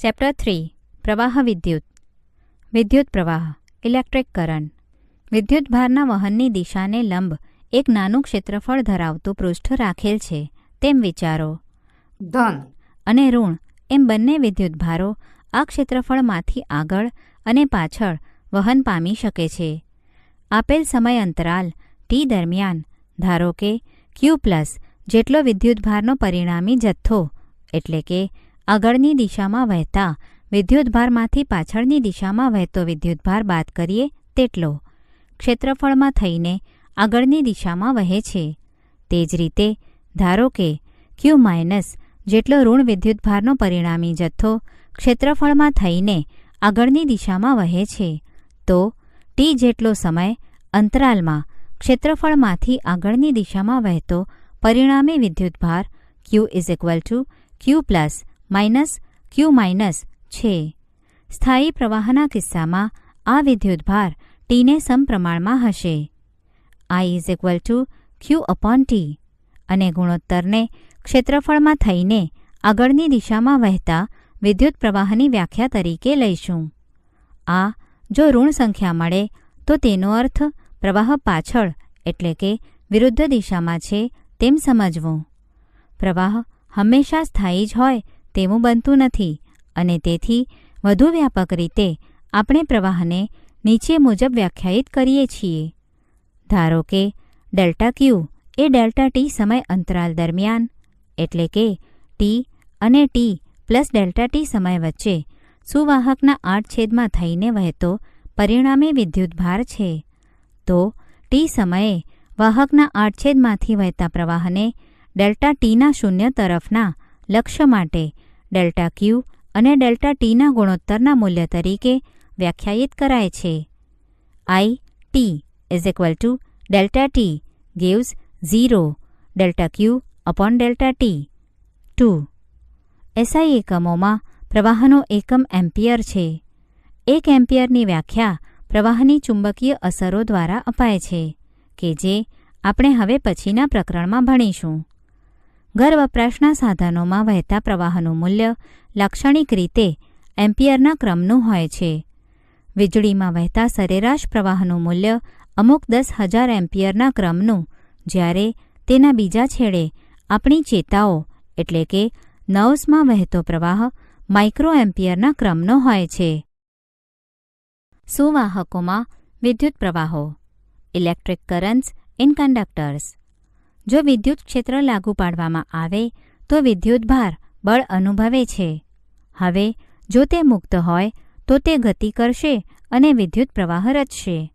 Chapter 3 પ્રવાહ વિદ્યુત. વિદ્યુત પ્રવાહ ઇલેક્ટ્રિક કરંટ. વિદ્યુતભારના વહનની દિશાને લંબ એક નાનું ક્ષેત્રફળ ધરાવતું પૃષ્ઠ રાખેલ છે તેમ વિચારો. ધન અને ઋણ એમ બંને વિદ્યુતભારો આ ક્ષેત્રફળમાંથી આગળ અને પાછળ વહન પામી શકે છે. આપેલ સમય અંતરાલ t દરમિયાન ધારો કે q+ જેટલો વિદ્યુતભારનો પરિણામી જથ્થો એટલે કે આગળની દિશામાં વહેતા વિદ્યુતભારમાંથી પાછળની દિશામાં વહેતો વિદ્યુતભાર બાદ કરીએ તેટલો ક્ષેત્રફળમાં થઈને આગળની દિશામાં વહે છે. તે જ રીતે ધારો કે q- જેટલો ઋણ વિદ્યુતભારનો પરિણામી જથ્થો ક્ષેત્રફળમાં થઈને આગળની દિશામાં વહે છે, તો t જેટલો સમય અંતરાલમાં ક્ષેત્રફળમાંથી આગળની દિશામાં વહેતો પરિણામી વિદ્યુતભાર q = q+- q- છે. સ્થાયી પ્રવાહના કિસ્સામાં આ વિદ્યુતભાર tને સમપ્રમાણમાં હશે. I = q/t અને ગુણોત્તરને ક્ષેત્રફળમાં થઈને આગળની દિશામાં વહેતા વિદ્યુત પ્રવાહની વ્યાખ્યા તરીકે લઈશું. આ જો ઋણ સંખ્યા મળે તો તેનો અર્થ પ્રવાહ પાછળ એટલે કે વિરુદ્ધ દિશામાં છે તેમ સમજવું. પ્રવાહ હંમેશા સ્થાયી જ હોય તેવું બનતું નથી અને તેથી વધુ વ્યાપક રીતે આપણે પ્રવાહને નીચે મુજબ વ્યાખ્યાયિત કરીએ છીએ. ધારો કે ΔQ એ ΔT સમય અંતરાલ દરમિયાન એટલે કે t અને t + ΔT સમય વચ્ચે સુવાહકના આડછેદમાં થઈને વહેતો પરિણામી વિદ્યુતભાર છે. તો t સમયે વાહકના આડછેદમાંથી વહેતા પ્રવાહને ΔTના શૂન્ય તરફના લક્ષ્ય માટે ΔQ અને ΔTના ગુણોત્તરના મૂલ્ય તરીકે વ્યાખ્યાયિત કરાય છે. I t = ΔT gives 0 ΔQ/ΔT. 2. SI એકમોમાં પ્રવાહનો એકમ એમ્પિયર છે. 1 એમ્પિયરની વ્યાખ્યા પ્રવાહની ચુંબકીય અસરો દ્વારા અપાય છે કે જે આપણે હવે પછીના પ્રકરણમાં ભણીશું. ઘર વપરાશના સાધનોમાં વહેતા પ્રવાહનું મૂલ્ય લાક્ષણિક રીતે એમ્પિયરના ક્રમનું હોય છે. વીજળીમાં વહેતા સરેરાશ પ્રવાહનું મૂલ્ય અમુક 10,000 એમ્પિયરના ક્રમનું, જ્યારે તેના બીજા છેડે આપણી ચેતાઓ એટલે કે નર્વ્સમાં વહેતો પ્રવાહ માઇક્રો એમ્પિયરના ક્રમનો હોય છે. સુવાહકોમાં વિદ્યુત પ્રવાહો ઇલેક્ટ્રિક કરન્ટ્સ ઇન કંડક્ટર્સ. જો વિદ્યુત ક્ષેત્ર લાગુ પાડવામાં આવે તો વિદ્યુતભાર બળ અનુભવે છે. હવે જો તે મુક્ત હોય તો તે ગતિ કરશે અને વિદ્યુત પ્રવાહ રચશે.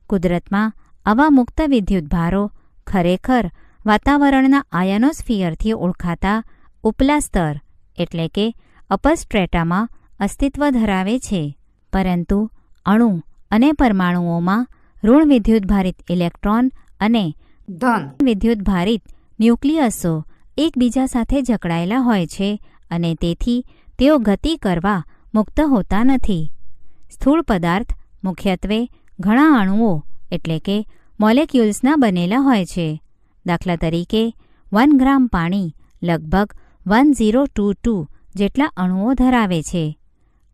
કુદરતમાં આવા મુક્ત વિદ્યુતભારો ખરેખર વાતાવરણના આયનોસ્ફિયરથી ઓળખાતા ઉપલા સ્તર એટલે કે અપર સ્ટ્રેટામાં અસ્તિત્વ ધરાવે છે. પરંતુ અણુ અને પરમાણુઓમાં ઋણ વિદ્યુતભારિત ઇલેક્ટ્રોન અને ધન વિદ્યુતભારિત ન્યુક્લિયસો એકબીજા સાથે જકડાયેલા હોય છે અને તેથી તેઓ ગતિ કરવા મુક્ત હોતા નથી. સ્થૂળ પદાર્થ મુખ્યત્વે ઘણા અણુઓ એટલે કે મોલેક્યુલ્સના બનેલા હોય છે. દાખલા તરીકે 1 ગ્રામ પાણી લગભગ 1022 જેટલા અણુઓ ધરાવે છે.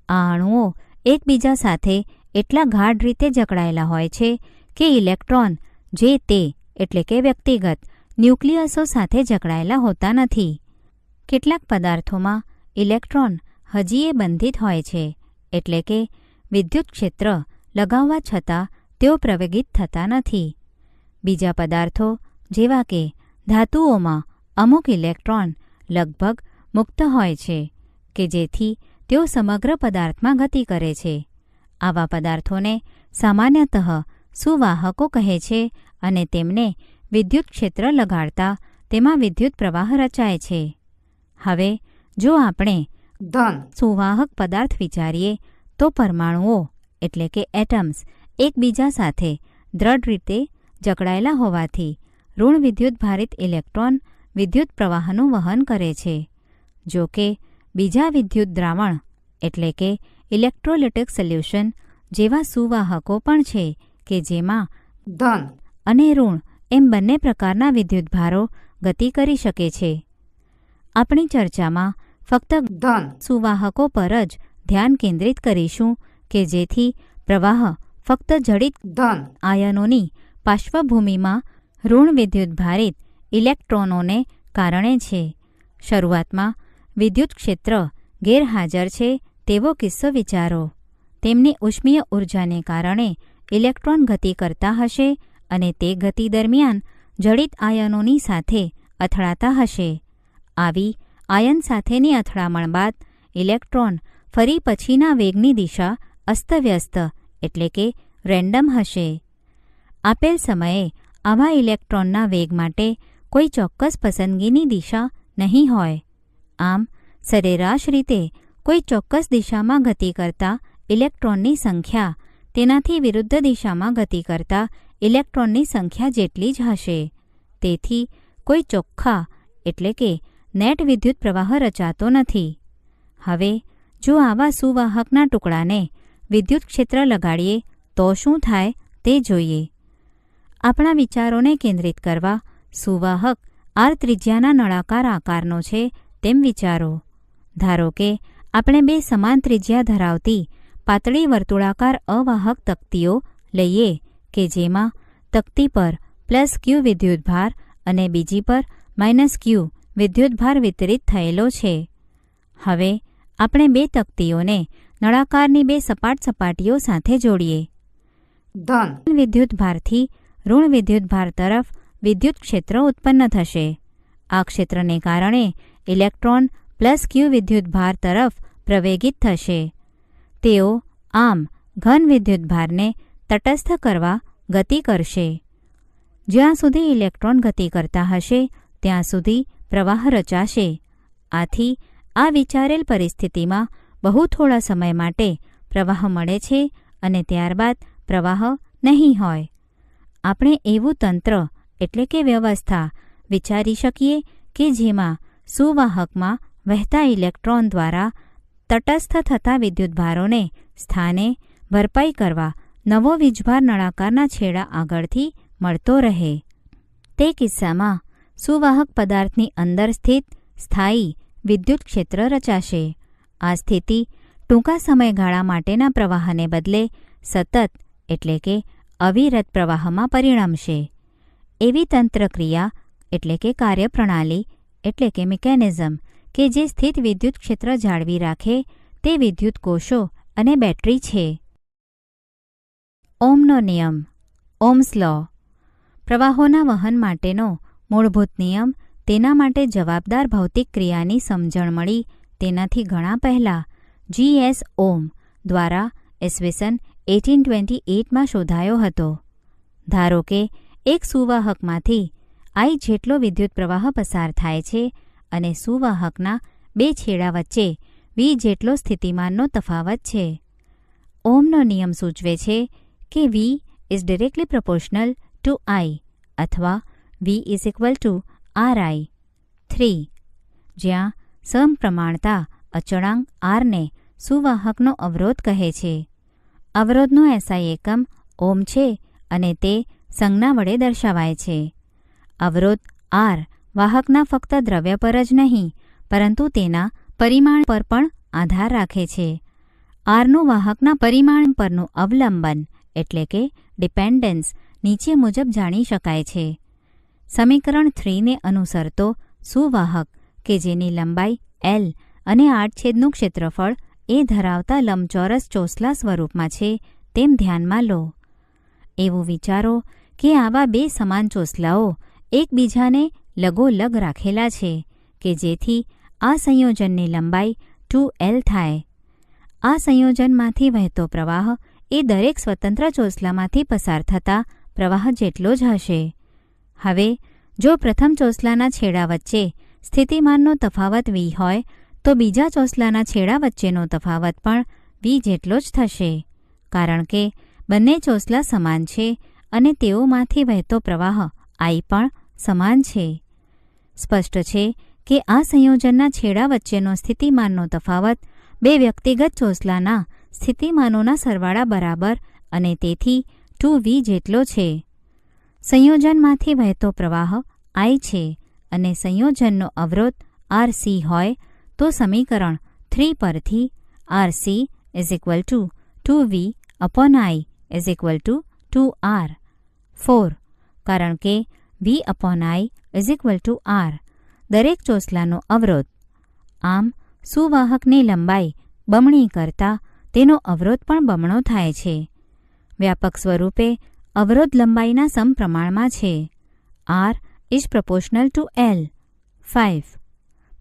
આ અણુઓ એકબીજા સાથે એટલા ગાઢ રીતે જકડાયેલા હોય છે કે ઇલેક્ટ્રોન જે તે એટલે કે વ્યક્તિગત ન્યુક્લિયસો સાથે જકડાયેલા હોતા નથી. કેટલાક પદાર્થોમાં ઇલેક્ટ્રોન હજીએ બંધિત હોય છે એટલે કે વિદ્યુત ક્ષેત્ર લગાવવા છતાં તેઓ પ્રવેગિત થતા નથી. બીજા પદાર્થો જેવા કે ધાતુઓમાં અમુક ઇલેક્ટ્રોન લગભગ મુક્ત હોય છે કે જેથી તેઓ સમગ્ર પદાર્થમાં ગતિ કરે છે. આવા પદાર્થોને સામાન્યતઃ સુવાહકો કહે છે અને તેમને વિદ્યુત ક્ષેત્ર લગાડતા તેમાં વિદ્યુત પ્રવાહ રચાય છે. હવે જો આપણે ધન સુવાહક પદાર્થ વિચારીએ તો પરમાણુઓ એટલે કે એટમ્સ એકબીજા સાથે દ્રઢ રીતે જકડાયેલા હોવાથી ઋણ વિદ્યુતભારિત ઇલેક્ટ્રોન વિદ્યુત પ્રવાહનું વહન કરે છે. જો કે બીજા વિદ્યુત દ્રાવણ એટલે કે ઇલેક્ટ્રોલિટિક સોલ્યુશન જેવા સુવાહકો પણ છે કે જેમાં ધન અને ઋણ એમ બંને પ્રકારના વિદ્યુતભારો ગતિ કરી શકે છે. આપણી ચર્ચામાં ફક્ત ધન સુવાહકો પર જ ધ્યાન કેન્દ્રિત કરીશું કે જેથી પ્રવાહ ફક્ત જડિત ધન આયનોની પાર્શ્વભૂમિમાં ઋણ વિદ્યુતભારિત ઇલેક્ટ્રોનોને કારણે છે. શરૂઆતમાં વિદ્યુત ક્ષેત્ર ગેરહાજર છે તેવો કિસ્સો વિચારો. તેમની ઉષ્મીય ઊર્જાને કારણે ઇલેક્ટ્રોન ગતિ કરતા હશે અને તે ગતિ દરમિયાન જડિત આયનોની સાથે અથડાતા હશે. આવી આયન સાથેની અથડામણ બાદ ઇલેક્ટ્રોન ફરી પછીના વેગની દિશા અસ્તવ્યસ્ત એટલે કે રેન્ડમ હશે. આપેલ સમયે આવા ઇલેક્ટ્રોનના વેગ માટે કોઈ ચોક્કસ પસંદગીની દિશા નહીં હોય. આમ સરેરાશ રીતે કોઈ ચોક્કસ દિશામાં ગતિ કરતા ઇલેક્ટ્રોનની સંખ્યા તેનાથી વિરુદ્ધ દિશામાં ગતિ કરતા ઇલેક્ટ્રોનની સંખ્યા જેટલી જ હશે. તેથી કોઈ ચોખ્ખા એટલે કે નેટ વિદ્યુત પ્રવાહ રચાતો નથી. હવે જો આવા સુવાહકના ટુકડાને વિદ્યુત ક્ષેત્ર લગાડીએ તો શું થાય તે જોઈએ. આપણા વિચારોને કેન્દ્રિત કરવા સુવાહક આર ત્રિજ્યાના નળાકાર આકારનો છે તેમ વિચારો. ધારો કે આપણે બે સમાન ત્રિજ્યા ધરાવતી પાતળી વર્તુળાકાર અવાહક તક્તીઓ લઈએ કે જેમાં તક્તી પર +q વિદ્યુતભાર અને બીજી પર -q વિદ્યુતભાર વિતરિત થયેલો છે. હવે આપણે બે તક્તીઓને નળાકારની બે સપાટ સપાટીઓ સાથે જોડીએ. ધન વિદ્યુતભારથી ઋણ વિદ્યુતભાર તરફ વિદ્યુત ક્ષેત્ર ઉત્પન્ન થશે. આ ક્ષેત્રને કારણે ઇલેક્ટ્રોન +q વિદ્યુતભાર તરફ પ્રવેગિત થશે. તેઓ આમ ઘન વિદ્યુતભારને તટસ્થ કરવા ગતિ કરશે. જ્યાં સુધી ઇલેક્ટ્રોન ગતિ કરતા હશે ત્યાં સુધી પ્રવાહ રચાશે. આથી આ વિચારેલ પરિસ્થિતિમાં બહુ થોડા સમય માટે પ્રવાહ મળે છે અને ત્યારબાદ પ્રવાહ નહીં હોય. આપણે એવું તંત્ર એટલે કે વ્યવસ્થા વિચારી શકીએ કે જેમાં સુવાહકમાં વહેતા ઇલેક્ટ્રોન દ્વારા તટસ્થ થતા વિદ્યુતભારોને સ્થાને ભરપાઈ કરવા નવો વીજભાર નળાકારના છેડા આગળથી મળતો રહે. તે કિસ્સામાં સુવાહક પદાર્થની અંદર સ્થિત સ્થાયી વિદ્યુત ક્ષેત્ર રચાશે. આ સ્થિતિ ટૂંકા સમયગાળા માટેના પ્રવાહને બદલે સતત એટલે કે અવિરત પ્રવાહમાં પરિણમશે. એવી તંત્રક્રિયા એટલે કે કાર્યપ્રણાલી એટલે કે મિકેનિઝમ કે જે સ્થિત વિદ્યુત ક્ષેત્ર જાળવી રાખે તે વિદ્યુત કોષો અને બેટરી છે. ઓમનો નિયમ ઓમ્સ લો. પ્રવાહોના વહન માટેનો મૂળભૂત નિયમ તેના માટે જવાબદાર ભૌતિક ક્રિયાની સમજણ મળી તેનાથી ઘણા પહેલાં G.S. ઓમ દ્વારા ઈસવીસન 1828માં શોધાયો હતો. ધારો કે એક સુવાહકમાંથી I જેટલો વિદ્યુત પ્રવાહ પસાર થાય છે અને સુવાહકના બે છેડા વચ્ચે V જેટલો સ્થિતિમાનનો તફાવત છે. ઓમનો નિયમ સૂચવે છે કે V is directly proportional to I અથવા V is equal to RI 3 જ્યાં સમપ્રમાણતા અચળાંક R ને સુવાહકનો અવરોધ કહે છે. અવરોધનો SI એકમ ઓમ છે અને તે સંજ્ઞા વડે દર્શાવાય છે. અવરોધ R વાહકના ફક્ત દ્રવ્ય પર જ નહીં પરંતુ તેના પરિમાણ પર પણ આધાર રાખે છે. Rનું વાહકના પરિમાણ પરનું અવલંબન એટલે કે ડિપેન્ડન્સ નીચે મુજબ જાણી શકાય છે. સમીકરણ 3ને અનુસરતો સુવાહક કે જેની લંબાઈ L અને આડછેદનું ક્ષેત્રફળ એ ધરાવતા લંબચોરસ ચોસલા સ્વરૂપમાં છે તેમ ધ્યાનમાં લો. એવું વિચારો કે આવા બે સમાન ચોસલાઓ એકબીજાને લગોલગ રાખેલા છે કે જેથી આ સંયોજનની લંબાઈ 2L થાય. આ સંયોજનમાંથી વહેતો પ્રવાહ એ દરેક સ્વતંત્ર ચોસલામાંથી પસાર થતા પ્રવાહ જેટલો જ હશે. હવે જો પ્રથમ ચોસલાના છેડા વચ્ચે સ્થિતિમાનનો તફાવત V હોય તો બીજા ચોસલાના છેડા વચ્ચેનો તફાવત પણ V જેટલો જ થશે. કારણ કે બંને ચોસલા સમાન છે અને તેઓમાંથી વહેતો પ્રવાહ I પણ સમાન છે. સ્પષ્ટ છે કે આ સંયોજનના છેડા વચ્ચેનો સ્થિતિમાનનો તફાવત બે વ્યક્તિગત ચોસલાના સ્થિતિમાનોના સરવાળા બરાબર અને તેથી 2V જેટલો છે. સંયોજનમાંથી વહેતો પ્રવાહ I છે અને સંયોજનનો અવરોધ RC હોય તો સમીકરણ 3 પરથી RC is equal two 2V/I is equal two 2R. 4. કારણ કે V/I is equal to R દરેક ચોસલાનો અવરોધ. આમ સુવાહકની લંબાઈ બમણી કરતાં તેનો અવરોધ પણ બમણો થાય છે. વ્યાપક સ્વરૂપે અવરોધ લંબાઈના સમપ્રમાણમાં છે. R is proportional two L. 5.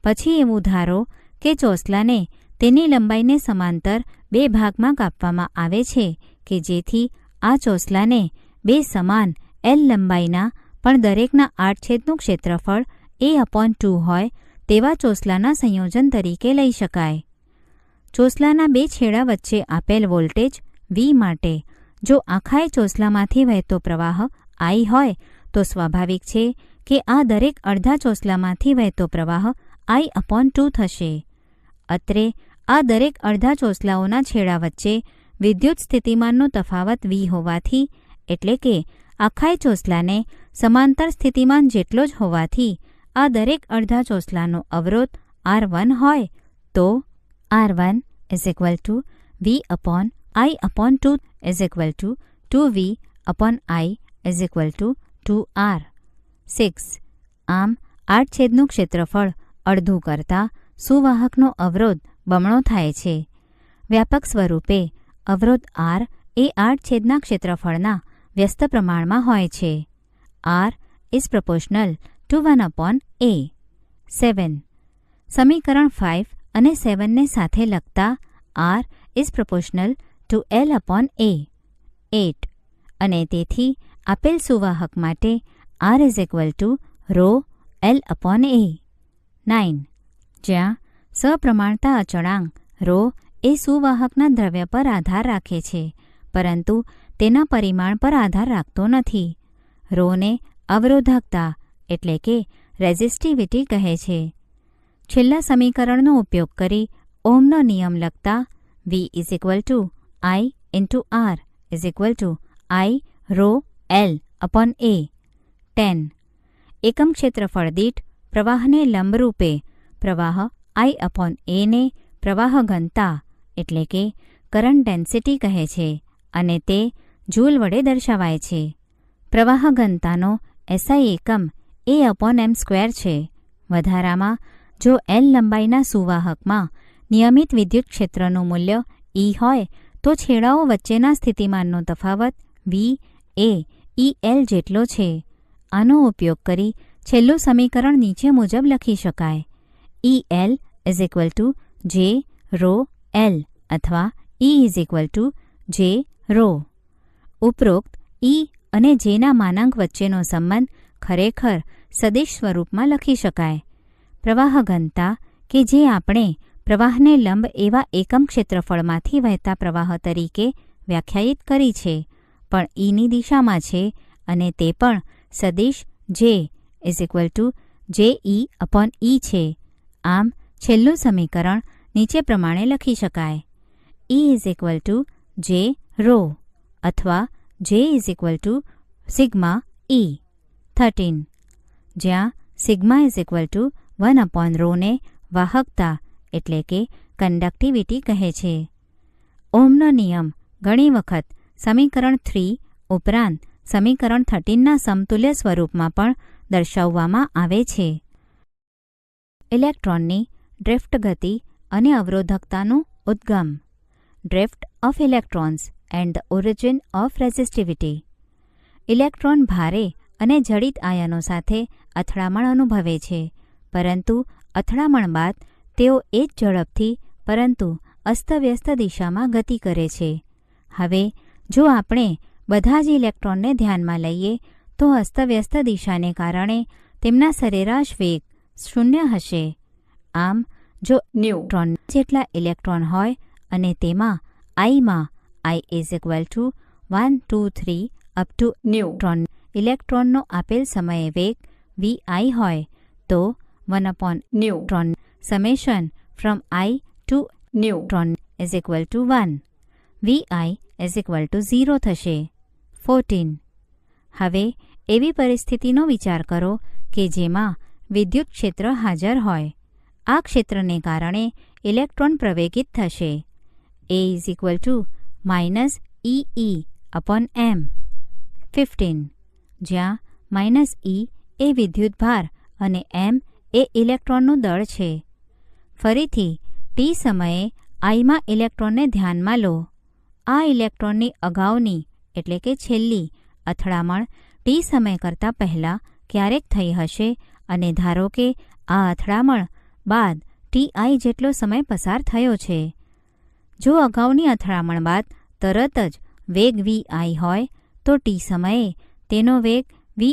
પછી એવું ધારો કે ચોસલાને તેની લંબાઈને સમાંતર 2 ભાગમાં કાપવામાં આવે છે કે જેથી આ ચોસલાને 2 સમાન L લંબાઈના પણ દરેકના આડછેદનું ક્ષેત્રફળ A/2 હોય તેવા ચોસલાના સંયોજન તરીકે લઈ શકાય. ચોસલાના 2 છેડા વચ્ચે આપેલ વોલ્ટેજ V માટે જો આખાય ચોસલામાંથી વહેતો પ્રવાહ I હોય તો સ્વાભાવિક છે કે આ દરેક અડધા ચોસલામાંથી વહેતો પ્રવાહ I/2 થશે. અત્રે આ દરેક અડધા ચોસલાઓના છેડા વચ્ચે વિદ્યુત સ્થિતિમાનનો તફાવત V હોવાથી એટલે કે આખાય ચોસલાને સમાંતર સ્થિતિમાન જેટલો જ હોવાથી આ દરેક અડધા ચોસલાનો અવરોધ R1 હોય તો R1 is equal two V/I/2 is equal two 2V/I is equal two 2R. 6. આમ આડછેદનું ક્ષેત્રફળ અડધું કરતાં સુવાહકનો અવરોધ બમણો થાય છે. વ્યાપક સ્વરૂપે અવરોધ R એ આડછેદના ક્ષેત્રફળના વ્યસ્ત પ્રમાણમાં હોય છે. R is proportional two 1/A. 7. સમીકરણ 5 અને 7 ને સાથે લખતા R is proportional two L/A. 8. અને તેથી આપેલ સુવાહક માટે R is equal two ρ L/A. 9. જ્યાં સપ્રમાણતા અચળાંક ρ એ સુવાહકના દ્રવ્ય પર આધાર રાખે છે પરંતુ તેના પરિમાણ પર આધાર રાખતો નથી. ρને અવરોધકતા એટલે કે રેઝિસ્ટિવિટી કહે છે. છેલ્લા સમીકરણનો ઉપયોગ કરી ઓહમનો નિયમ લખતા V is equal two I into R is equal two I ρ L/A. 10. એકમ ક્ષેત્રફળ દીઠ પ્રવાહને લંબરૂપે પ્રવાહ I/A ને પ્રવાહ ઘનતા એટલે કે કરંટ ડેન્સિટી કહે છે અને તે જૂલ વડે દર્શાવાય છે. પ્રવાહ ઘનતાનો SI એકમ A/m² છે. વધારામાં જો L લંબાઈના સુવાહકમાં નિયમિત વિદ્યુત ક્ષેત્રનું મૂલ્ય E હોય તો છેડાઓ વચ્ચેના સ્થિતિમાનનો તફાવત V એ EL જેટલો છે. આનો ઉપયોગ કરી છેલ્લું સમીકરણ નીચે મુજબ લખી શકાય. EL is equal two J ρ L અથવા E is equal two J ρ. ઉપરોક્ત E અને Jના માનાંક વચ્ચેનો સંબંધ ખરેખર સદિશ સ્વરૂપમાં લખી શકાય. પ્રવાહ ઘનતા કે જે આપણે પ્રવાહને લંબ એવા એકમ ક્ષેત્રફળમાંથી વહેતા પ્રવાહ તરીકે વ્યાખ્યાયિત કરી છે પણ Eની દિશામાં છે અને તે પણ સદિશ J is equal two JE/E છે. આમ છેલ્લું સમીકરણ નીચે પ્રમાણે લખી શકાય. E is equal two J ρ અથવા J is equal to sigma E. 13. જ્યાં સિગ્મા ઇઝ ઇક્વલ ટુ 1/ρ ને વાહકતા એટલે કે કંડક્ટિવિટી કહે છે. ઓહમનો નિયમ ઘણી વખત સમીકરણ 3 ઉપરાંત સમીકરણ 13ના સમતુલ્ય સ્વરૂપમાં પણ દર્શાવવામાં આવે છે. ઇલેક્ટ્રોનની ડ્રિફ્ટ ગતિ અને અવરોધકતાનું ઉદ્ગમ. Drift of electrons and the origin of resistivity. Electron ભારે અને જડિત આયનો સાથે અથડામણ અનુભવે છે પરંતુ અથડામણ બાદ તેઓ એ જ ઝડપથી પરંતુ અસ્તવ્યસ્ત દિશામાં ગતિ કરે છે. હવે જો આપણે બધા જ ઇલેક્ટ્રોનને ધ્યાનમાં લઈએ તો અસ્તવ્યસ્ત દિશાને કારણે તેમના સરેરાશ વેગ 0 હશે. આમ જો ન્યુટ્રોન જેટલા ઇલેક્ટ્રોન હોય અને તેમાં Iમાં I is equal to 1 2 3 up to neutron ઇલેક્ટ્રોનનો આપેલ સમયે વેગ Vi હોય તો 1/ન્યુટ્રોન summation from I to neutron is equal to 1. Vi is equal to 0 થશે. 14. હવે એવી પરિસ્થિતિનો વિચાર કરો કે જેમાં વિદ્યુત ક્ષેત્ર હાજર હોય. આ ક્ષેત્રને કારણે ઇલેક્ટ્રોન પ્રવેગિત થશે. A = -EE/m 15, જ્યાં -E એ વિદ્યુતભાર અને m એ ઇલેક્ટ્રોનનું દળ છે. ફરીથી t સમયે I માં ઇલેક્ટ્રોનને ધ્યાનમાં લો. આ ઇલેક્ટ્રોનની અગાઉની એટલે કે છેલ્લી અથડામણ t સમય કરતાં પહેલાં ક્યારેક થઈ હશે અને ધારો કે આ અથડામણ બાદ ti જેટલો સમય પસાર થયો છે. જો અગાઉની અથડામણ બાદ તરત જ વેગ vi હોય તો t સમયે તેનો વેગ vi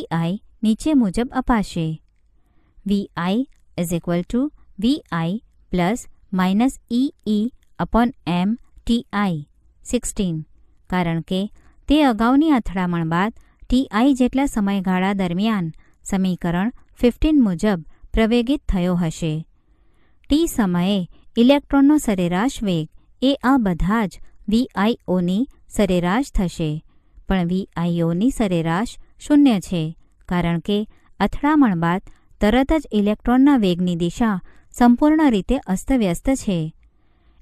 નીચે મુજબ અપાશે. vi = vi plus -EE/m ti 16, કારણ કે તે અગાઉની અથડામણ બાદ ti જેટલા સમયગાળા દરમિયાન સમીકરણ 15 મુજબ પ્રવેગિત થયો હશે. t સમયે ઇલેક્ટ્રોનનો સરેરાશ વેગ એ આ બધા જ VIOની સરેરાશ થશે, પણ VIOની સરેરાશ 0 છે, કારણ કે અથડામણ બાદ તરત જ ઇલેક્ટ્રોનના વેગની દિશા સંપૂર્ણ રીતે અસ્તવ્યસ્ત છે.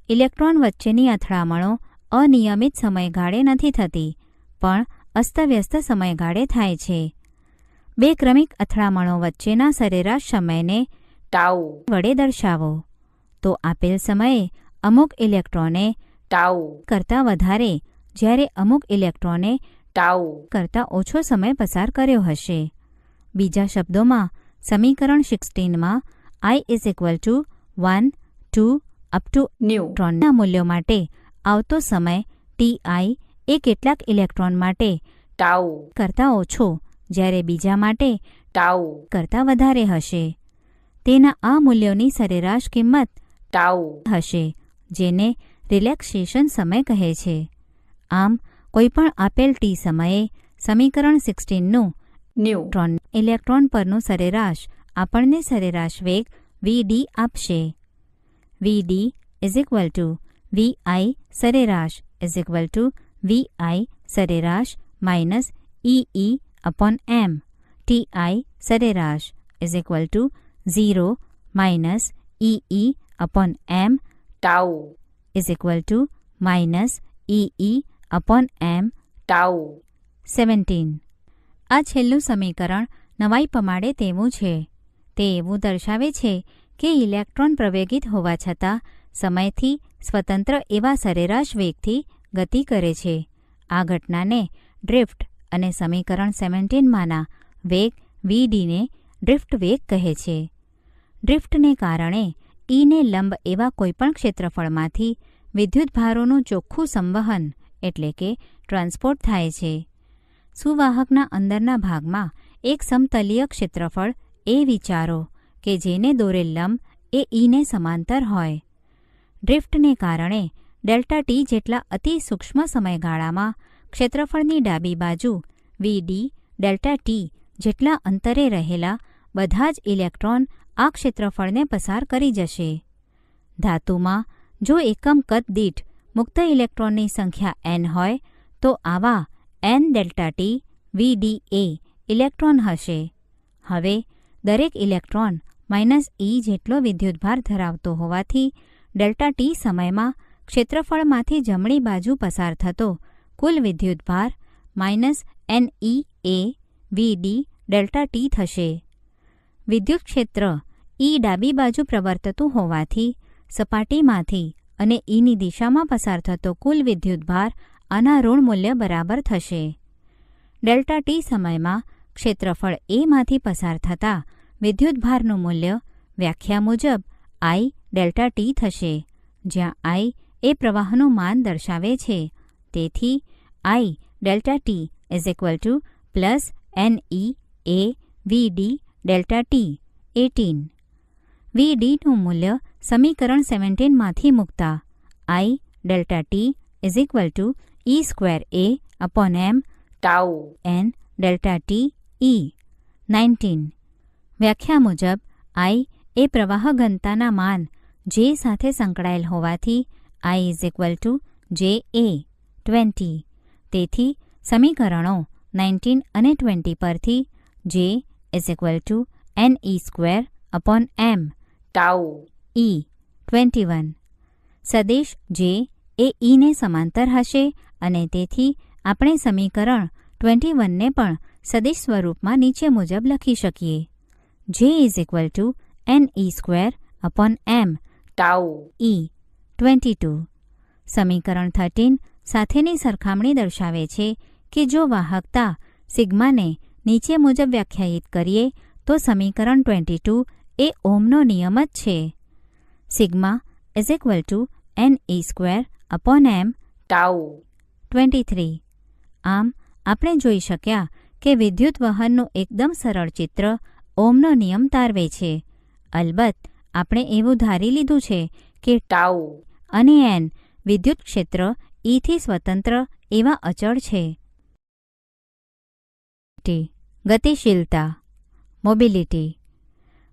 ઇલેક્ટ્રોન વચ્ચેની અથડામણો અનિયમિત સમયગાળે નથી થતી, પણ અસ્તવ્યસ્ત સમયગાળે થાય છે. બે ક્રમિક અથડામણો વચ્ચેના સરેરાશ સમયને ટાઉ વડે દર્શાવો તો આપેલ સમયે અમુક ઇલેક્ટ્રોને ટાઉ કરતાં વધારે જ્યારે અમુક ઇલેક્ટ્રોને ટાઉ કરતાં ઓછો સમય પસાર કર્યો હશે. બીજા શબ્દોમાં સમીકરણ 16માં I = 1, 2 up to ઇલેક્ટ્રોનના મૂલ્યો માટે આવતો સમય ti એ કેટલાક ઇલેક્ટ્રોન માટે ટાઉ કરતાં ઓછો જ્યારે બીજા માટે ટાઉ કરતાં વધારે હશે. તેના આ મૂલ્યોની સરેરાશ કિંમત ટાઉ હશે, જેને રિલેક્સેશન સમય કહે છે. આમ કોઈપણ આપેલ t સમયે સમીકરણ 16નું ન્યુટ્રોન ઇલેક્ટ્રોન પરનું સરેરાશ આપણને સરેરાશ વેગ vd આપશે. vd = vi સરેરાશ vi સરેરાશ -EE/m ti સરેરાશ 0 -EE/m ટાઉ -EE/m ટાઉ 17. આ છેલ્લું સમીકરણ નવાઈ પમાડે તેવું છે. તે એવું દર્શાવે છે કે ઇલેક્ટ્રોન પ્રવેગિત હોવા છતાં સમયથી સ્વતંત્ર એવા સરેરાશ વેગથી ગતિ કરે છે. આ ઘટનાને ડ્રિફ્ટ અને સમીકરણ 17માંના વેગ vdને ડ્રિફ્ટ વેગ કહે છે. ડ્રિફ્ટને કારણે ને લંબ એવા કોઈપણ ક્ષેત્રફળમાંથી વિદ્યુતભારોનું ચોખ્ખું સંવહન એટલે કે ટ્રાન્સપોર્ટ થાય છે. સુવાહકના અંદરના ભાગમાં એક સમતલીય ક્ષેત્રફળ એ વિચારો કે જેને દોરેલ લંબ એ ને સમાંતર હોય. ડ્રિફ્ટને કારણે ડેલ્ટા ટી જેટલા અતિ સૂક્ષ્મ સમયગાળામાં ક્ષેત્રફળની ડાબી બાજુ vd ડેલ્ટા ટી જેટલા અંતરે રહેલા બધા જ ઇલેક્ટ્રોન આ ક્ષેત્રફળને પસાર કરી જશે. ધાતુમાં જો એકમ કદ દીઠ મુક્ત ઇલેક્ટ્રોનની સંખ્યા n હોય તો આવા n delta T vda electron હશે. હવે દરેક ઇલેક્ટ્રોન -E જેટલો વિદ્યુતભાર ધરાવતો હોવાથી ડેલ્ટા ટી સમયમાં ક્ષેત્રફળમાંથી જમણી બાજુ પસાર થતો કુલ વિદ્યુતભાર -NEA vd ડેલ્ટા ટી થશે. વિદ્યુત ક્ષેત્ર E ડાબી બાજુ પ્રવર્તતું હોવાથી સપાટીમાંથી અને ની દિશામાં પસાર થતો કુલ વિદ્યુતભાર આના ઋણ મૂલ્ય બરાબર થશે. ડેલ્ટા ટી સમયમાં ક્ષેત્રફળ એમાંથી પસાર થતા વિદ્યુતભારનું મૂલ્ય વ્યાખ્યા મુજબ I ડેલ્ટા ટી થશે, જ્યાં I એ પ્રવાહનું માન દર્શાવે છે. તેથી I delta T = +NEA vd delta T 18. vdનું મૂલ્ય સમીકરણ 17માંથી મૂકતા I delta T = E²A/m tau n delta T E 19. વ્યાખ્યા મુજબ I એ પ્રવાહ ઘનતાના માન J સાથે સંકળાયેલ હોવાથી I = JA 20. તેથી સમીકરણો 19 અને 20 પરથી J = Ne²/m ટાઉ E 21. સદિશ જે એ ઈને સમાંતર હશે અને તેથી આપણે સમીકરણ 21ને પણ સદિશ સ્વરૂપમાં નીચે મુજબ લખી શકીએ. J = NE²/m tau E 22. સમીકરણ 13 સાથેની સરખામણી દર્શાવે છે કે જો વાહકતા સિગ્માને નીચે મુજબ વ્યાખ્યાયિત કરીએ તો સમીકરણ 22 એ ઓહમનો નિયમ જ છે. Sigma NE²/m tau 23. આમ આપણે જોઈ શક્યા કે વિદ્યુત વહનનું એકદમ સરળ ચિત્ર ઓહમનો નિયમ તારવે છે. અલબત્ત આપણે એવું ધારી લીધું છે કે ટાઉ અને n વિદ્યુત ક્ષેત્ર Eથી સ્વતંત્ર એવા અચળ છે. ગતિશીલતા મોબિલિટી.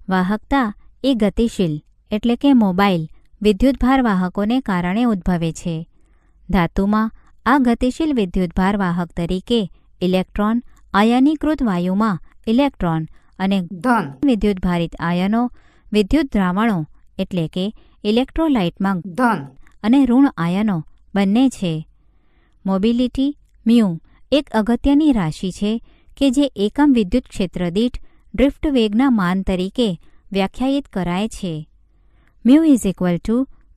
વાહકતા એ ગતિશીલ એટલે કે મોબાઇલ વિદ્યુતભાર વાહકોને કારણે ઉદ્ભવે છે. ધાતુમાં આ ગતિશીલ વિદ્યુતભાર વાહક તરીકે ઇલેક્ટ્રોન, આયનીકૃત વાયુમાં ઇલેક્ટ્રોન અને ધન વિદ્યુતભારિત આયનો વિદ્યુત દ્રાવણો એટલે કે ઇલેક્ટ્રોલાઇટમાં ધન અને ઋણ આયનો બંને છે. મોબિલિટી મ્યુ એક અગત્યની રાશિ છે કે જે એકમ વિદ્યુત ક્ષેત્ર દીઠ ડ્રિફ્ટ વેગના માન તરીકે વ્યાખ્યાયિત કરાય છે. Mu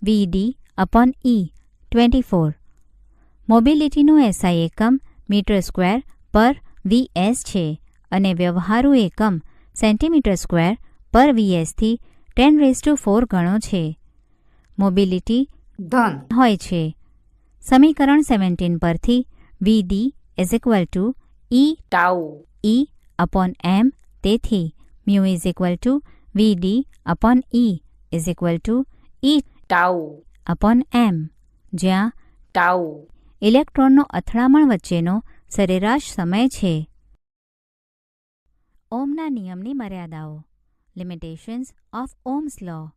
=VD/E 24. મોબિલિટીનું SI એકમ મીટર²/VS છે અને વ્યવહારુ એકમ સેન્ટીમીટર²/VS થી 10⁴ ગણો છે. મોબિલિટી ધન હોય છે. સમીકરણ 17 પરથી VD = ટાઉ E/m તેથી મ્યુ =VD/E ટાઉ E/m જ્યાં ટાઉ ઇલેક્ટ્રોનનો અથડામણ વચ્ચેનો સરેરાશ સમય છે. ઓહમના નિયમની મર્યાદાઓ લિમિટેશન્સ ઓફ ઓહ્મ્સ લો.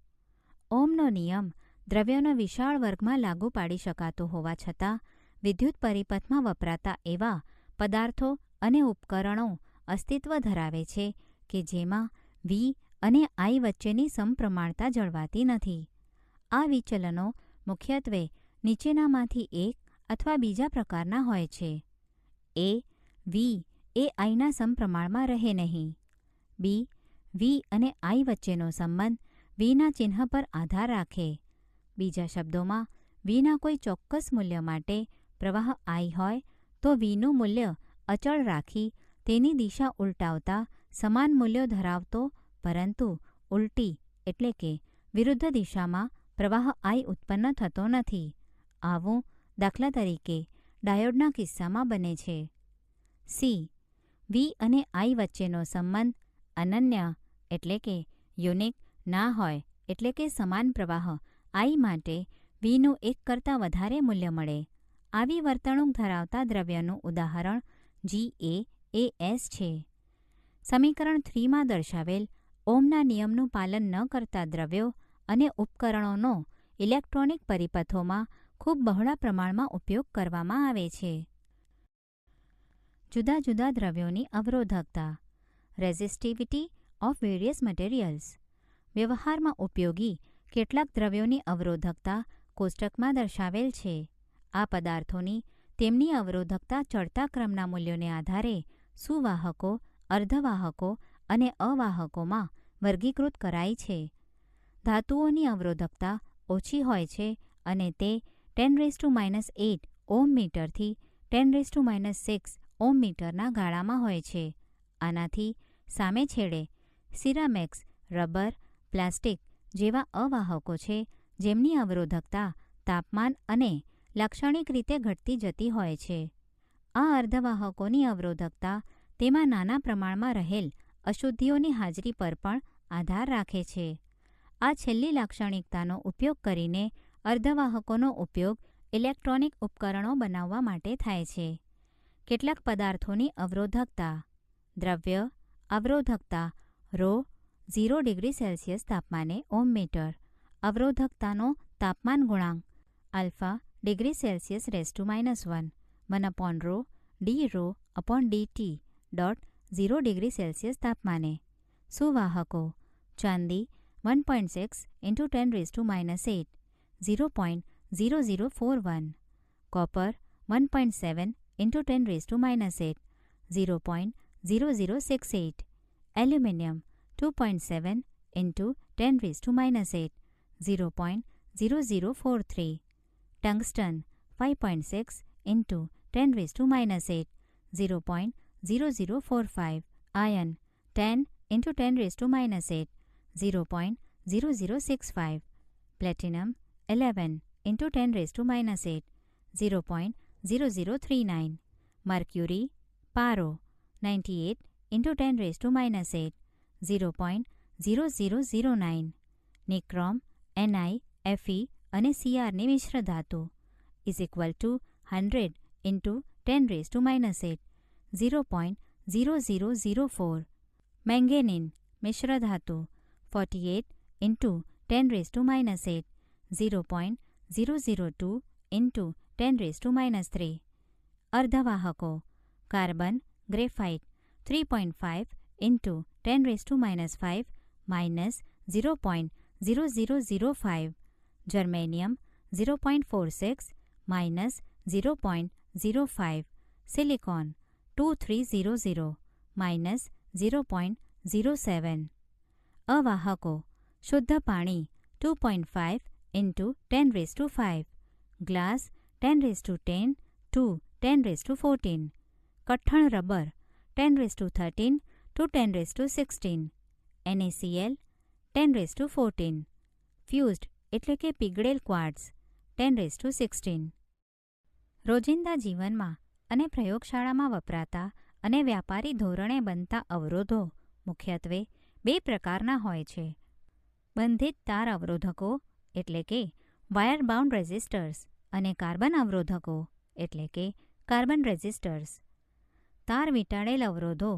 ઓહમનો નિયમ દ્રવ્યોનો વિશાળ વર્ગમાં લાગુ પાડી શકાતો હોવા છતાં વિદ્યુત પરિપથમાં વપરાતા એવા પદાર્થો અને ઉપકરણો અસ્તિત્વ ધરાવે છે કે જેમાં V અને I વચ્ચેની સમપ્રમાણતા જળવાતી નથી. આ વિચલનો મુખ્યત્વે નીચેનામાંથી એક અથવા બીજા પ્રકારના હોય છે. A. V એ Iના સમપ્રમાણમાં રહે નહીં. B. V અને I વચ્ચેનો સંબંધ Vના ચિહ્ન પર આધાર રાખે. બીજા શબ્દોમાં Vના કોઈ ચોક્કસ મૂલ્ય માટે પ્રવાહ I હોય તો Vનું મૂલ્ય અચળ રાખી તેની દિશા ઉલટાવતા સમાન મૂલ્યો ધરાવતો પરંતુ ઉલટી એટલે કે વિરુદ્ધ દિશામાં પ્રવાહ I ઉત્પન્ન થતો નથી. આવું દાખલા તરીકે ડાયોડના કિસ્સામાં બને છે. C. V અને I વચ્ચેનો સંબંધ અનન્ય એટલે કે યુનિક ના હોય એટલે કે સમાન પ્રવાહ I માટે Vનું 1 કરતાં વધારે મૂલ્ય મળે. આવી વર્તણૂક ધરાવતા દ્રવ્યનું ઉદાહરણ GaAs છે. સમીકરણ 3માં દર્શાવેલ ઓહમના નિયમનું પાલન ન કરતા દ્રવ્યો અને ઉપકરણોનો ઇલેક્ટ્રોનિક પરિપથોમાં ખૂબ બહોળા પ્રમાણમાં ઉપયોગ કરવામાં આવે છે. જુદા જુદા દ્રવ્યોની અવરોધકતા રેઝિસ્ટિવિટી ઓફ વેરિયસ મટીરિયલ્સ. વ્યવહારમાં ઉપયોગી કેટલાક દ્રવ્યોની અવરોધકતા કોષ્ટકમાં દર્શાવેલ છે. આ પદાર્થોની તેમની અવરોધકતા ચડતા ક્રમના મૂલ્યોને આધારે સુવાહકો, અર્ધવાહકો અને અવાહકોમાં વર્ગીકૃત કરાઈ છે. ધાતુઓની અવરોધકતા ઓછી હોય છે અને તે 10⁻8 ઓહ્મ મીટરથી 10⁻6 ઓહ્મ મીટરના ગાળામાં હોય છે. આનાથી સામે છેડે સિરામિક્સ, રબર, પ્લાસ્ટિક જેવા અવાહકો છે જેમની અવરોધકતા તાપમાન અને લાક્ષણિક રીતે ઘટતી જતી હોય છે. આ અર્ધવાહકોની અવરોધકતા તેમાં નાના પ્રમાણમાં રહેલ અશુદ્ધિઓની હાજરી પર પણ આધાર રાખે છે. આ છેલ્લી લાક્ષણિકતાનો ઉપયોગ કરીને અર્ધવાહકોનો ઉપયોગ ઇલેક્ટ્રોનિક ઉપકરણો બનાવવા માટે થાય છે. કેટલાક પદાર્થોની અવરોધકતા દ્રવ્ય અવરોધકતા ρ0°C તાપમાને ઓહ્મ મીટર. અવરોધકતાનો તાપમાન ગુણાંક α °C⁻1 1/ρ dρ/dt. 0°C તાપમાને. સુવાહકો ચાંદી 1.6 into 10 raised to minus 8, 0.0041. Copper 1.7 into 10 raised to minus 8, 0.0068. Aluminium 2.7 into 10 raised to minus 8, 0.0043. Tungsten 5.6 into 10 raised to minus 8, 0.0045. Iron 10 into 10 raised to minus 8, 0.0065. Platinum 11 into 10 raised to minus 8, 0.0039. Mercury Paro 98 into 10 raised to minus 8, 0.0009. Nichrome Ni, Fe અને Cr ની મિશ્ર ધાતુ is equal to 100 into 10 raised to minus 8, 0.0004. Manganese મિશ્ર ધાતુ 48 into 10 raised to minus 8, 0.002 into 10 raised to minus 3. અર્ધવાહકો carbon graphite 3.5 into 10 raised to minus 5 minus 0.0005. Germanium 0.46 minus 0.05. Silicon 2300 minus 0.07. અવાહકો શુદ્ધ પાણી 2.5 into 10 raised to 5. Glass 10 raised to 10 to 10 raised to 14. કઠણ rubber 10 raised to 13 to 10 raised to 16. NaCl 10 raised to 14. Fused એટલે કે પીગળેલ quartz 10 raised to 16. રોજિંદા જીવનમાં અને પ્રયોગશાળામાં વપરાતા અને વ્યાપારી ધોરણે બનતા અવરોધો મુખ્યત્વે બે પ્રકારના હોય છે. બંધિત તાર અવરોધકો એટલે કે વાયર બાઉન્ડ રેઝિસ્ટર્સ અને કાર્બન અવરોધકો એટલે કે કાર્બન રેઝિસ્ટર્સ. તાર વીંટાળેલ અવરોધો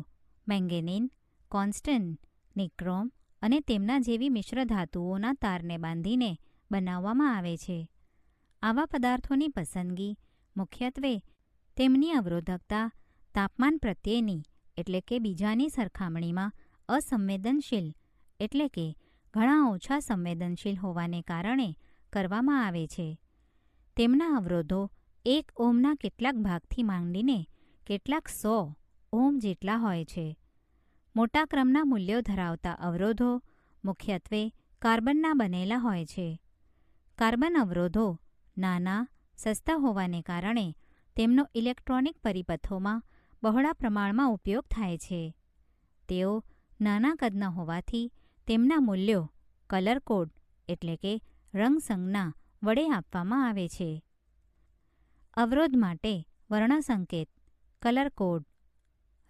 મેંગેનીન, કોન્સ્ટન્ટ, નિક્રોમ અને તેમના જેવી મિશ્ર ધાતુઓના તારને બાંધીને બનાવવામાં આવે છે. આવા પદાર્થોની પસંદગી મુખ્યત્વે તેમની અવરોધકતા તાપમાન પ્રત્યેની એટલે કે બીજાની સરખામણીમાં અસંવેદનશીલ એટલે કે ઘણા ઓછા સંવેદનશીલ હોવાને કારણે કરવામાં આવે છે. તેમના અવરોધો 1 ઓહ્મના કેટલાક ભાગથી માંડીને કેટલાક 100 ઓહ્મ જેટલા હોય છે. મોટા ક્રમના મૂલ્યો ધરાવતા અવરોધો મુખ્યત્વે કાર્બનના બનેલા હોય છે. કાર્બન અવરોધો નાના, સસ્તા હોવાને કારણે તેમનો ઇલેક્ટ્રોનિક પરિપથોમાં બહોળા પ્રમાણમાં ઉપયોગ થાય છે. તેઓ નાના કદના હોવાથી તેમના મૂલ્યો કલર કોડ એટલે કે રંગ સંજ્ઞા વડે આપવામાં આવે છે. અવરોધ માટે વર્ણસંકેત કલર કોડ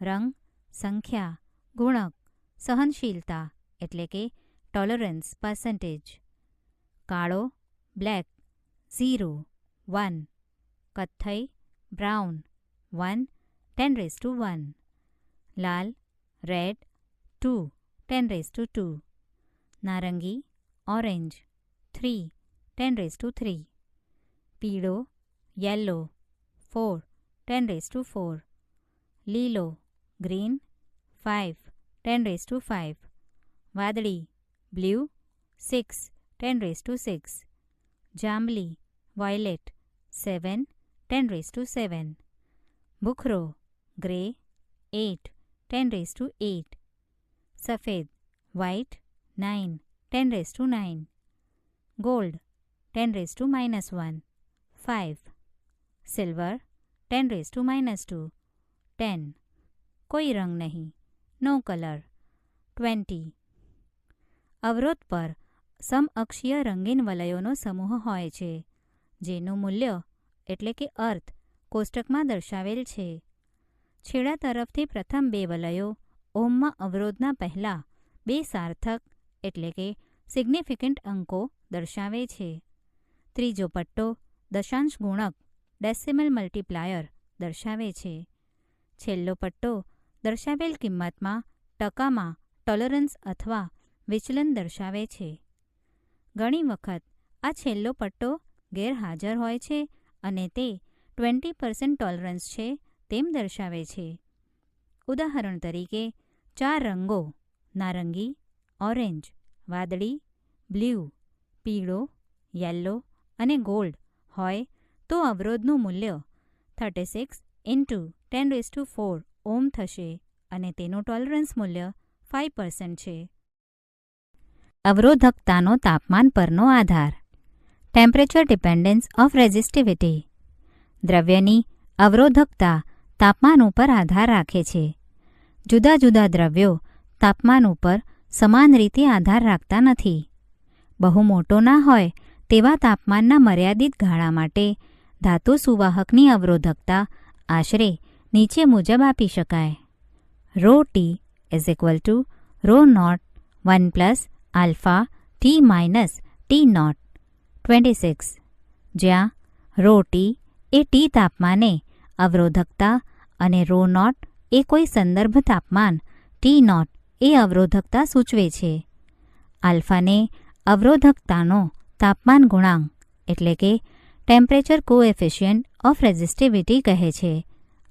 રંગ, સંખ્યા, ગુણક, સહનશીલતા એટલે કે ટોલરન્સ પર્સન્ટેજ. કાળો બ્લેક 0, 1. કથ્થઈ બ્રાઉન 1, 10 raised to 1. લાલ રેડ 2, 10 raised to 2. નારંગી ઓરેન્જ 3, 10 raised to 3. પીળો યલો 4, 10 raised to 4. લીલો ગ્રીન 5, 10 raised to 5. વાદળી બ્લુ 6, 10 raised to 6. જાંબલી વાયોલેટ 7, 10 raised to 7. ભૂખરો ગ્રે 8, 10 raised to 8. સફેદ white 9, 10 raised to 9. Gold 10 raised to minus 1, 5. Silver 10 raised to minus 2, 10. કોઈ રંગ નહીં નો કલર 20. અવરોધ પર સમઅક્ષીય રંગીન વલયોનો સમૂહ હોય છે જેનું મૂલ્ય એટલે કે અર્થ કોષ્ટકમાં દર્શાવેલ છે. છેડા તરફથી પ્રથમ 2 વલયો ઓહ્મમાં અવરોધના પહેલા 2 સાર્થક એટલે કે સિગ્નિફિકન્ટ અંકો દર્શાવે છે. ત્રીજો પટ્ટો દશાંશ ગુણક ડેસિમલ મલ્ટીપ્લાયર દર્શાવે છે. છેલ્લો પટ્ટો દર્શાવેલ કિંમતમાં ટકામાં ટોલરન્સ અથવા વિચલન દર્શાવે છે. ઘણી વખત આ છેલ્લો પટ્ટો ગેરહાજર હોય છે અને તે 20% ટોલરન્સ છે તેમ દર્શાવે છે. ઉદાહરણ તરીકે 4 રંગો નારંગી, ઓરેન્જ, વાદળી, બ્લુ પીળો, યલો અને ગોલ્ડ હોય તો અવરોધનું મૂલ્ય 36 × 10⁴ ઓહ્મ થશે અને તેનું ટોલરન્સ મૂલ્ય 5% છે. અવરોધકતાનો તાપમાન પરનો આધાર. Temperature dependence of resistivity. દ્રવ્યની અવરોધકતા તાપમાન ઉપર આધાર રાખે છે. જુદા જુદા દ્રવ્યો તાપમાન ઉપર સમાન રીતે આધાર રાખતા નથી. બહુ મોટો ના હોય તેવા તાપમાનના મર્યાદિત ગાળા માટે ધાતુ સુવાહકની અવરોધકતા આશરે નીચે મુજબ આપી શકાય. ρT = ρ0 1 + alpha T - T0. 26. જ્યાં ρT એ T તાપમાને અવરોધકતા અને ρ0 એ કોઈ સંદર્ભ તાપમાન T0 એ અવરોધકતા સૂચવે છે. આલ્ફાને અવરોધકતાનો તાપમાન ગુણાંક એટલે કે ટેમ્પરેચર કોએફિશિયન્ટ ઓફ રેઝિસ્ટિવિટી કહે છે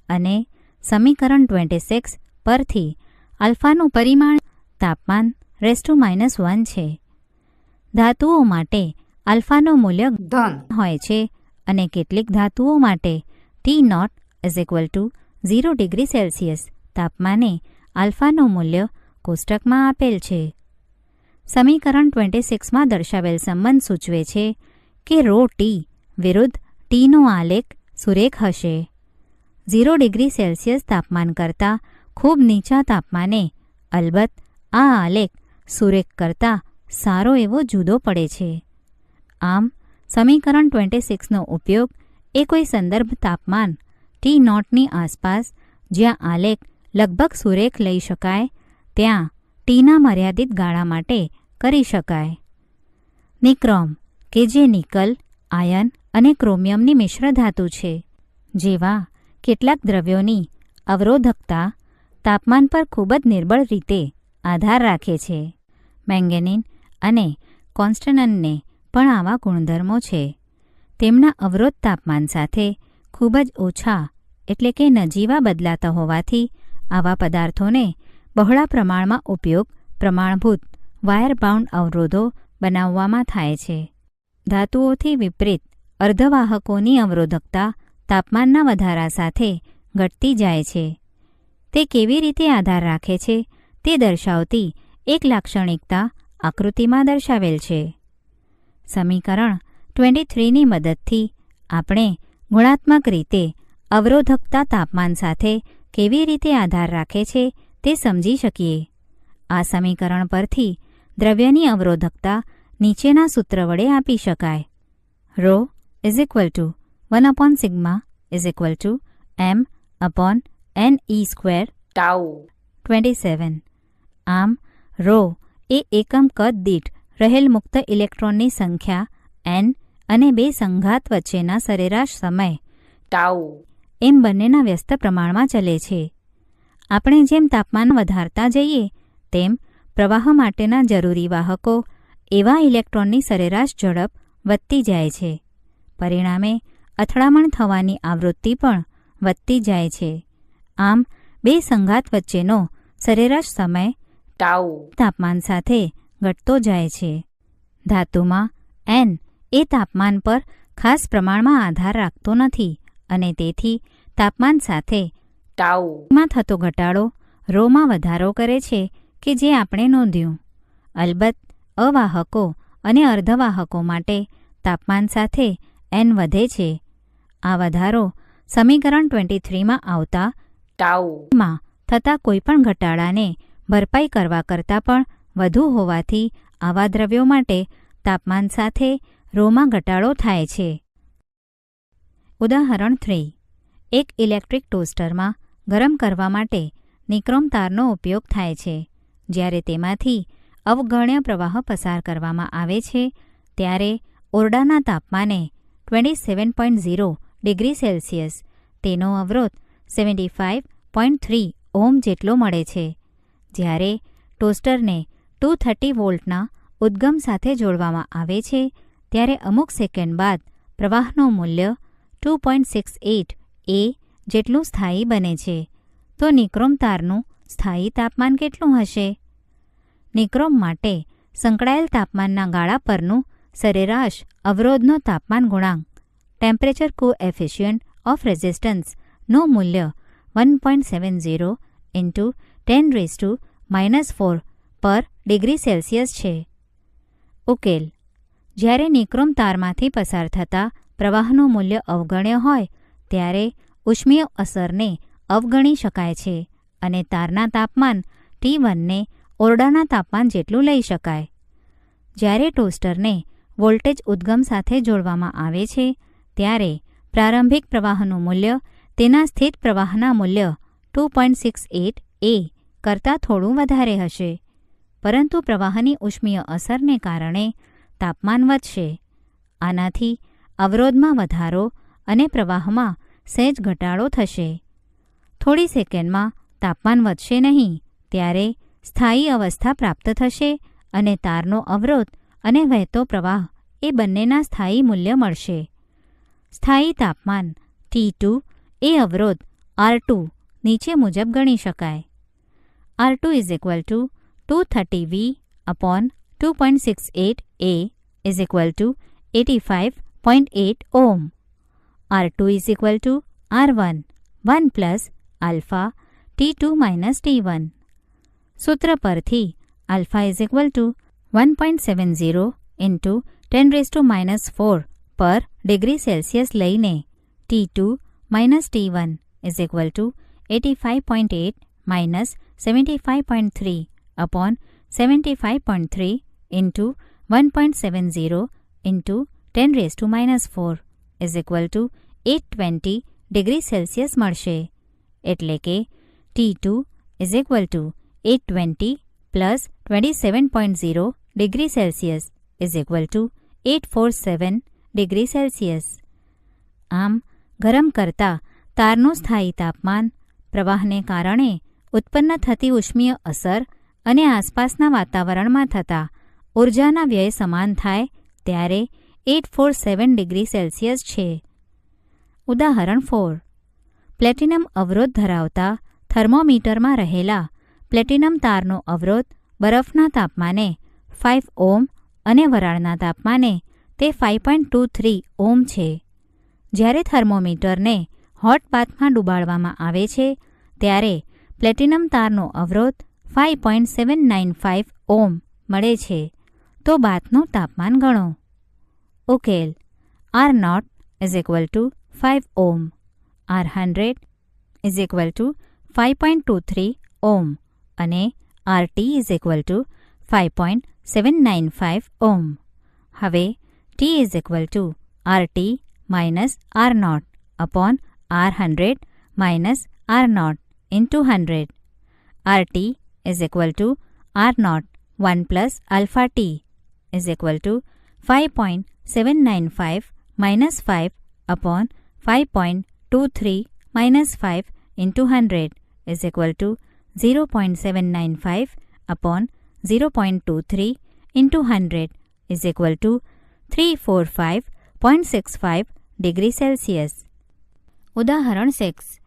અને સમીકરણ 26 પરથી આલ્ફાનું પરિમાણ તાપમાન (-1) છે. ધાતુઓ માટે આલ્ફાનું મૂલ્ય ધન હોય છે અને કેટલીક ધાતુઓ માટે T0 = 0 ડિગ્રી સેલ્સિયસ તાપમાને આલ્ફાનું મૂલ્ય કોષ્ટકમાં આપેલ છે. સમીકરણ 26માં દર્શાવેલ સંબંધ સૂચવે છે કે ρT વિરુદ્ધ Tનો આલેખ સુરેખ હશે. 0 ડિગ્રી સેલ્સિયસ તાપમાન કરતાં ખૂબ નીચા તાપમાને અલબત્ત આ આલેખ સુરેખ કરતાં સારો એવો જુદો પડે છે. આમ સમીકરણ 26નો ઉપયોગ એ કોઈ સંદર્ભ તાપમાન T0ની આસપાસ જ્યાં આલેખ લગભગ સુરેખ લઈ શકાય ત્યાં Tના મર્યાદિત ગાળા માટે કરી શકાય. નિક્રોમ કે જે નિકલ, આયર્ન અને ક્રોમિયમની મિશ્ર ધાતુ છે, જેવા કેટલાક દ્રવ્યોની અવરોધકતા તાપમાન પર ખૂબ જ નિર્બળ રીતે આધાર રાખે છે. મેંગેનીન અને કોન્સ્ટનનને પણ આવા ગુણધર્મો છે. તેમના અવરોધ તાપમાન સાથે ખૂબ જ ઓછા એટલે કે નજીવા બદલાતા હોવાથી આવા પદાર્થોને બહોળા પ્રમાણમાં ઉપયોગ પ્રમાણભૂત વાયર બાઉન્ડ અવરોધો બનાવવામાં થાય છે. ધાતુઓથી વિપરીત અર્ધવાહકોની અવરોધકતા તાપમાનના વધારા સાથે ઘટતી જાય છે. તે કેવી રીતે આધાર રાખે છે તે દર્શાવતી એક લાક્ષણિકતા આકૃતિમાં દર્શાવેલ છે. સમીકરણ 23ની મદદથી આપણે ગુણાત્મક રીતે અવરોધકતા તાપમાન સાથે કેવી રીતે આધાર રાખે છે તે સમજી શકીએ. આ સમીકરણ પરથી દ્રવ્યની અવરોધકતા નીચેના સૂત્ર વડે આપી શકાય. ρ = 1/σ = m/ne². ટાઉ 27. આમ ρ એ એકમ કદ દીઠ રહેલ મુક્ત ઇલેક્ટ્રોનની સંખ્યા n અને બે સંઘાત વચ્ચેના સરેરાશ સમય ટાઉ એમ બંનેના વ્યસ્ત પ્રમાણમાં ચલે છે. આપણે જેમ તાપમાન વધારતા જઈએ તેમ પ્રવાહ માટેના જરૂરી વાહકો એવા ઇલેક્ટ્રોનની સરેરાશ ઝડપ વધતી જાય છે. પરિણામે અથડામણ થવાની આવૃત્તિ પણ વધતી જાય છે. આમ બે સંઘાત વચ્ચેનો સરેરાશ સમય ટાઉ તાપમાન સાથે ઘટતો જાય છે. ધાતુમાં n એ તાપમાન પર ખાસ પ્રમાણમાં આધાર રાખતો નથી અને તેથી તાપમાન સાથે ટાઉમાં થતો ઘટાડો ρમાં વધારો કરે છે કે જે આપણે નોંધ્યું. અલબત્ત અવાહકો અને અર્ધવાહકો માટે તાપમાન સાથે n વધે છે. આ વધારો સમીકરણ 23માં આવતા ટાઉમાં થતા કોઈપણ ઘટાડાને ભરપાઈ કરવા કરતાં પણ વધુ હોવાથી આવા દ્રવ્યો માટે તાપમાન સાથે ρમાં ઘટાડો થાય છે. ઉદાહરણ 3. એક ઇલેક્ટ્રિક ટોસ્ટરમાં ગરમ કરવા માટે નિક્રોમ તારનો ઉપયોગ થાય છે. જ્યારે તેમાંથી અવગણ્ય પ્રવાહ પસાર કરવામાં આવે છે ત્યારે ઓરડાના તાપમાને 27.0 ડિગ્રી સેલ્સિયસ તેનો અવરોધ 75.3 ઓહ્મ જેટલો મળે છે. જ્યારે ટોસ્ટરને 230 વોલ્ટના ઉદ્ગમ સાથે જોડવામાં આવે છે ત્યારે અમુક સેકન્ડ બાદ પ્રવાહનું મૂલ્ય 2.68 A જેટલું સ્થાયી બને છે. તો નિક્રોમ તારનું સ્થાયી તાપમાન કેટલું હશે? નિક્રોમ માટે સંકળાયેલ તાપમાનના ગાળા પરનું સરેરાશ અવરોધનો તાપમાન ગુણાંક ટેમ્પરેચર કોએફિશિયન્ટ ઓફ રેઝિસ્ટન્સનું મૂલ્ય 1.70 × 10⁻⁻⁴ પર ડિગ્રી સેલ્સિયસ છે. ઉકેલ: જ્યારે નિક્રોમ તારમાંથી પસાર થતા પ્રવાહનું મૂલ્ય અવગણ્ય હોય ત્યારે ઉષ્મીય અસરને અવગણી શકાય છે અને તારના તાપમાન T1ને ઓરડાના તાપમાન જેટલું લઈ શકાય. જ્યારે ટોસ્ટરને વોલ્ટેજ ઉદ્ગમ સાથે જોડવામાં આવે છે ત્યારે પ્રારંભિક પ્રવાહનું મૂલ્ય તેના સ્થિત પ્રવાહના મૂલ્ય 2.68 A કરતાં થોડું વધારે હશે, પરંતુ પ્રવાહની ઉષ્મીય અસરને કારણે તાપમાન વધશે. આનાથી અવરોધમાં વધારો અને પ્રવાહમાં સહેજ ઘટાડો થશે. થોડી સેકન્ડમાં તાપમાન વધશે નહીં ત્યારે સ્થાયી અવસ્થા પ્રાપ્ત થશે અને તારનો અવરોધ અને વહેતો પ્રવાહ એ બંનેના સ્થાયી મૂલ્ય મળશે. સ્થાયી તાપમાન T2 એ અવરોધ R2 નીચે મુજબ ગણી શકાય. R2 = 230V upon 2.68 A is equal to 85.8 ohm. R2 = R1 1 plus alpha T2 minus T1. સૂત્ર પરથી alpha = 1.70 × 10⁻⁴ પર ડિગ્રી સેલ્સિયસ લઈને T2 minus T1 = 85.8 minus 75.3 upon 75.3 into 1.70 into 10⁻⁴ = 820 degree Celsius મળશે. એટલે કે T2 = 820 plus 27.0 degree Celsius = 847 degree Celsius. આમ ગરમ કરતા તારનું સ્થાયી તાપમાન, પ્રવાહને કારણે ઉત્પન્ન થતી ઉષ્મીય અસર અને આસપાસના વાતાવરણમાં થતા ઊર્જાના વ્યય સમાન થાય ત્યારે 847 ડિગ્રી સેલ્સિયસ છે. ઉદાહરણ 4. પ્લેટિનમ અવરોધ ધરાવતા થર્મોમીટરમાં રહેલા પ્લેટિનમ તારનો અવરોધ બરફના તાપમાને 5 ઓહ્મ અને વરાળના તાપમાને તે 5.23 ઓહ્મ છે. જ્યારે થર્મોમીટરને હોટ બાથમાં ડૂબાડવામાં આવે છે ત્યારે પ્લેટિનમ તારનો અવરોધ 5.795 ઓહ્મ મળે છે. તો બાથનું તાપમાન ગણો. ઉકેલ: R0 = 5 ઓહ્મ, R100 = 5.23 ઓહ્મ અને RT = 5.795 ઓહ્મ. હવે T = RT minus R0 upon R100 minus R0 into 100. RT = R0 1 plus alpha T = 5.795 minus 5 upon 5.23 minus 5 into 100 = 0.795 upon 0.23 into 100 = 345.65 degree Celsius. ઉદાહરણ 6.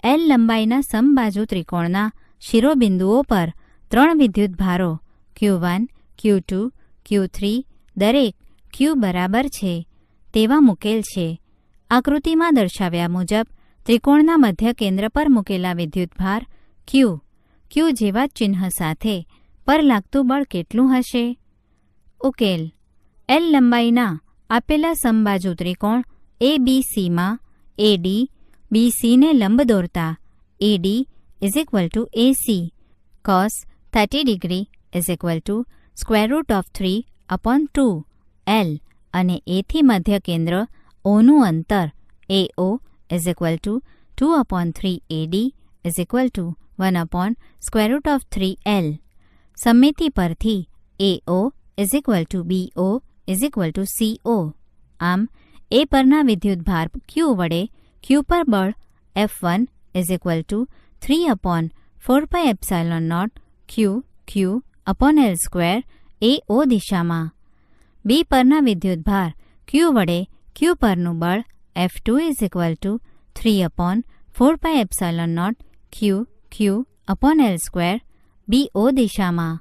L લંબાઈના સમબાજુ ત્રિકોણના શિરોબિંદુઓ પર 3 વિદ્યુતભારો Q1, Q2, Q3 દરેક Q બરાબર છે તેવા મૂકેલ છે. આકૃતિમાં દર્શાવ્યા મુજબ ત્રિકોણના મધ્ય કેન્દ્ર પર મૂકેલા વિદ્યુતભાર Q જેવા ચિહ્ન સાથે પર લાગતું બળ કેટલું હશે? ઉકેલ: L લંબાઈના આપેલા સમબાજુ ત્રિકોણ ABCમાં AD BCને લંબ દોરતા AD = AC cos 30° √3/2 L અને A થી મધ્ય કેન્દ્ર Oનું અંતર AO = 2/3 AD = 1/3 L. સમિતિ પરથી AO = BO = CO. આમ A પરના વિદ્યુતભાર Q વડે Q પર બળ F1 = 3/4πε0 Q/L² AO દિશામાં. B પરના વિદ્યુતભાર Q વડે Q પરનું બળ F2 = 3/4πε0 Q/L² BO દિશામાં.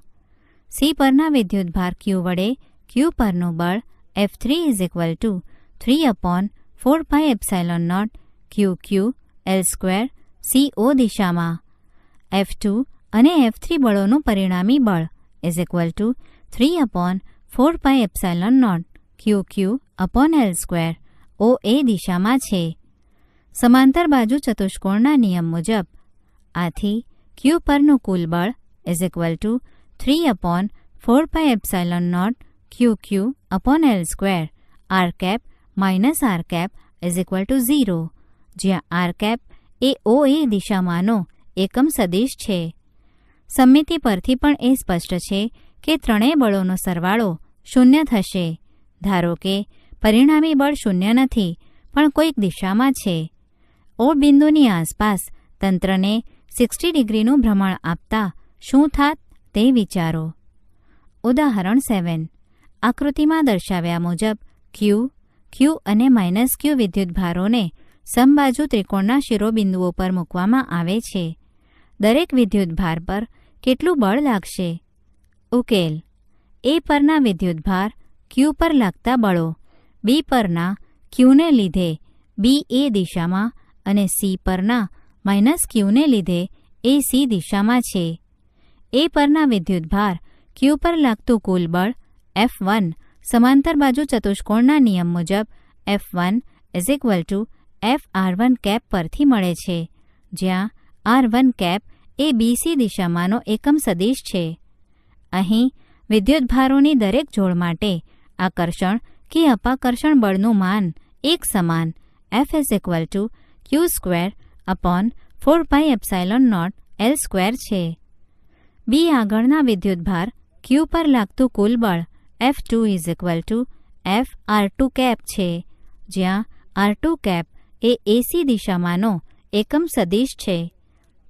સી પરના વિદ્યુતભાર ક્યુ વડે ક્યુ પરનું બળ F3 = 3/4πε0 QQ L2 CO દિશામાં. F2 અને F3 બળોનું પરિણામી બળ = 3/4πε0 QQ/L2 OA દિશામાં છે. સમાંતર બાજુ ચતુષ્કોણના નિયમ મુજબ આથી ક્યુ પરનું કુલ બળ = 3/4πε0 QQ/L2 r = 0, જ્યાં r એ OA દિશામાંનો એકમ સદિશ છે. સમમિતિ પરથી પણ એ સ્પષ્ટ છે કે ત્રણેય બળોનો સરવાળો 0 થશે. ધારો કે પરિણામી બળ 0 નથી પણ કોઈક દિશામાં છે. O બિંદુની આસપાસ તંત્રને 60 ડિગ્રીનું ભ્રમણ આપતા શું થાત તે વિચારો. ઉદાહરણ 7. આકૃતિમાં દર્શાવ્યા મુજબ Q અને -Q વિદ્યુતભારોને સમબાજુ ત્રિકોણના શિરોબિંદુઓ પર મૂકવામાં આવે છે. દરેક વિદ્યુતભાર પર કેટલું બળ લાગશે? ઉકેલ. A પરના વિદ્યુતભાર Q પર લાગતા બળો B પરના Qને લીધે BA દિશામાં અને C પરના -Qને લીધે AC દિશામાં છે. A પરના વિદ્યુતભાર Q પર લાગતું કુલ બળ F1 સમાંતર બાજુ ચતુષ્કોણના નિયમ મુજબ F1 = FR1 પરથી મળે છે, જ્યાં R1 એ BC દિશામાંનો એકમ સદિશ છે. અહીં વિદ્યુતભારોની દરેક જોડ માટે આકર્ષણ કે અપાકર્ષણ બળનું માન એક સમાન F = Q²/4πε0 L2 છે. B આગળના વિદ્યુતભાર Q પર લાગતું કુલ બળ F2 = FR2 છે, જ્યાં R2 એ AC દિશામાંનો એકમ સદિશ છે.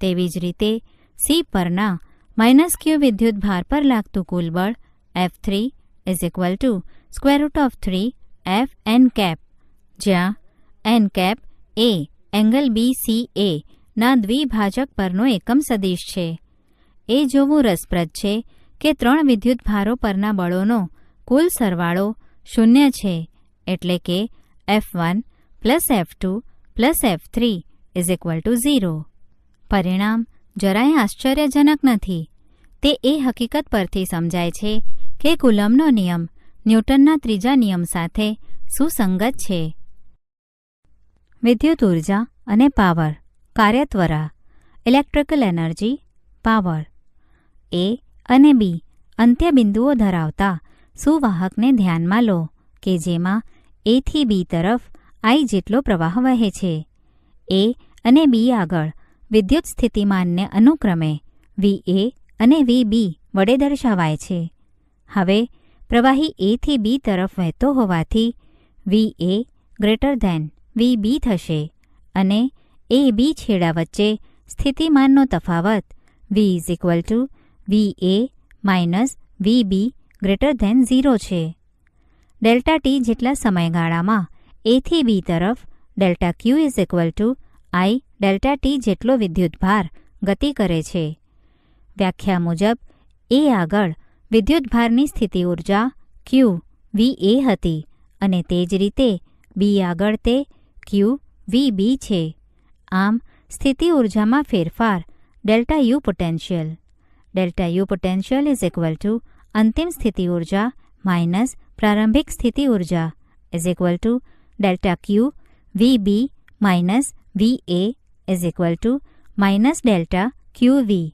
તેવી જ રીતે C પરના -Q વિદ્યુતભાર પર લાગતું કુલ બળ F3 = √3FN જ્યાં N એ એંગલ BCA ના દ્વિભાજક પરનો એકમ સદિશ છે. એ જોવું રસપ્રદ છે કે ત્રણ વિદ્યુતભારો પરના બળોનો કુલ સરવાળો 0 છે, એટલે કે F1 + F2 + F3 = 0. પરિણામ જરાય આશ્ચર્યજનક નથી. તે એ હકીકત પરથી સમજાય છે કે કુલમ્બનો નિયમ ન્યૂટનના ત્રીજા નિયમ સાથે સુસંગત છે. વિદ્યુત ઉર્જા અને પાવર કાર્યત્વરા ઇલેક્ટ્રિકલ એનર્જી પાવર. A અને B અંત્ય બિંદુઓ ધરાવતા સુવાહકને ધ્યાનમાં લો કે જેમાં A થી B તરફ I જેટલો પ્રવાહ વહે છે. A અને B આગળ વિદ્યુત સ્થિતિમાનને અનુક્રમે VA અને VB વડે દર્શાવાય છે. હવે પ્રવાહી A થી B તરફ વહેતો હોવાથી VA > VB થશે અને AB છેડા વચ્ચે સ્થિતિમાનનો તફાવત V = VA - VB > 0 છે. ∆T જેટલા સમયગાળામાં A થી B તરફ ∆Q = I ∆T જેટલો વિદ્યુતભાર ગતિ કરે છે. વ્યાખ્યા મુજબ A આગળ વિદ્યુતભારની સ્થિતિ ઉર્જા Q VA હતી અને તે જ રીતે B આગળ તે Q VB છે. આમ સ્થિતિ ઉર્જામાં ફેરફાર ∆U પોટેન્શિયલ. ∆U પોટેન્શિયલ = અંતિમ સ્થિતિ ઉર્જા માઇનસ પ્રારંભિક સ્થિતિ ઉર્જા ∆Q VB - VA −∆QV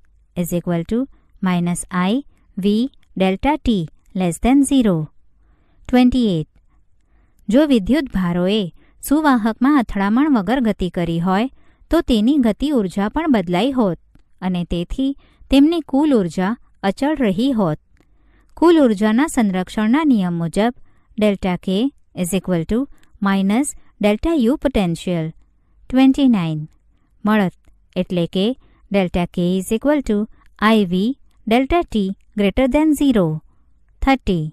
-I V ∆T <0. 28. જો વિદ્યુતભારોએ સુવાહકમાં અથડામણ વગર ગતિ કરી હોય તો તેની ગતિ ઉર્જા પણ બદલાઈ હોત અને તેથી તેમની કુલ ઉર્જા અચળ રહી હોત. કુલ ઉર્જાના સંરક્ષણના નિયમ મુજબ ∆K - ∆U પોટેન્શિયલ. 29. મળત એટલે કે ∆K = IV ∆T > 0. 30.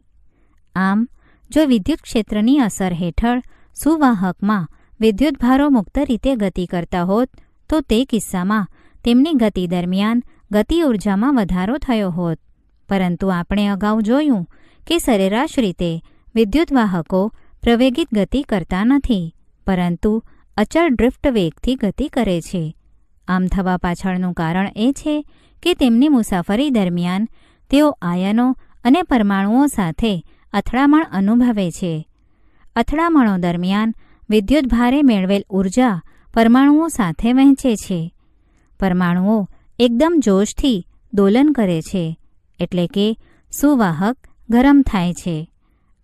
આમ જો વિદ્યુત ક્ષેત્રની અસર હેઠળ સુવાહકમાં વિદ્યુતભારો મુક્ત રીતે ગતિ કરતા હોત તો તે કિસ્સામાં તેમની ગતિ દરમિયાન ગતિ ઉર્જામાં વધારો થયો હોત. પરંતુ આપણે અગાઉ જોયું કે સરેરાશ રીતે વિદ્યુતવાહકો પ્રવેગિત ગતિ કરતા નથી, પરંતુ અચળ ડ્રિફ્ટ વેગથી ગતિ કરે છે. આમ થવા પાછળનું કારણ એ છે કે તેમની મુસાફરી દરમિયાન તેઓ આયનો અને પરમાણુઓ સાથે અથડામણ અનુભવે છે. અથડામણો દરમિયાન વિદ્યુતભારે મેળવેલ ઊર્જા પરમાણુઓ સાથે વહેંચે છે. પરમાણુઓ એકદમ જોશથી દોલન કરે છે, એટલે કે સુવાહક ગરમ થાય છે.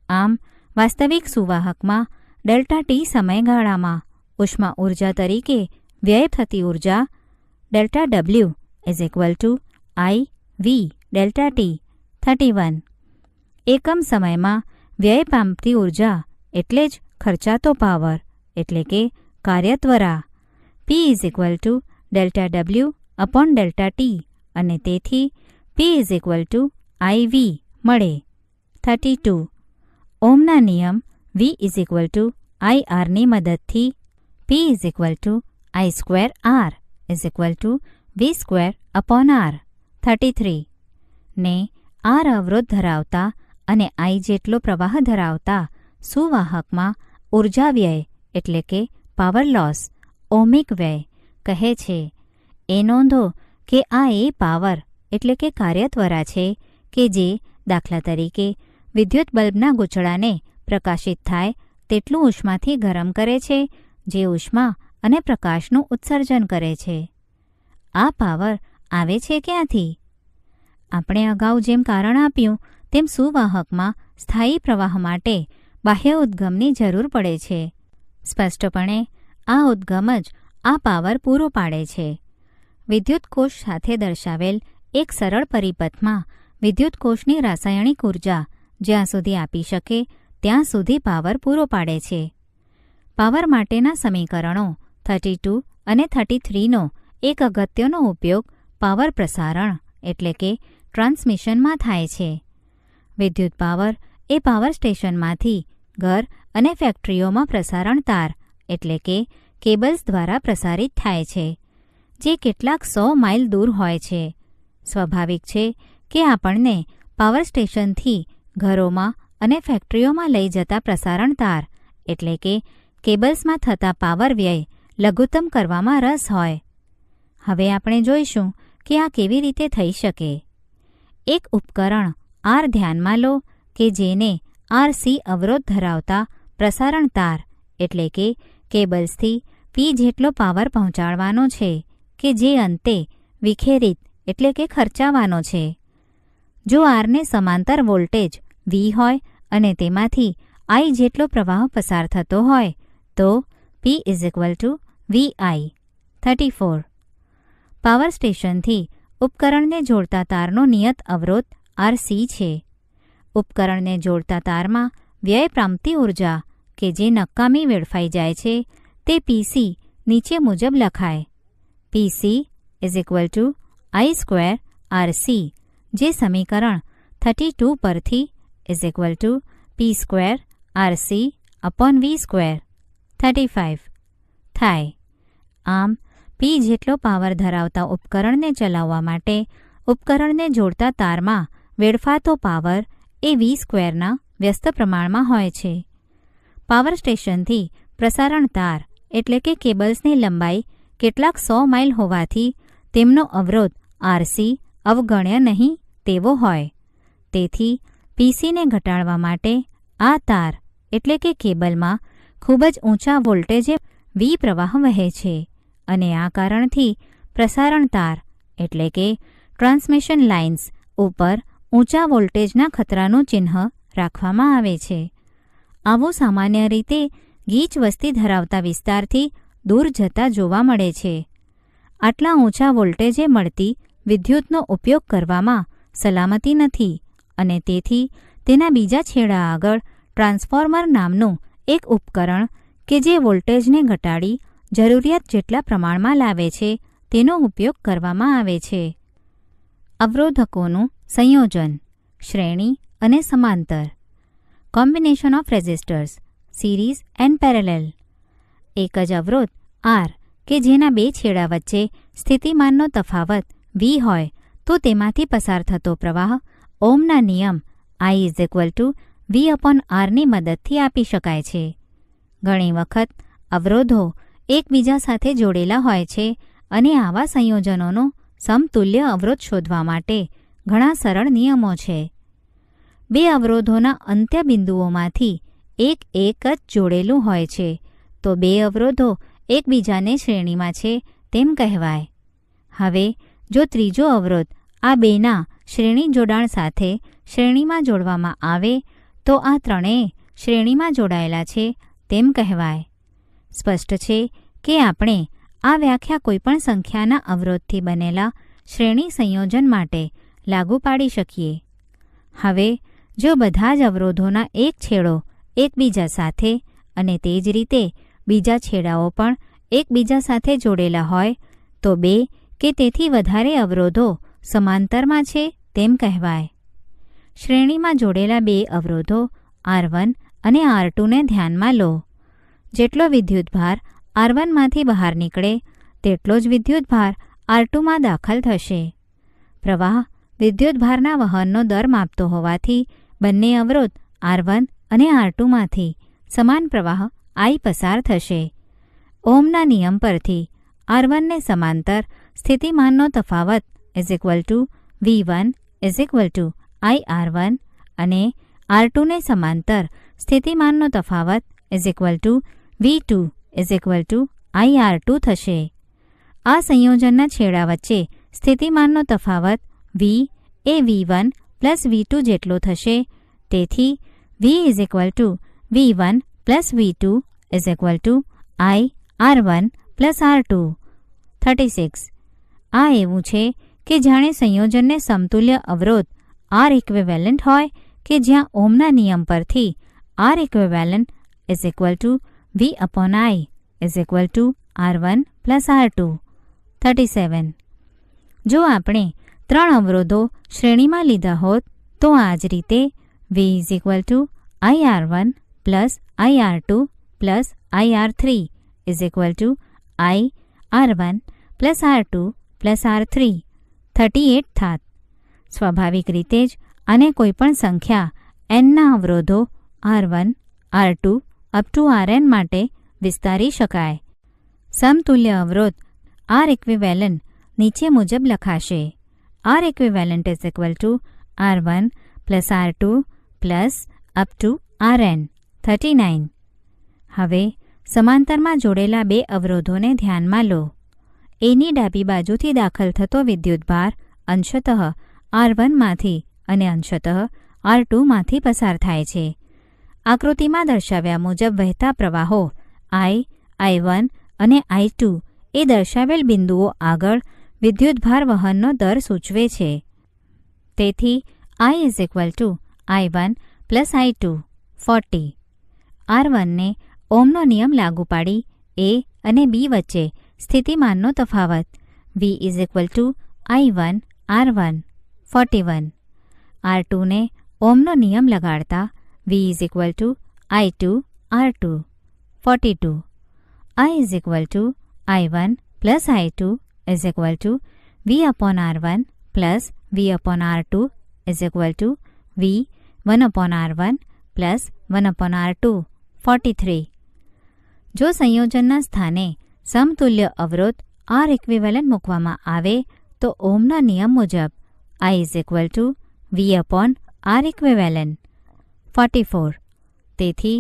આમ વાસ્તવિક સુવાહકમાં ડેલ્ટા ટી સમયગાળામાં ઉષ્મા ઊર્જા તરીકે વ્યય થતી ઊર્જા delta W = IV delta T 31. એકમ સમયમાં વ્યય પામતી ઊર્જા એટલે જ ખર્ચાતો પાવર એટલે કે કાર્યત્વરા P = ΔW/ΔT અને તેથી P = IV મળે. 32. ઓહ્મના નિયમ V = IR ની મદદથી P = I²R V²/R. 33. ને R અવરોધ ધરાવતા અને I જેટલો પ્રવાહ ધરાવતા સુવાહકમાં ઊર્જા વ્યય એટલે કે પાવર લોસ ઓહમિક વ્યય કહે છે. એ નોંધો કે આ એ પાવર એટલે કે કાર્યત્વરા છે કે જે દાખલા તરીકે વિદ્યુત બલ્બના ગૂંચળાને પ્રકાશિત થાય તેટલું ઉષ્માથી ગરમ કરે છે, જે ઉષ્મા અને પ્રકાશનું ઉત્સર્જન કરે છે. આ પાવર આવે છે ક્યાંથી? આપણે અગાઉ જેમ કારણ આપ્યું તેમ સુવાહકમાં સ્થાયી પ્રવાહ માટે બાહ્ય ઉદ્ગમની જરૂર પડે છે. સ્પષ્ટપણે આ ઉદ્ગમ જ આ પાવર પૂરો પાડે છે. વિદ્યુતકોષ સાથે દર્શાવેલ એક સરળ પરિપથમાં વિદ્યુતકોષની રાસાયણિક ઊર્જા જ્યાં સુધી આપી શકે ત્યાં સુધી પાવર પૂરો પાડે છે. પાવર માટેના સમીકરણો 32 અને 33નો એક અગત્યનો ઉપયોગ પાવર પ્રસારણ એટલે કે ટ્રાન્સમિશનમાં થાય છે. વિદ્યુત પાવર એ પાવર સ્ટેશનમાંથી ઘર અને ફેક્ટરીઓમાં પ્રસારણ તાર એટલે કે કેબલ્સ દ્વારા પ્રસારિત થાય છે, જે કેટલાક 100 માઇલ દૂર હોય છે. સ્વાભાવિક છે કે આપણને પાવર સ્ટેશનથી ઘરોમાં અને ફેક્ટરીઓમાં લઈ જતા પ્રસારણ તાર એટલે કે કેબલ્સમાં થતા પાવર વ્યય લઘુત્તમ કરવામાં રસ હોય. હવે આપણે જોઈશું કે આ કેવી રીતે થઈ શકે. એક ઉપકરણ R ધ્યાનમાં લો કે જેને RC અવરોધ ધરાવતા પ્રસારણ તાર એટલે કે કેબલ્સથી P જેટલો પાવર પહોંચાડવાનો છે કે જે અંતે વિખેરિત એટલે કે ખર્ચાવાનો છે. જો Rને સમાંતર વોલ્ટેજ V હોય અને તેમાંથી I જેટલો પ્રવાહ પસાર થતો હોય તો P = VI. 34. પાવર સ્ટેશનથી ઉપકરણને જોડતા તારનો નિયત અવરોધ RC છે. ઉપકરણને જોડતા તારમાં વ્યય પામતી ઊર્જા કે જે નકામી વેડફાઈ જાય છે તે PC નીચે મુજબ લખાય. PC = I²RC, જે સમીકરણ 32 પરથી P²RC/V². 35 થાય. આમ P જેટલો પાવર ધરાવતા ઉપકરણને ચલાવવા માટે ઉપકરણને જોડતા તારમાં વેડફાતો પાવર એ V²ના વ્યસ્ત પ્રમાણમાં હોય છે. પાવર સ્ટેશનથી પ્રસારણ તાર એટલે કે કેબલ્સની લંબાઈ કેટલાક 100 માઇલ હોવાથી તેમનો અવરોધ RC અવગણ્ય નહીં તેવો હોય. તેથી PCને ઘટાડવા માટે આ તાર એટલે કે કેબલમાં ખૂબ જ ઊંચા વોલ્ટેજે V પ્રવાહ વહે છે અને આ કારણથી પ્રસારણ તાર એટલે કે ટ્રાન્સમિશન લાઇન્સ ઉપર ઊંચા વોલ્ટેજના ખતરાનું ચિહ્ન રાખવામાં આવે છે. આવું સામાન્ય રીતે ગીચ વસ્તી ધરાવતા વિસ્તારથી દૂર જતા જોવા મળે છે. આટલા ઊંચા વોલ્ટેજે મળતી વિદ્યુતનો ઉપયોગ કરવામાં સલામતી નથી અને તેથી તેના બીજા છેડા આગળ ટ્રાન્સફોર્મર નામનું એક ઉપકરણ કે જે વોલ્ટેજને ઘટાડી જરૂરિયાત જેટલા પ્રમાણમાં લાવે છે તેનો ઉપયોગ કરવામાં આવે છે. અવરોધકોનું સંયોજન, શ્રેણી અને સમાંતર. Combination of resistors, series and parallel. એક જ અવરોધ R કે જેના બે છેડા વચ્ચે સ્થિતિમાનનો તફાવત V હોય તો તેમાંથી પસાર થતો પ્રવાહ ઓહ્મના નિયમ I=V/Rની મદદથી આપી શકાય છે. ઘણી વખત અવરોધો એકબીજા સાથે જોડેલા હોય છે અને આવા સંયોજનોનો સમતુલ્ય અવરોધ શોધવા માટે ઘણા સરળ નિયમો છે. બે અવરોધોના અંત્યબિંદુઓમાંથી એક જ જોડેલું હોય છે તો બે અવરોધો એકબીજાને શ્રેણીમાં છે તેમ કહેવાય. હવે જો ત્રીજો અવરોધ આ બેના શ્રેણી જોડાણ સાથે શ્રેણીમાં જોડવામાં આવે તો આ ત્રણેય શ્રેણીમાં જોડાયેલા છે તેમ કહેવાય. સ્પષ્ટ છે કે આપણે આ વ્યાખ્યા કોઈપણ સંખ્યાના અવરોધથી બનેલા શ્રેણી સંયોજન માટે લાગુ પાડી શકીએ. હવે જો બધા જ અવરોધોના એક છેડો એકબીજા સાથે અને તે જ રીતે બીજા છેડાઓ પણ એકબીજા સાથે જોડેલા હોય તો બે કે તેથી વધારે અવરોધો સમાંતરમાં છે તેમ કહેવાય. શ્રેણીમાં જોડેલા બે અવરોધો R1 અને R2ને ધ્યાનમાં લો. જેટલો વિદ્યુતભાર R1માંથી બહાર નીકળે તેટલો જ વિદ્યુતભાર R2માં દાખલ થશે. પ્રવાહ વિદ્યુતભારના વહનનો દર માપતો હોવાથી બંને અવરોધ R1 અને R2માંથી સમાન પ્રવાહ I પસાર થશે. ઓહ્મના નિયમ પરથી R1ને સમાંતર સ્થિતિમાનનો તફાવત V1 IR1 અને R2ને સમાંતર સ્થિતિમાનનો તફાવત V2 IR2 થશે. આ સંયોજનના છેડા વચ્ચે સ્થિતિમાનનો તફાવત V એ V1 V2 જેટલો થશે. તેથી V1 V2 IR1 R2. 36. આ એવું છે કે જાણે સંયોજનને સમતુલ્ય અવરોધ R ઇક્વિવેલન્ટ હોય કે જ્યાં ઓહ્મના નિયમ પરથી R equivalent V/I R1 R2. 37. જો આપણે ત્રણ અવરોધો શ્રેણીમાં લીધા હોત તો આ જ રીતે V IR1 IR2 IR3 IR1 R2 R3 38 થાત. સ્વાભાવિક રીતે જ આને કોઈપણ સંખ્યા nના અવરોધો R1 R2 Rn માટે વિસ્તારી શકાય. સમતુલ્ય અવરોધ R ઇક્વિવેલન્ટ નીચે મુજબ લખાશે. R equivalent R1 R2 Rn. 39. હવે સમાંતરમાં જોડેલા બે અવરોધોને ધ્યાનમાં લો. એની ડાબી બાજુથી દાખલ થતો વિદ્યુતભાર અંશતઃ R1માંથી અને અંશતઃ R2માંથી પસાર થાય છે. આકૃતિમાં દર્શાવ્યા મુજબ વહેતા પ્રવાહો I1 અને I2 એ દર્શાવેલ બિંદુઓ આગળ વિદ્યુતભાર વહનનો દર સૂચવે છે. તેથી I1 I2 40. R1ને ઓહ્મનો નિયમ લાગુ પાડી A અને B વચ્ચે સ્થિતિમાનનો તફાવત V I1 R1 41. R2ને ઓહ્મનો નિયમ લગાડતા V I2 R2 42. I1 I2 V/R1 V/R2 V/R1 1/R2. 43. જો સંયોજનના સ્થાને સમતુલ્ય અવરોધ R ઇક્વિવેલન્ટ મૂકવામાં આવે તો ઓહ્મના નિયમ મુજબ I V/R ઇક્વિવેલન્ટ. 44. તેથી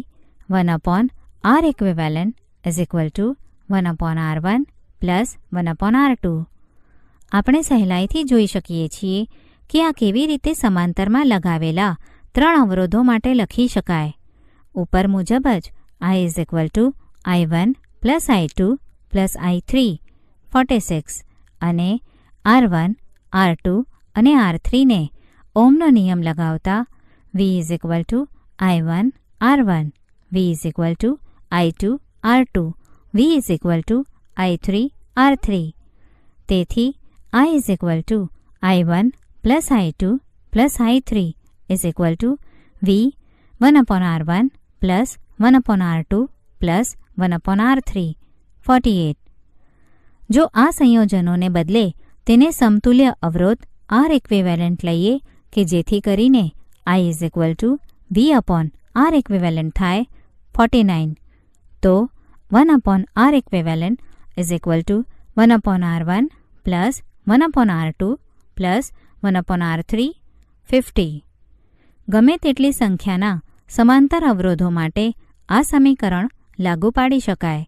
1/R ઇક્વિવેલન્ટ 1/R1 1/R2. આપણે સહેલાઈથી જોઈ શકીએ છીએ કે આ કેવી રીતે સમાંતરમાં લગાવેલા ત્રણ અવરોધો માટે લખી શકાય. ઉપર મુજબ જ I1 I2 I3. 46. અને R1 R2 અને R3ને ઓહ્મનો નિયમ લગાવતા V I1 R1 V I2 R2 V I3 R3. તેથી I1 I2 I3 V/R1 1/R2 1/R3. 48. જો આ સંયોજનોને બદલે તેને સમતુલ્ય અવરોધ R ઇક્વિવેલન્ટ લઈએ કે જેથી કરીને I is equal to V upon R equivalent થાય 49. તો 1 upon R equivalent is equal to 1 upon R1 plus 1 upon R2 plus 1 upon R3 50. ગમે તેટલી સંખ્યાના સમાંતર અવરોધો માટે આ સમીકરણ લાગુ પાડી શકાય.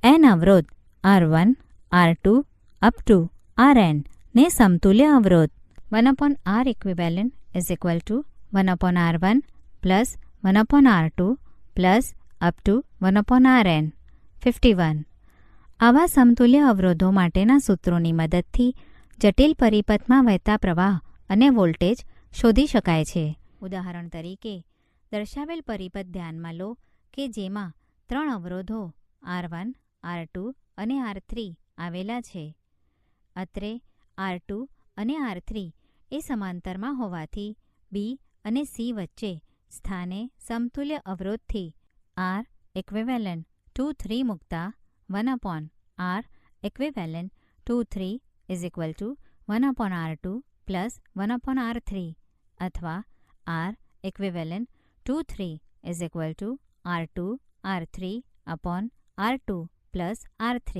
n અવરોધ R1, R2 up to Rn ને સમતુલ્ય અવરોધ 1 upon R equivalent is equal to 1 upon R1 plus 1 upon R2 plus up to 1 upon Rn 51. આવા સમતુલ્ય અવરોધો માટેના સૂત્રોની મદદથી જટિલ પરિપથમાં વહેતા પ્રવાહ અને વોલ્ટેજ શોધી શકાય છે. ઉદાહરણ તરીકે દર્શાવેલ પરિપથ ધ્યાનમાં લો કે જેમાં 3 અવરોધો R1, R2 અને R3 આવેલા છે. અત્રે R2 અને R3 એ સમાંતરમાં હોવાથી B અને C વચ્ચે સ્થાને સમતુલ્ય અવરોધથી R ઇક્વિવેલન્ટ 2, 3 મૂકતા 1 upon R equivalent 2, 3 is equal to 1 upon R2 plus 1 upon R3 અથવા R equivalent 2, 3 is equal two R2, R3 upon R2 plus R3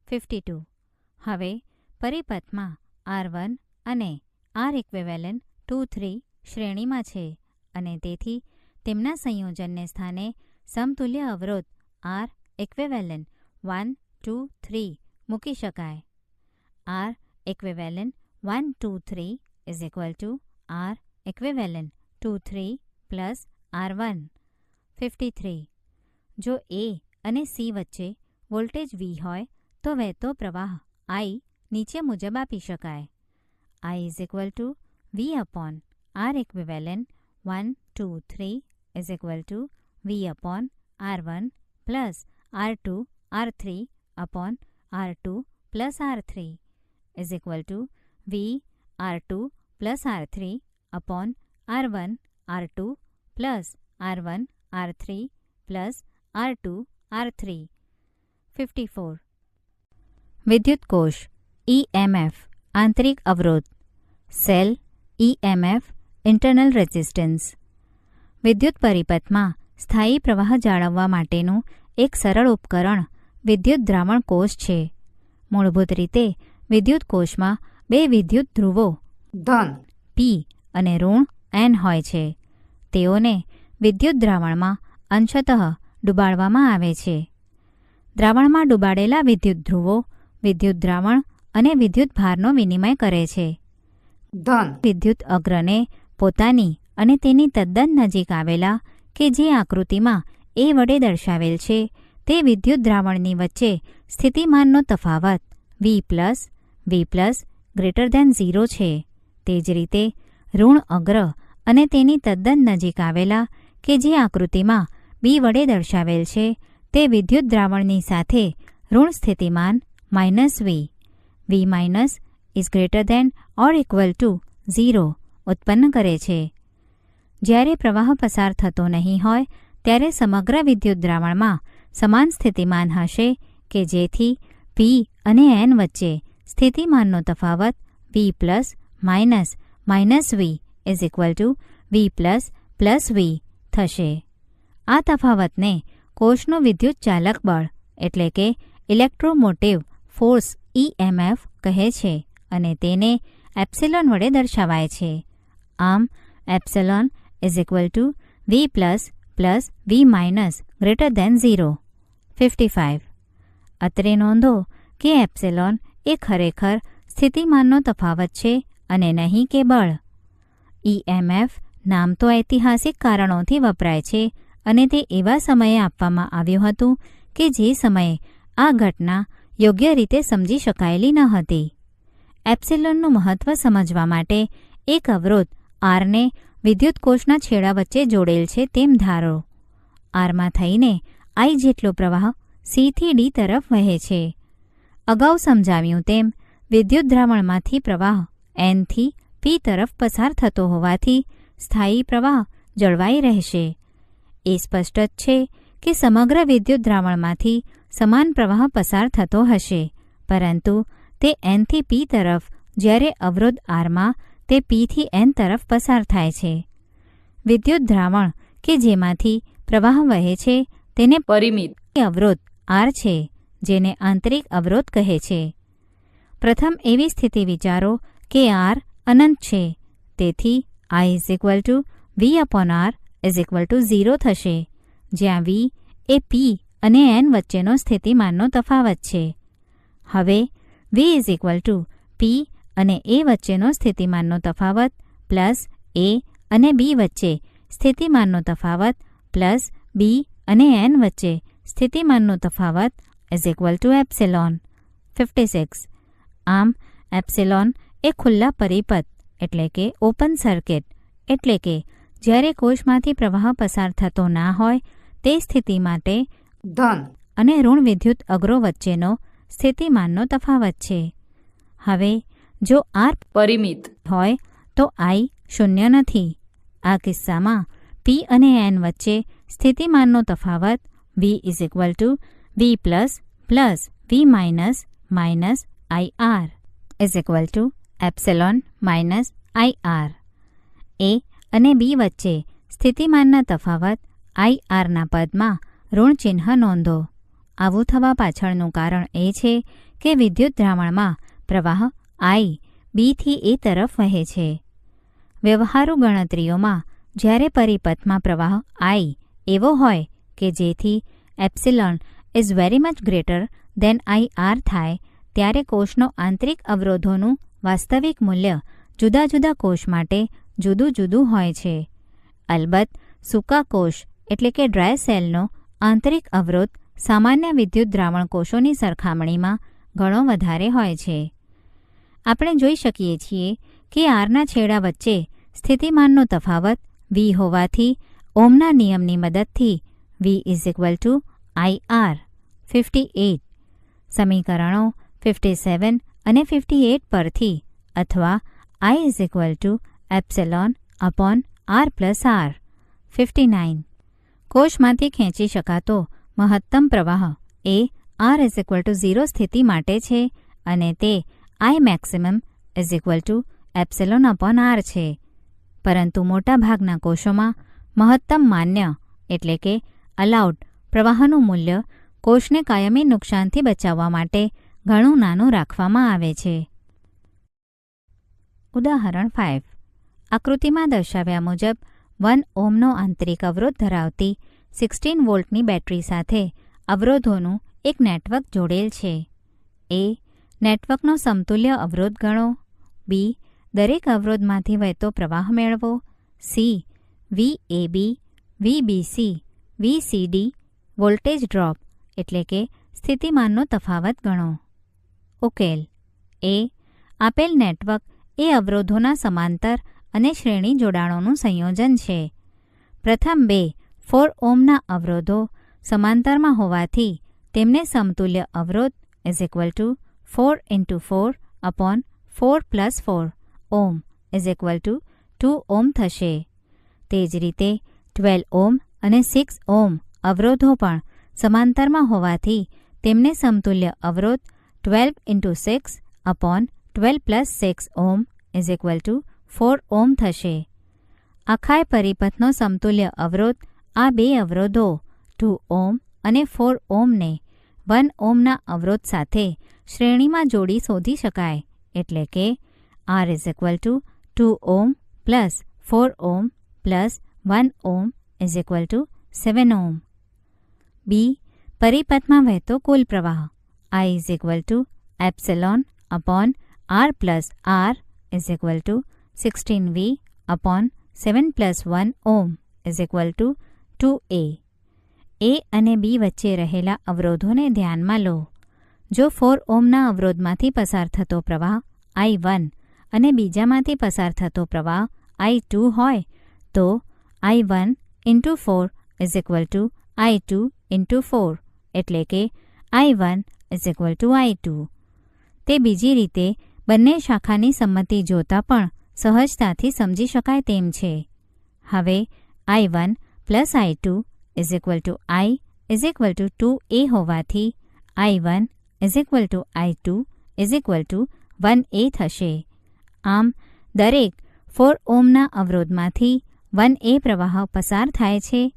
52. હવે પરિપથમાં R1 અને R ઇક્વિવેલન્ટ 2, 3 શ્રેણીમાં છે અને તેથી તેમના સંયોજનને સ્થાને સમતુલ્ય અવરોધ R ઇક્વિવેલન્ટ 1, 2, 3 મૂકી શકાય. R equivalent 1, 2, 3 is equal to R equivalent 2, 3 plus R1 53. જો A અને C વચ્ચે વોલ્ટેજ V હોય તો વહેતો પ્રવાહ I નીચે મુજબ આપી શકાય. I is equal to V upon R equivalent 1, 2, 3 is equal to V upon R1 plus R2, R3 upon R2 plus R3 is equal to V R2 plus R3 upon R1, R2 plus R1, R3 plus R2, R3 54. વિદ્યુત કોષ EMF આંતરિક અવરોધ cell EMF internal resistance. વિદ્યુત પરિપથમાં સ્થાયી પ્રવાહ જાળવવા માટેનું એક સરળ ઉપકરણ વિદ્યુત દ્રાવણ કોષ છે. મૂળભૂત રીતે વિદ્યુત કોષમાં 2 વિદ્યુત ધ્રુવો ધન P અને ઋણ N હોય છે. તેઓને વિદ્યુત દ્રાવણમાં અંશતઃ ડુબાડવામાં આવે છે. દ્રાવણમાં ડુબાડેલા વિદ્યુત ધ્રુવો વિદ્યુત દ્રાવણ અને વિદ્યુત ભારનો વિનિમય કરે છે. ધન વિદ્યુત અગ્રને પોતાની અને તેની તદ્દન નજીક આવેલા કે જે આકૃતિમાં A વડે દર્શાવેલ છે તે વિદ્યુત દ્રાવણની વચ્ચે સ્થિતિમાનનો તફાવત V ગ્રેટર ધેન 0 છે. તે જ રીતે ઋણ અગ્ર અને તેની તદ્દન નજીક આવેલા કે જે આકૃતિમાં B વડે દર્શાવેલ છે તે વિદ્યુત દ્રાવણની સાથે ઋણ સ્થિતિમાન V is greater than or equal to 0 ઉત્પન્ન કરે છે. જ્યારે પ્રવાહ પસાર થતો નહીં હોય ત્યારે સમગ્ર વિદ્યુત દ્રાવણમાં સમાન સ્થિતિમાન હશે કે જેથી P અને N વચ્ચે સ્થિતિમાનનો તફાવત V is equal to V થશે. આ તફાવતને કોષનું વિદ્યુત ચાલક બળ એટલે કે ઇલેક્ટ્રોમોટિવ ફોર્સ EMF કહે છે અને તેને એપ્સિલોન વડે દર્શાવાય છે. આમ epsilon is equal to V greater than 0 55. અત્રે નોંધો કે એપ્સિલોન એ ખરેખર સ્થિતિમાનનો તફાવત છે અને નહીં કે બળ. EMF નામ તો ઐતિહાસિક કારણોથી વપરાય છે અને તે એવા સમયે આપવામાં આવ્યું હતું કે જે સમયે આ ઘટના યોગ્ય રીતે સમજી શકાયેલી ન હતી. એપ્સિલોનનું મહત્ત્વ સમજવા માટે એક અવરોધ Rને વિદ્યુત કોષના છેડા વચ્ચે જોડેલ છે તેમ ધારો. Rમાં થઈને I જેટલો પ્રવાહ C થી D તરફ વહે છે. અગાઉ સમજાવ્યું તેમ વિદ્યુત દ્રાવણમાંથી પ્રવાહ N થી P તરફ પસાર થતો હોવાથી સ્થાયી પ્રવાહ જળવાઈ રહેશે. એ સ્પષ્ટ જ છે કે સમગ્ર વિદ્યુત દ્રાવણમાંથી સમાન પ્રવાહ પસાર થતો હશે, પરંતુ તે N થી P તરફ જ્યારે અવરોધ Rમાં તે P થી N તરફ પસાર થાય છે. વિદ્યુત દ્રાવણ કે જેમાંથી પ્રવાહ વહે છે તેને પરિમિત અવરોધ R છે, જેને આંતરિક અવરોધ કહે છે. પ્રથમ એવી સ્થિતિ વિચારો કે R અનંત છે, તેથી I V/R 0 થશે, જ્યાં V એ P અને N વચ્ચેનો સ્થિતિમાનનો તફાવત છે. હવે V P અને A વચ્ચેનો સ્થિતિમાનનો તફાવત પ્લસ A અને B વચ્ચે સ્થિતિમાનનો તફાવત પ્લસ B અને N વચ્ચે સ્થિતિમાનનો તફાવત એપ્સિલોન. 56. આમ એપ્સિલોન એ ખુલ્લા પરિપથ એટલે કે ઓપન સર્કિટ એટલે કે જ્યારે કોષમાંથી પ્રવાહ પસાર થતો ના હોય તે સ્થિતિ માટે ધન અને ઋણ વિદ્યુત અગ્રો વચ્ચેનો સ્થિતિમાનનો તફાવત છે. હવે જો R પરિમિત હોય તો I શૂન્ય નથી. આ કિસ્સામાં P અને N વચ્ચે સ્થિતિમાનનો તફાવત V plus V minus IR epsilon minus IR. A અને B વચ્ચે સ્થિતિમાનના તફાવત IRના પદમાં ઋણ ચિહ્ન નોંધો. આવું થવા પાછળનું કારણ એ છે કે વિદ્યુત દ્રાવણમાં પ્રવાહ I B થી A તરફ વહે છે. વ્યવહારુ ગણતરીઓમાં જ્યારે પરિપથમાં પ્રવાહ I એવો હોય કે જેથી epsilon is very much greater than IR થાય ત્યારે કોષનો આંતરિક અવરોધોનું વાસ્તવિક મૂલ્ય જુદા જુદા કોષ માટે જુદું જુદું હોય છે. અલબત્ત સૂકા કોષ એટલે કે ડ્રાય સેલનો આંતરિક અવરોધ સામાન્ય વિદ્યુત દ્રાવણ કોષોની સરખામણીમાં ઘણો વધારે હોય છે. આપણે જોઈ શકીએ છીએ કે Rના છેડા વચ્ચે સ્થિતિમાનનો તફાવત V હોવાથી ઓહ્મના નિયમની મદદથી V IR. 58. સમીકરણો 57 અને 58 પરથી અથવા I epsilon upon R plus R. 59. કોષમાંથી ખેંચી શકાતો મહત્તમ પ્રવાહ એ R 0 સ્થિતિ માટે છે અને તે I maximum epsilon upon R છે. પરંતુ મોટાભાગના કોષોમાં મહત્તમ માન્ય એટલે કે અલાઉડ પ્રવાહનું મૂલ્ય કોષને કાયમી નુકસાનથી બચાવવા માટે ઘણું નાનું રાખવામાં આવે છે. ઉદાહરણ 5. આકૃતિમાં દર્શાવ્યા મુજબ 1 ઓહ્મનો આંતરિક અવરોધ ધરાવતી 16 વોલ્ટની બેટરી સાથે અવરોધોનું એક નેટવર્ક જોડેલ છે. A. નેટવર્કનો સમતુલ્ય અવરોધ ગણો. B. દરેક અવરોધમાંથી વહેતો પ્રવાહ મેળવો. C. VAB, VBC, VCD voltage drop એટલે કે સ્થિતિમાનનો તફાવત ગણો. ઉકેલ. A. આપેલ નેટવર્ક એ અવરોધોના સમાંતર અને શ્રેણી જોડાણોનું સંયોજન છે. પ્રથમ 2 4 ઓહ્મના અવરોધો સમાંતરમાં હોવાથી તેમને સમતુલ્ય અવરોધ 4 × 4 અપોન 4 + 4 ઓહ્મ 2 ઓહ્મ થશે. તે જ રીતે 12 ઓહ્મ અને 6 ઓહ્મ અવરોધો પણ સમાંતરમાં હોવાથી તેમને સમતુલ્ય અવરોધ 12 × 6 અપોન 12 + 6 ઓહ્મ 4 ઓહ્મ થશે. આખાય પરિપથનો સમતુલ્ય અવરોધ આ બે અવરોધો 2 ઓહ્મ અને 4 ઓહ્મને 1 ઓહ્મના અવરોધ સાથે શ્રેણીમાં જોડી શોધી શકાય એટલે કે R 2 ohm + 4 ohm + 1 ohm 7 ohm. B. પરિપથમાં વહેતો કુલ પ્રવાહ I epsilon upon R + R 16V upon 7 + 1 ohm 2A. A અને B વચ્ચે રહેલા અવરોધોને ધ્યાનમાં લો. જો 4 ઓહ્મના અવરોધમાંથી પસાર થતો પ્રવાહ I1 અને બીજામાંથી પસાર થતો પ્રવાહ I2 હોય તો I1 × 4 I2 × 4 એટલે કે I1 I2. તે બીજી રીતે બંને શાખાની સંમતિ જોતાં પણ સહજતાથી સમજી શકાય તેમ છે. હવે I1 + I2 I 2A હોવાથી I1 I2 1A થશે. આમ દરેક 4 ઓહ્મના અવરોધમાંથી 1A પ્રવાહ પસાર થાય છે.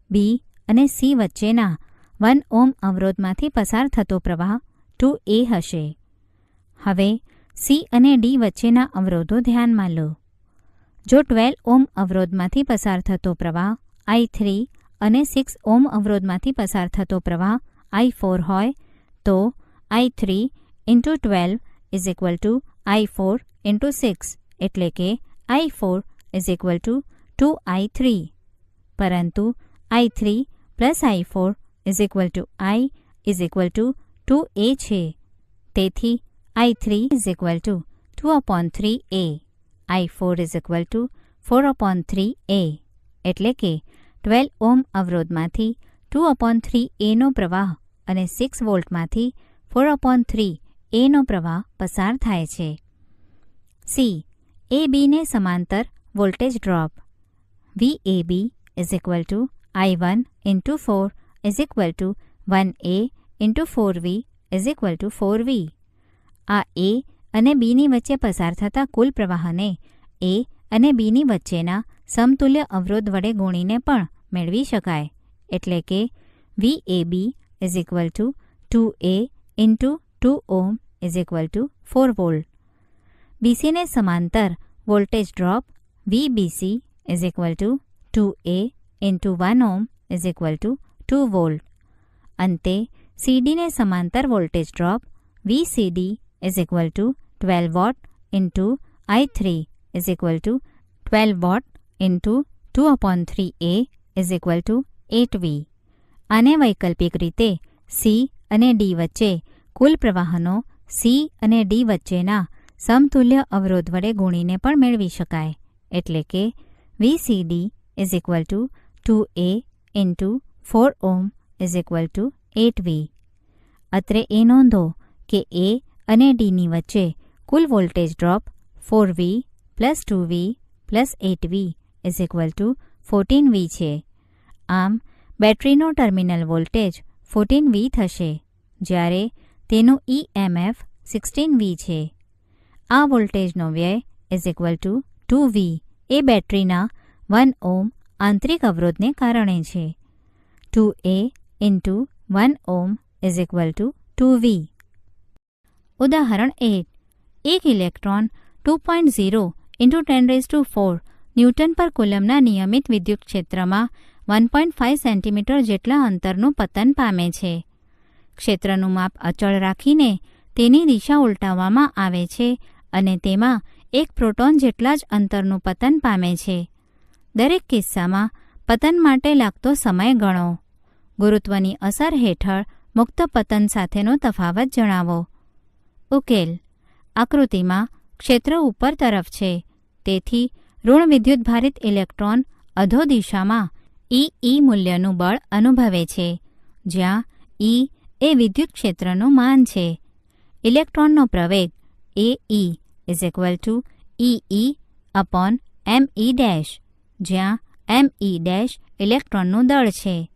બી અને સી વચ્ચેના 1 ઓહ્મ અવરોધમાંથી પસાર થતો પ્રવાહ 2A હશે. હવે સી અને ડી વચ્ચેના અવરોધો ધ્યાનમાં લો. જો 12 ઓહ્મ અવરોધમાંથી પસાર થતો પ્રવાહ I3 અને 6 ઓહ્મ અવરોધમાંથી પસાર થતો પ્રવાહ I4 હોય તો I3 × 12 = I4 × 6 એટલે કે I4 = 2I3. પરંતુ I3 + I4 I 2A છે. તેથી I3 2/3A, I4 4/3A એટલે કે 12 ઓહ્મ અવરોધમાંથી 2/3Aનો પ્રવાહ અને 6 વોલ્ટમાંથી 4/3Aનો પ્રવાહ પસાર થાય છે. સી ABને સમાંતર voltage drop VAB I1 × 4 1A × 4V 4V. આ A અને Bની વચ્ચે પસાર થતા કુલ પ્રવાહને A અને Bની વચ્ચેના સમતુલ્ય અવરોધ વડે ગુણીને પણ મેળવી શકાય. એટલે કે VAB 2A × 2 ઓહ્મ 4 વોલ્ટ. BCને સમાંતર voltage drop VBC 2A × 1 ohm 2 volt. અંતે CDને સમાંતર voltage drop VCD 12 watt × I3 12 watt × 2/3A 8V. આને વૈકલ્પિક રીતે C અને D વચ્ચે કુલ પ્રવાહનો C અને D વચ્ચેના સમતુલ્ય અવરોધ વડે ગુણીને પણ મેળવી શકાય. એટલે કે VCD 2A × 4 ઓહ્મ 8V. અત્રે એ નોંધો કે A અને Dની વચ્ચે કુલ voltage drop 4V + 2V + 8V 14V છે. આમ બેટરીનો ટર્મિનલ વોલ્ટેજ 14V થશે જ્યારે તેનું EMF 16V છે. આ વોલ્ટેજનો વ્યય 2V એ બેટરીના 1 ઓહ્મ આંતરિક અવરોધને કારણે છે. 2A × 1 ohm 2V. ઉદાહરણ 8. એક ઇલેક્ટ્રોન 2.0 × 10⁴ ન્યૂટન પર કુલમના નિયમિત વિદ્યુત ક્ષેત્રમાં 1.5 સેન્ટીમીટર જેટલા અંતરનું પતન પામે છે. ક્ષેત્રનું માપ અચળ રાખીને તેની દિશા ઉલટાવવામાં આવે છે અને તેમાં એક પ્રોટોન જેટલા જ અંતરનું પતન પામે છે. દરેક કિસ્સામાં પતન માટે લાગતો સમય ગણો. ગુરુત્વની અસર હેઠળ મુક્ત પતન સાથેનો તફાવત જણાવો. ઉકેલ. આકૃતિમાં ક્ષેત્ર ઉપર તરફ છે, તેથી ઋણ વિદ્યુતભારિત ઇલેક્ટ્રોન અધો દિશામાં E મૂલ્યનું બળ અનુભવે છે, જ્યાં E એ વિદ્યુત ક્ષેત્રનું માન છે. ઇલેક્ટ્રોનનો પ્રવેગ AE EE/me', જ્યાં me' ઇલેક્ટ્રોનનું દળ છે.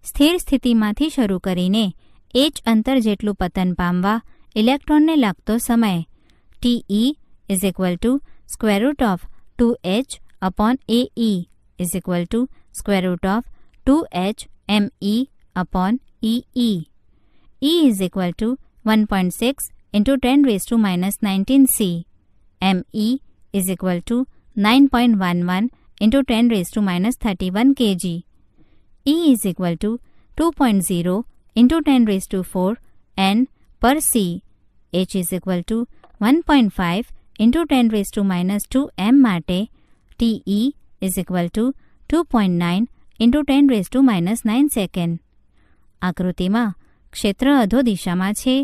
સ્થિર સ્થિતિમાંથી શરૂ કરીને h અંતર જેટલું પતન પામવા ઇલેક્ટ્રોનને લાગતો સમય TE √2hAE √2hMe/EE. E 1.6 × 10⁻19 C. Me 9.11 × 10⁻31 kg. E 2.0 × 10⁴ N per C. H 1.5 × 10⁻² M માટે TE 2.9 × 10⁻9 સેકન્ડ. આકૃતિમાં ક્ષેત્ર અધો દિશામાં છે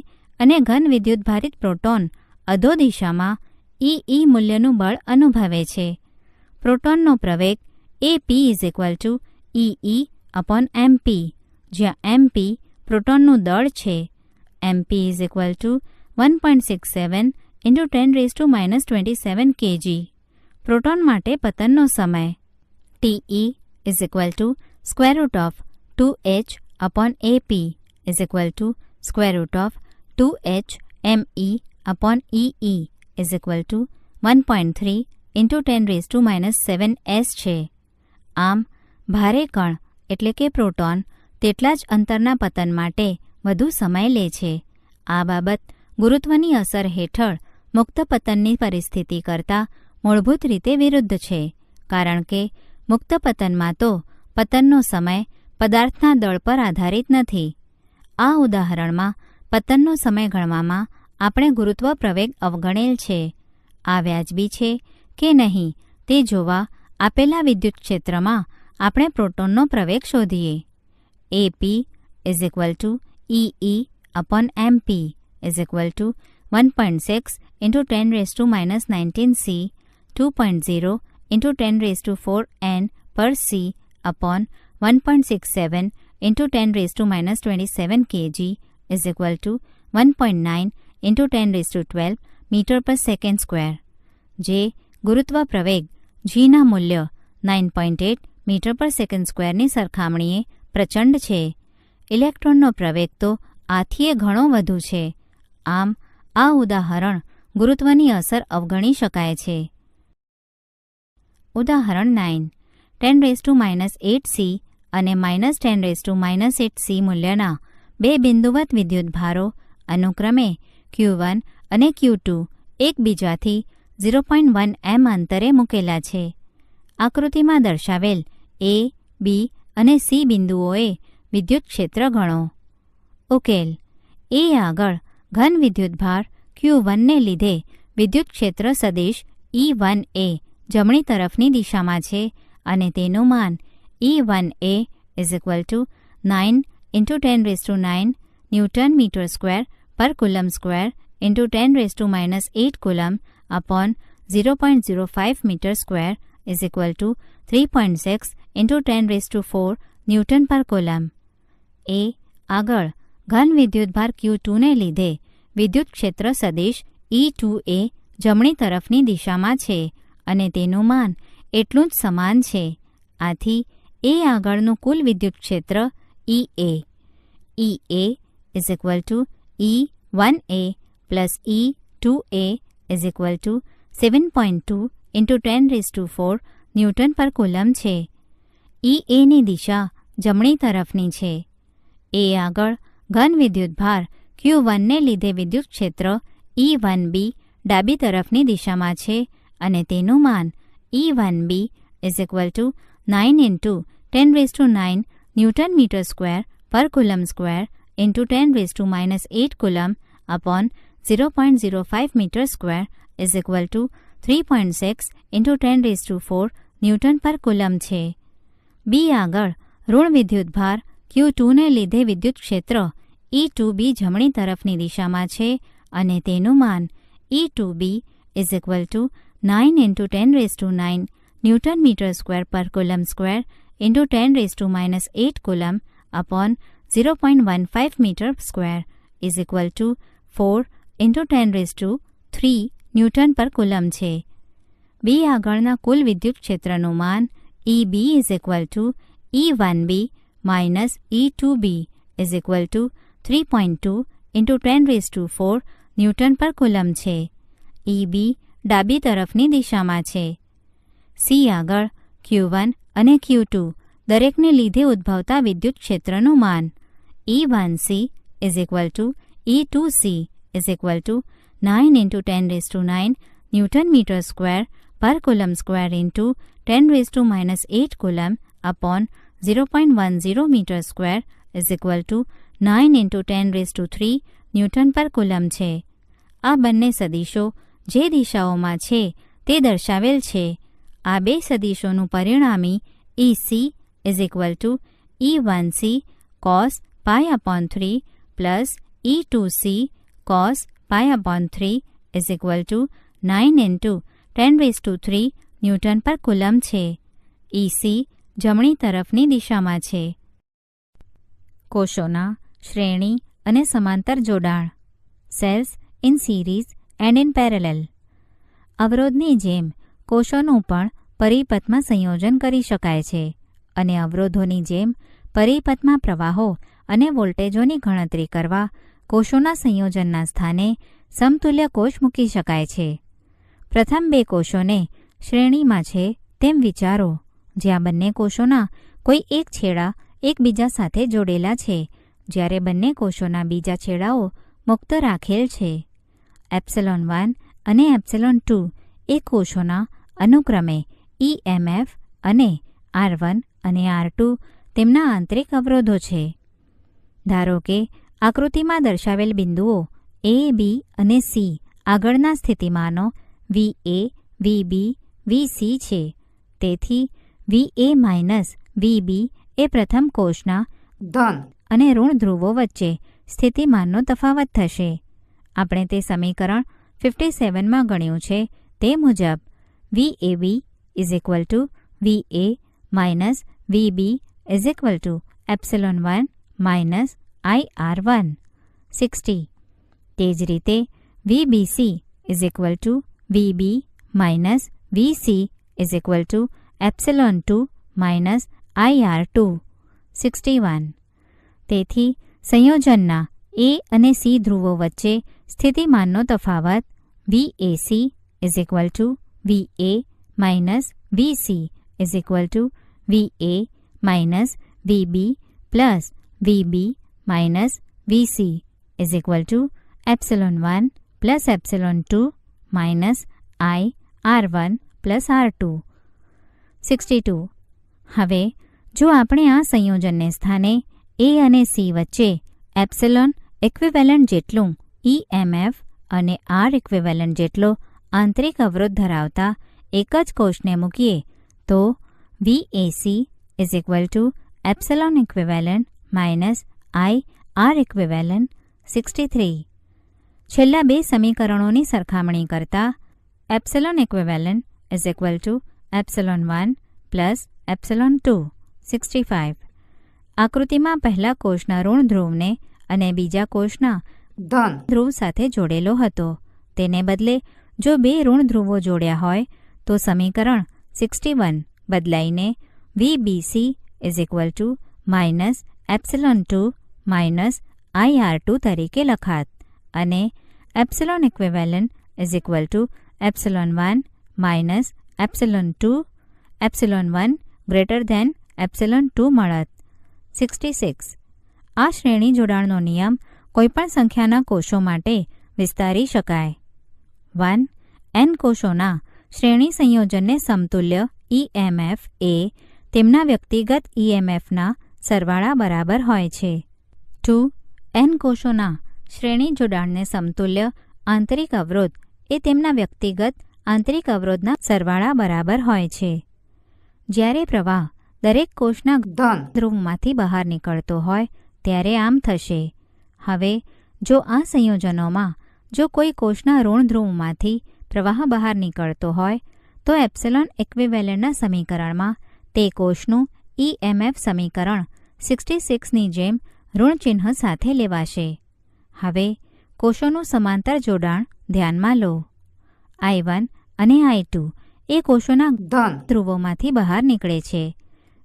અને ઘન વિદ્યુતભારિત પ્રોટોન અધો દિશામાં EE મૂલ્યનું બળ અનુભવે છે. પ્રોટોનનો પ્રવેગ AP EE/MP, જ્યાં MP પ્રોટોનનું દળ છે. MP 1.67 × 10⁻27 kg. પ્રોટોન માટે પતનનો સમય TE √2hAP √2hMe/EE 1.3 into 10⁻⁷ s છે. આમ ભારે કણ એટલે કે પ્રોટોન તેટલા જ અંતરના પતન માટે વધુ સમય લે છે. આ બાબત ગુરુત્વની અસર હેઠળ મુક્ત પતનની પરિસ્થિતિ કરતાં મૂળભૂત રીતે વિરુદ્ધ છે, કારણ કે મુક્ત પતનમાં તો પતનનો સમય પદાર્થના દળ પર આધારિત નથી. આ ઉદાહરણમાં પતનનો સમય ગણવામાં આપણે ગુરુત્વ પ્રવેગ અવગણેલ છે. આ વ્યાજબી છે કે નહીં તે જોવા આપેલા વિદ્યુત ક્ષેત્રમાં આપણે પ્રોટોનનો પ્રવેગ શોધીએ. AP =EE/mp = 1.6 × 10⁻⁹ c 2.0 × 10⁴n per c upon 1.67 × 10⁻27 kg = 1.9 × 1012 મીટર/સેકન્ડ², જે ગુરુત્વ પ્રવેગ gના મૂલ્ય 9.8 મીટર/સેકન્ડ²ની સરખામણીએ પ્રચંડ છે. ઇલેક્ટ્રોનનો પ્રવેગ તો આથીએ ઘણો વધુ છે. આમ આ ઉદાહરણ ગુરુત્વની અસર અવગણી શકાય છે. ઉદાહરણ 9. 10⁻8c અને -10⁻8c મૂલ્યના બે બિંદુવત વિદ્યુતભારો અનુક્રમે Q1 અને Q2 એકબીજાથી 0.1 m અંતરે મૂકેલા છે. આકૃતિમાં દર્શાવેલ A, B અને C બિંદુઓએ વિદ્યુત ક્ષેત્ર ગણો. ઉકેલ. A આગળ ઘન વિદ્યુતભાર Q1ને લીધે વિદ્યુત ક્ષેત્ર સદિશ E1A જમણી તરફની દિશામાં છે અને તેનું માન E1A = 9 × 10⁹ ન્યૂટન મીટર² પર કુલમ² × 10⁻8 કુલમ upon 0.05 મીટર² = 3.6 × 10⁴ ન્યૂટન પર કુલમ. A આગળ ઘન વિદ્યુતભાર Q2ને લીધે વિદ્યુત ક્ષેત્ર સદિશ E2A જમણી તરફની દિશામાં છે અને તેનું માન એટલું જ સમાન છે. આથી A આગળનું કુલ વિદ્યુત ક્ષેત્ર EA = E1A + E2A = 7.2 × 10⁴ ન્યૂટન પર કુલમ છે. EAની દિશા જમણી તરફની છે. A આગળ ઘન વિદ્યુતભાર Q1ને લીધે વિદ્યુત ક્ષેત્ર E1B ડાબી તરફની દિશામાં છે અને તેનું માન E1B = 9 × 10⁹ ન્યૂટન મીટર² પર કુલમ² × 10⁻8 કુલમ upon 0.05 મીટર² = 3.6 × 10⁴ ન્યૂટન પર કુલમ છે. B આગળ ઋણ વિદ્યુતભાર Q2ને લીધે વિદ્યુત ક્ષેત્ર E2B જમણી તરફની દિશામાં છે અને તેનું માન E2B = 9 × 10⁹ ન્યૂટન મીટર² પર કુલમ² × 10⁻8 કુલમ upon 0.15 મીટર² = 4 × 10⁻³ ન્યૂટન પર કુલમ છે. B આગળના કુલ વિદ્યુત ક્ષેત્રનું માન EB = E1B - E2B = 3.2 × 10⁴ ન્યૂટન પર કુલમ છે. EB ડાબી તરફની દિશામાં છે. C આગળ Q1 અને Q2 દરેકને લીધે ઉદ્ભવતા વિદ્યુત ક્ષેત્રનું માન E1C = E2C = 9 × 10⁹ ન્યૂટન મીટર² પર કુલમ² × 10⁻8 કુલમ upon 0.10 મીટર² = 9 × 10⁵ ન્યૂટન પર કુલમ છે. આ બંને સદિશો જે દિશાઓમાં છે તે દર્શાવેલ છે. આ બે સદિશોનું પરિણામી EC = E1C cos π/3 + E2C cos π/3 = 9 × 10⁵ newton પર કુલમ છે. EC જમણી તરફની દિશામાં છે. કોષોના શ્રેણી અને સમાંતર જોડાણ. Cells in series and in parallel. અવરોધની જેમ કોષોનું પણ પરિપથમાં સંયોજન કરી શકાય છે અને અવરોધોની જેમ પરિપથમાં પ્રવાહો અને વોલ્ટેજોની ગણતરી કરવા કોષોના સંયોજનના સ્થાને સમતુલ્ય કોષ મૂકી શકાય છે. પ્રથમ બે કોષોને શ્રેણીમાં છે તેમ વિચારો, જ્યાં બંને કોષોના કોઈ એક છેડા એકબીજા સાથે જોડેલા છે, જ્યારે બંને કોષોના બીજા છેડાઓ મુક્ત રાખેલ છે. ε1 અને ε2 એ કોષોના અનુક્રમે EMF અને R1 અને R2 તેમના આંતરિક અવરોધો છે. ધારો કે આકૃતિમાં દર્શાવેલ બિંદુઓ A, B અને C આગળના સ્થિતિમાનો VA, VB, VC છે. તેથી VA VB એ પ્રથમ કોષના ધન અને ઋણ ધ્રુવો વચ્ચે સ્થિતિમાનનો તફાવત થશે. આપણે તે સમીકરણ 57માં ગણ્યું છે તે મુજબ VAB VA VB ε1 IR1 60. તે જ રીતે VBC VB VC ε2 IR2 61. તેથી સંયોજનના A અને C ધ્રુવો વચ્ચે સ્થિતિમાનનો તફાવત VAC VA VC VA VB VB VC ε1 ε2 IR1 R2 62. હવે જો આપણે આ સંયોજનને સ્થાને A અને C વચ્ચે એપ્સિલોન ઇક્વિવેલન્ટ જેટલું EMF અને R ઇક્વિવેલન્ટ જેટલો આંતરિક અવરોધ ધરાવતા એક જ કોષને મૂકીએ તો VAC epsilon equivalent IR equivalent 63. છેલ્લા બે સમીકરણોની સરખામણી કરતા એપ્સિલોન ઇક્વિવેલન્ટ ε1 ε2 65. આકૃતિમાં પહેલા કોષના ઋણ ધ્રુવને અને બીજા કોષના ધન ધ્રુવ સાથે જોડેલો હતો. તેને બદલે જો બે ઋણ ધ્રુવો જોડ્યા હોય તો સમીકરણ 61 બદલાઈને VBC ε2 IR2 તરીકે લખાત અને એપ્સિલોન ઇક્વિવેલન્ટ ε1 ε1 ગ્રેટર ધેન ε2 મળત. 66. આ શ્રેણી જોડાણનો નિયમ કોઈપણ સંખ્યાના કોષો માટે વિસ્તારી શકાય. 1. n કોષોના શ્રેણી સંયોજનને સમતુલ્ય EMF એ તેમના વ્યક્તિગત EMFના સરવાળા બરાબર હોય છે. 2. n કોષોના શ્રેણી જોડાણને સમતુલ્ય આંતરિક અવરોધ એ તેમના વ્યક્તિગત આંતરિક અવરોધના સરવાળા બરાબર હોય છે. જ્યારે પ્રવાહ દરેક કોષના ધન ધ્રુવમાંથી બહાર નીકળતો હોય ત્યારે આમ થશે. હવે જો આ સંયોજનોમાં જો કોઈ કોષના ઋણ ધ્રુવમાંથી પ્રવાહ બહાર નીકળતો હોય તો એપ્સિલોન ઇક્વિવેલન્ટના સમીકરણમાં તે કોષનું EMF સમીકરણ 66ની જેમ ઋણ ચિહ્ન સાથે લેવાશે. હવે કોષોનું સમાંતર જોડાણ ધ્યાનમાં લો. I1 અને I2 એ કોષોના ધન ધ્રુવોમાંથી બહાર નીકળે છે.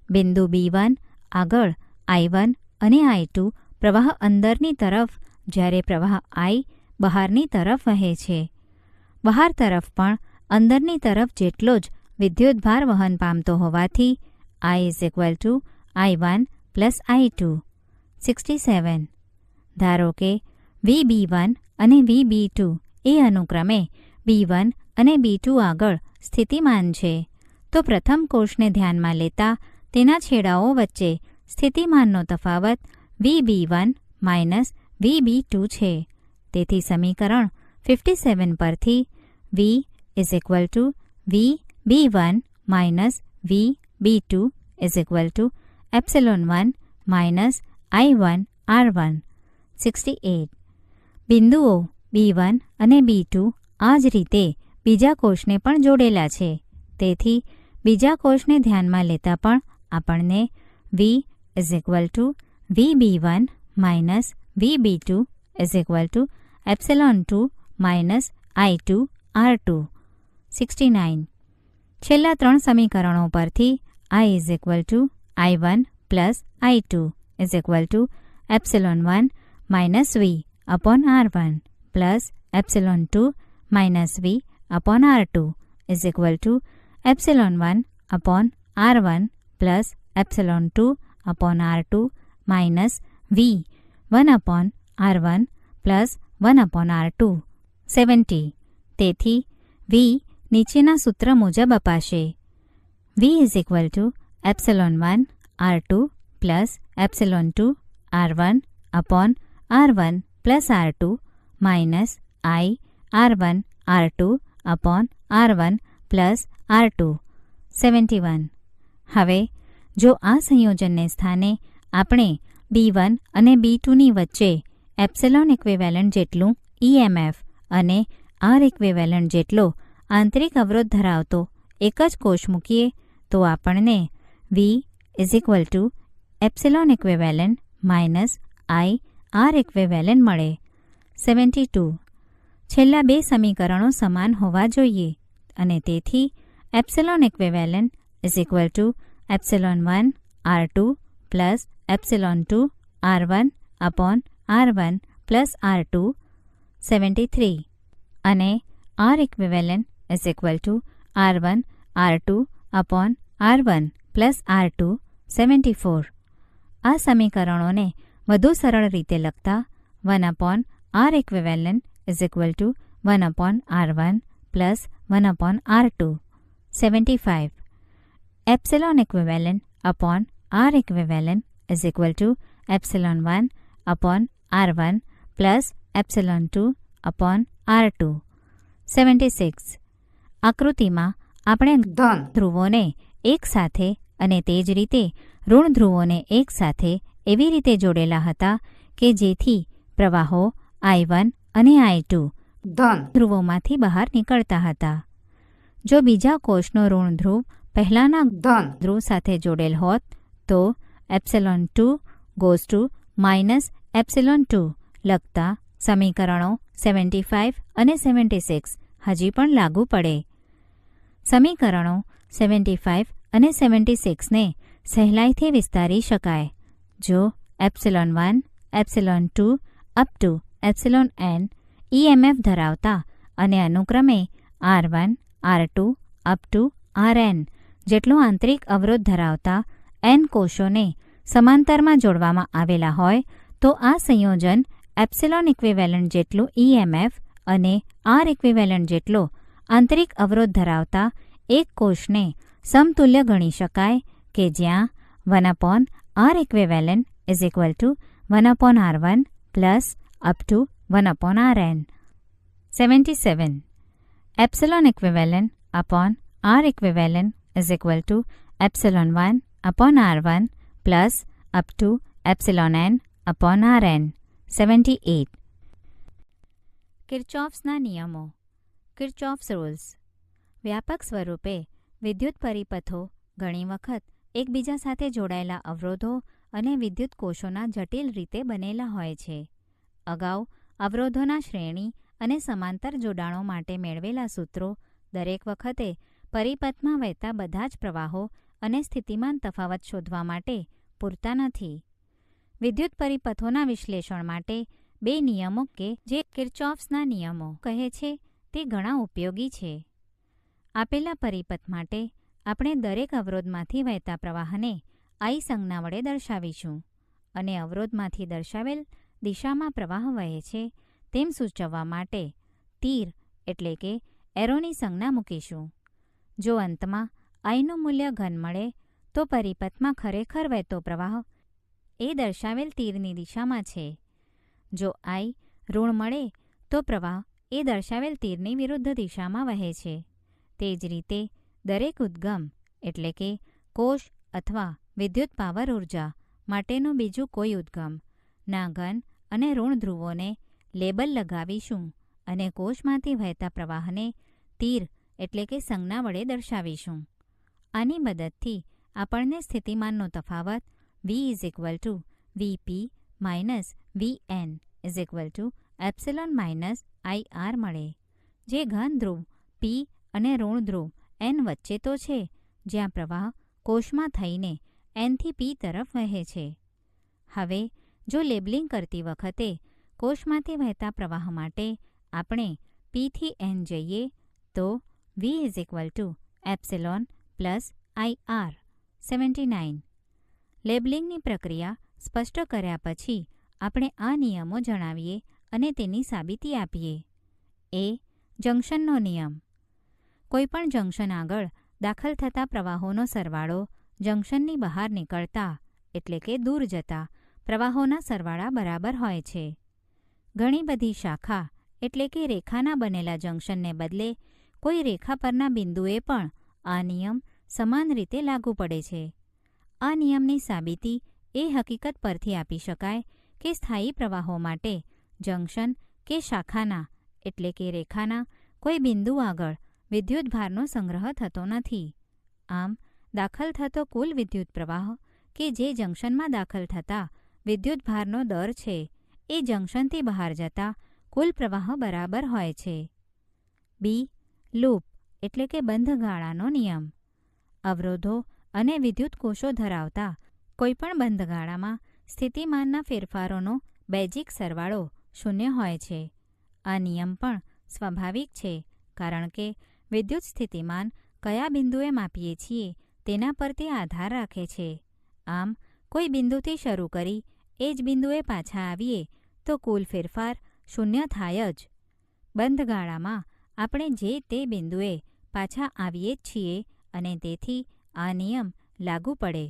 બિંદુ B1 આગળ I1 અને I2 પ્રવાહ અંદરની તરફ, જ્યારે પ્રવાહ I બહારની તરફ વહે છે. બહાર તરફ પણ અંદરની તરફ જેટલો જ વિદ્યુતભાર વહન પામતો હોવાથી I I1 I2. 67. ધારો કે VB1 અને VB2 એ અનુક્રમે B1 અને B2 આગળ સ્થિતિમાન છે, તો પ્રથમ કોષને ધ્યાનમાં લેતા તેના છેડાઓ વચ્ચે સ્થિતિમાનનો તફાવત VB1 VB2 છે. તેથી સમીકરણ 57 પરથી V VB1 VB2 ε1 I1 R1. 68. બિંદુઓ B1 અને B2 આ જ રીતે બીજા કોષને પણ જોડેલા છે. તેથી બીજા કોષને ધ્યાનમાં લેતા પણ આપણને V VB1 VB2 ε2 I2 R2. 69. છેલ્લા ત્રણ સમીકરણો પરથી I I1 I2 ε1 V R1 +ε2 V R2 epsilon one upon R1 plus epsilon two upon R2 minus V1 upon R1 plus 1 upon R2 70. તેથી V નીચેના સૂત્ર મુજબ અપાશે. V is equal to epsilon one R2 plus epsilon two R1 upon R1 plus R2 minus I R1 R2 upon R1 plus R2 71. હવે જો આ સંયોજનને સ્થાને આપણે B1 અને B2ની વચ્ચે એપ્સિલોન ઇક્વિવેલન્ટ જેટલું EMF અને R ઇક્વિવેલન્ટ જેટલો આંતરિક અવરોધ ધરાવતો એક જ કોષ મૂકીએ તો આપણને V is equal two epsilon equivalent minus I R equivalent મળે. 72. છેલ્લા બે સમીકરણો સમાન હોવા જોઈએ અને તેથી epsilon equivalent is equal to epsilon one R2 plus epsilon two R1 upon R1 plus R2 73 અને R equivalent is equal to R1 R2 upon R1 plus R2 74. આ સમીકરણોને વધુ સરળ રીતે લખતા 1 upon R equivalent is equal to 1 upon R1 plus 1 upon R2 75. Epsilon equivalent upon R equivalent is equal to epsilon one upon R1 plus epsilon two upon R2 76. આકૃતિમાં આપણે ધન ધ્રુવોને એક સાથે અને તે જ રીતે ઋણ ધ્રુવોને એક સાથે એવી રીતે જોડેલા હતા કે જેથી પ્રવાહો I1 અને I2 ધન ધ્રુવોમાંથી બહાર નીકળતા હતા. જો બીજા કોષનો ઋણ ધ્રુવ પહેલાના ધન ધ્રુવ સાથે જોડેલ હોત તો એપ્સિલોન2 ગોઝ ટુ માઇનસ એપ્સિલોન2 લખતા સમીકરણો 75 અને 76 હજી પણ લાગુ પડે. સમીકરણો 75 અને 76ને સહેલાઈથી વિસ્તારી શકાય જો epsilon one epsilon two up to epsilon n EMF ધરાવતા અને અનુક્રમે R1 R2 up to Rn જેટલો આંતરિક અવરોધ ધરાવતા n કોષોને સમાંતરમાં જોડવામાં આવેલા હોય તો આ સંયોજન એપ્સિલોન ઇક્વિવેલન્ટ જેટલું EMF અને R ઇક્વિવેલન્ટ જેટલો આંતરિક અવરોધ ધરાવતા એક કોષને સમતુલ્ય ગણી શકાય કે જ્યાં 1 upon R equivalent is equal to 1 upon R1 plus up to 1 upon Rn. 77. Epsilon equivalent upon R equivalent is equal to epsilon one upon R1 plus up to epsilon n upon Rn. 78. કિર્ચોફ્સના નિયમો Kirchhoff's rules. વ્યાપક સ્વરૂપે વિદ્યુત પરિપથો ઘણી વખત એકબીજા સાથે જોડાયેલા અવરોધો અને વિદ્યુત કોષોના જટિલ રીતે બનેલા હોય છે. અગાઉ અવરોધોના શ્રેણી અને સમાંતર જોડાણો માટે મેળવેલા સૂત્રો દરેક વખતે પરિપથમાં વહેતા બધા જ પ્રવાહો અને સ્થિતિમાન તફાવત શોધવા માટે પૂરતા નથી. વિદ્યુત પરિપથોના વિશ્લેષણ માટે બે નિયમો કે જે કિર્ચોફ્સના નિયમો કહે છે તે ઘણા ઉપયોગી છે. આપેલા પરિપથ માટે આપણે દરેક અવરોધમાંથી વહેતા પ્રવાહને I સંજ્ઞા વડે દર્શાવીશું અને અવરોધમાંથી દર્શાવેલ દિશામાં પ્રવાહ વહે છે તેમ સૂચવવા માટે તીર એટલે કે એરોની સંજ્ઞા મૂકીશું. જો અંતમાં Iનું મૂલ્ય ઘન મળે તો પરિપથમાં ખરેખર વહેતો પ્રવાહ એ દર્શાવેલ તીરની દિશામાં છે. જો I ઋણ મળે તો પ્રવાહ એ દર્શાવેલ તીરની વિરુદ્ધ દિશામાં વહે છે. તે જ રીતે દરેક ઉદ્ગમ એટલે કે કોષ અથવા વિદ્યુત પાવર ઉર્જા માટેનું બીજું કોઈ ઉદ્ગમ ના ઘન અને ઋણ ધ્રુવોને લેબલ લગાવીશું અને કોષમાંથી વહેતા પ્રવાહને તીર એટલે કે સંજ્ઞા વડે દર્શાવીશું. આની મદદથી આપણને સ્થિતિમાનનો તફાવત V is equal two Vp minus Vn is equal two epsilon minus IR મળે, જે ઘન ધ્રુવ P અને ઋણ ધ્રુવ N વચ્ચે તો છે, જ્યાં પ્રવાહ કોષમાં થઈને N થી P તરફ વહે છે. હવે જો લેબલિંગ કરતી વખતે કોષમાંથી વહેતા પ્રવાહ માટે આપણે P થી N જઈએ તો V is equal two epsilon plus IR 79. લેબલિંગની પ્રક્રિયા સ્પષ્ટ કર્યા પછી આપણે આ નિયમો જણાવીએ અને તેની સાબિતી આપીએ. એ. જંકશનનો નિયમ. કોઈપણ જંકશન આગળ દાખલ થતા પ્રવાહોનો સરવાળો જંકશનની બહાર નીકળતા એટલે કે દૂર જતા પ્રવાહોના સરવાળા બરાબર હોય છે. ઘણી બધી શાખા એટલે કે રેખાના બનેલા જંકશનને બદલે કોઈ રેખા પરના બિંદુએ પણ આ નિયમ સમાન રીતે લાગુ પડે છે. આ નિયમની સાબિતી એ હકીકત પરથી આપી શકાય કે સ્થાયી પ્રવાહો માટે જંકશન કે શાખાના એટલે કે રેખાના કોઈ બિંદુ આગળ વિદ્યુતભારનો સંગ્રહ થતો નથી. આમ દાખલ થતો કુલ વિદ્યુત પ્રવાહ કે જે જંકશનમાં દાખલ થતા વિદ્યુતભારનો દર છે એ જંકશનથી બહાર જતા કુલ પ્રવાહ બરાબર હોય છે. બી. લૂપ એટલે કે બંધ ગાળાનો નિયમ. અવરોધો અને વિદ્યુત કોષો ધરાવતા કોઈપણ બંધ ગાળામાં સ્થિતિમાનના ફેરફારોનો બેઝિક સરવાળો 0 હોય છે. આ નિયમ પણ સ્વાભાવિક છે કારણ કે વિદ્યુત સ્થિતિમાન કયા બિંદુએ માપીએ છીએ તેના પર તે આધાર રાખે છે. આમ કોઈ બિંદુથી શરૂ કરી એ જ બિંદુએ પાછા આવીએ તો કુલ ફેરફાર 0 થાય જ. બંધ ગાળામાં આપણે જે તે બિંદુએ પાછા આવીએ જ છીએ અને તેથી આ નિયમ લાગુ પડે.